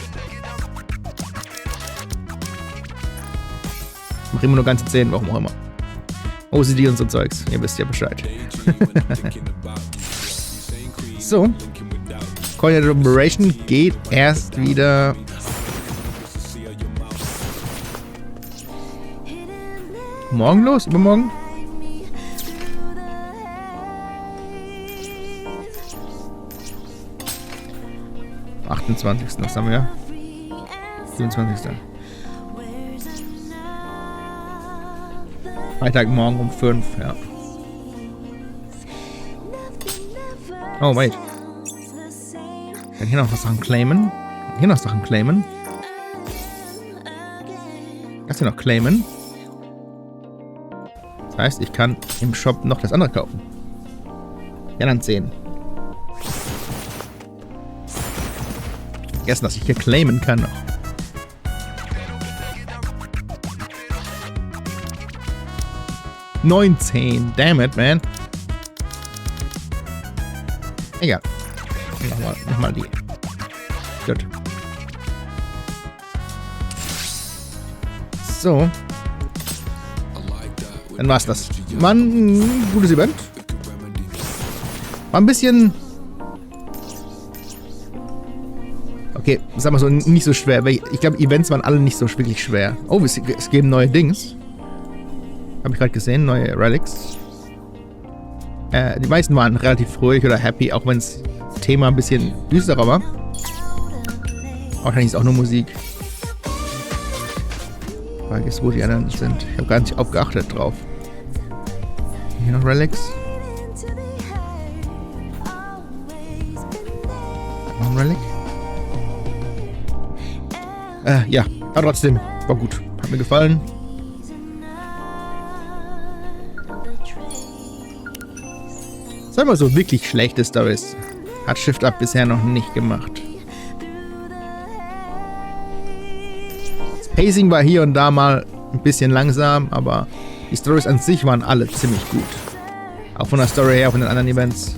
Ich mache immer nur ganze 10, warum auch immer. OCD und so Zeugs, ihr wisst ja Bescheid. So. Collaboration geht erst wieder... morgen los? Übermorgen? Am 28. Was haben wir? 27. Freitagmorgen um 5, ja. Oh, wait. Kann hier noch was Sachen claimen? Hier noch Sachen claimen? Das hier noch claimen? Das heißt, ich kann im Shop noch das andere kaufen. Ja, dann 10. Vergessen, dass ich hier claimen kann noch. $19. Damn it, man. Egal. Nochmal die. Gut. So. Dann war's das. War ein gutes Event. War ein bisschen... Okay, sagen wir so, nicht so schwer. Ich glaube, Events waren alle nicht so wirklich schwer. Oh, es geben neue Dings. Habe ich gerade gesehen, neue Relics. Die meisten waren relativ ruhig oder happy, auch wenn das Thema ein bisschen düsterer war. Wahrscheinlich ist auch nur Musik. Frage ist, wo die anderen sind. Ich habe gar nicht aufgeachtet drauf. Hier noch Relics. Noch ein Relic. Ja, aber trotzdem, war gut. Hat mir gefallen. Sagen wir so, wirklich schlechte Stories hat Shift Up bisher noch nicht gemacht. Das Pacing war hier und da mal ein bisschen langsam, aber die Stories an sich waren alle ziemlich gut. Auch von der Story her, auch von den anderen Events.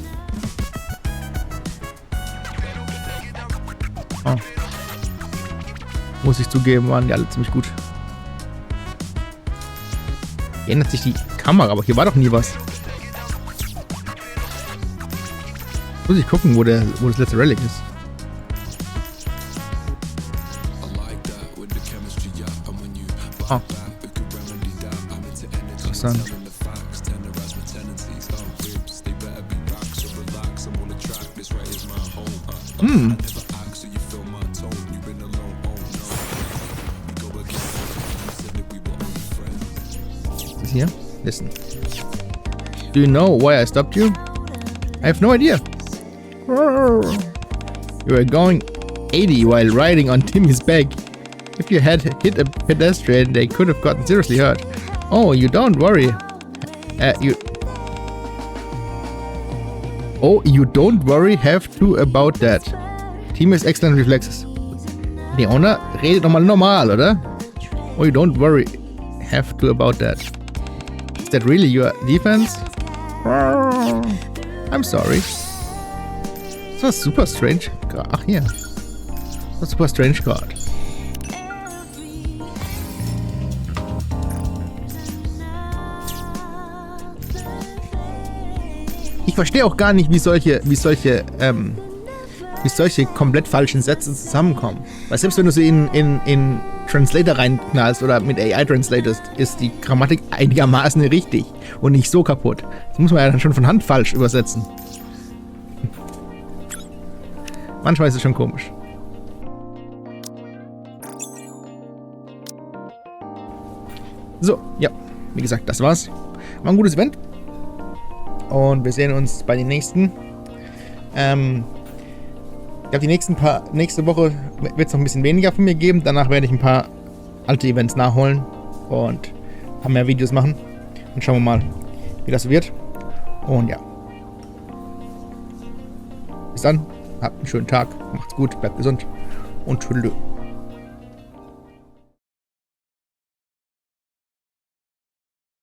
Oh. Muss ich zugeben, waren die alle ziemlich gut. Hier ändert sich die Kamera, aber hier war doch nie was. Muss ich gucken, wo das letzte Relic ist. Oh. Interessant. es hier? Listen. Do you know why I stopped you? I have no idea. You were going 80 while riding on Timmy's back. If you had hit a pedestrian, they could have gotten seriously hurt. Oh, you don't worry. You don't worry have to about that. Team has excellent reflexes. Leona, redet doch mal normal, oder? Oh, you don't worry have to about that. Is that really your defense? I'm sorry. Das war super strange. Ach hier. Das war super strange gerade. Ich verstehe auch gar nicht, wie solche komplett falschen Sätze zusammenkommen. Weil selbst wenn du sie in Translator reinknallst oder mit AI translatest, ist die Grammatik einigermaßen richtig und nicht so kaputt. Das muss man ja dann schon von Hand falsch übersetzen. Manchmal ist es schon komisch. So, ja. Wie gesagt, das war's. War ein gutes Event. Und wir sehen uns bei den nächsten. Ich glaube, nächste Woche wird es noch ein bisschen weniger von mir geben. Danach werde ich ein paar alte Events nachholen und ein paar mehr Videos machen. Und schauen wir mal, wie das wird. Und ja. Bis dann. Habt einen schönen Tag. Macht's gut. Bleibt gesund. Und tschüss.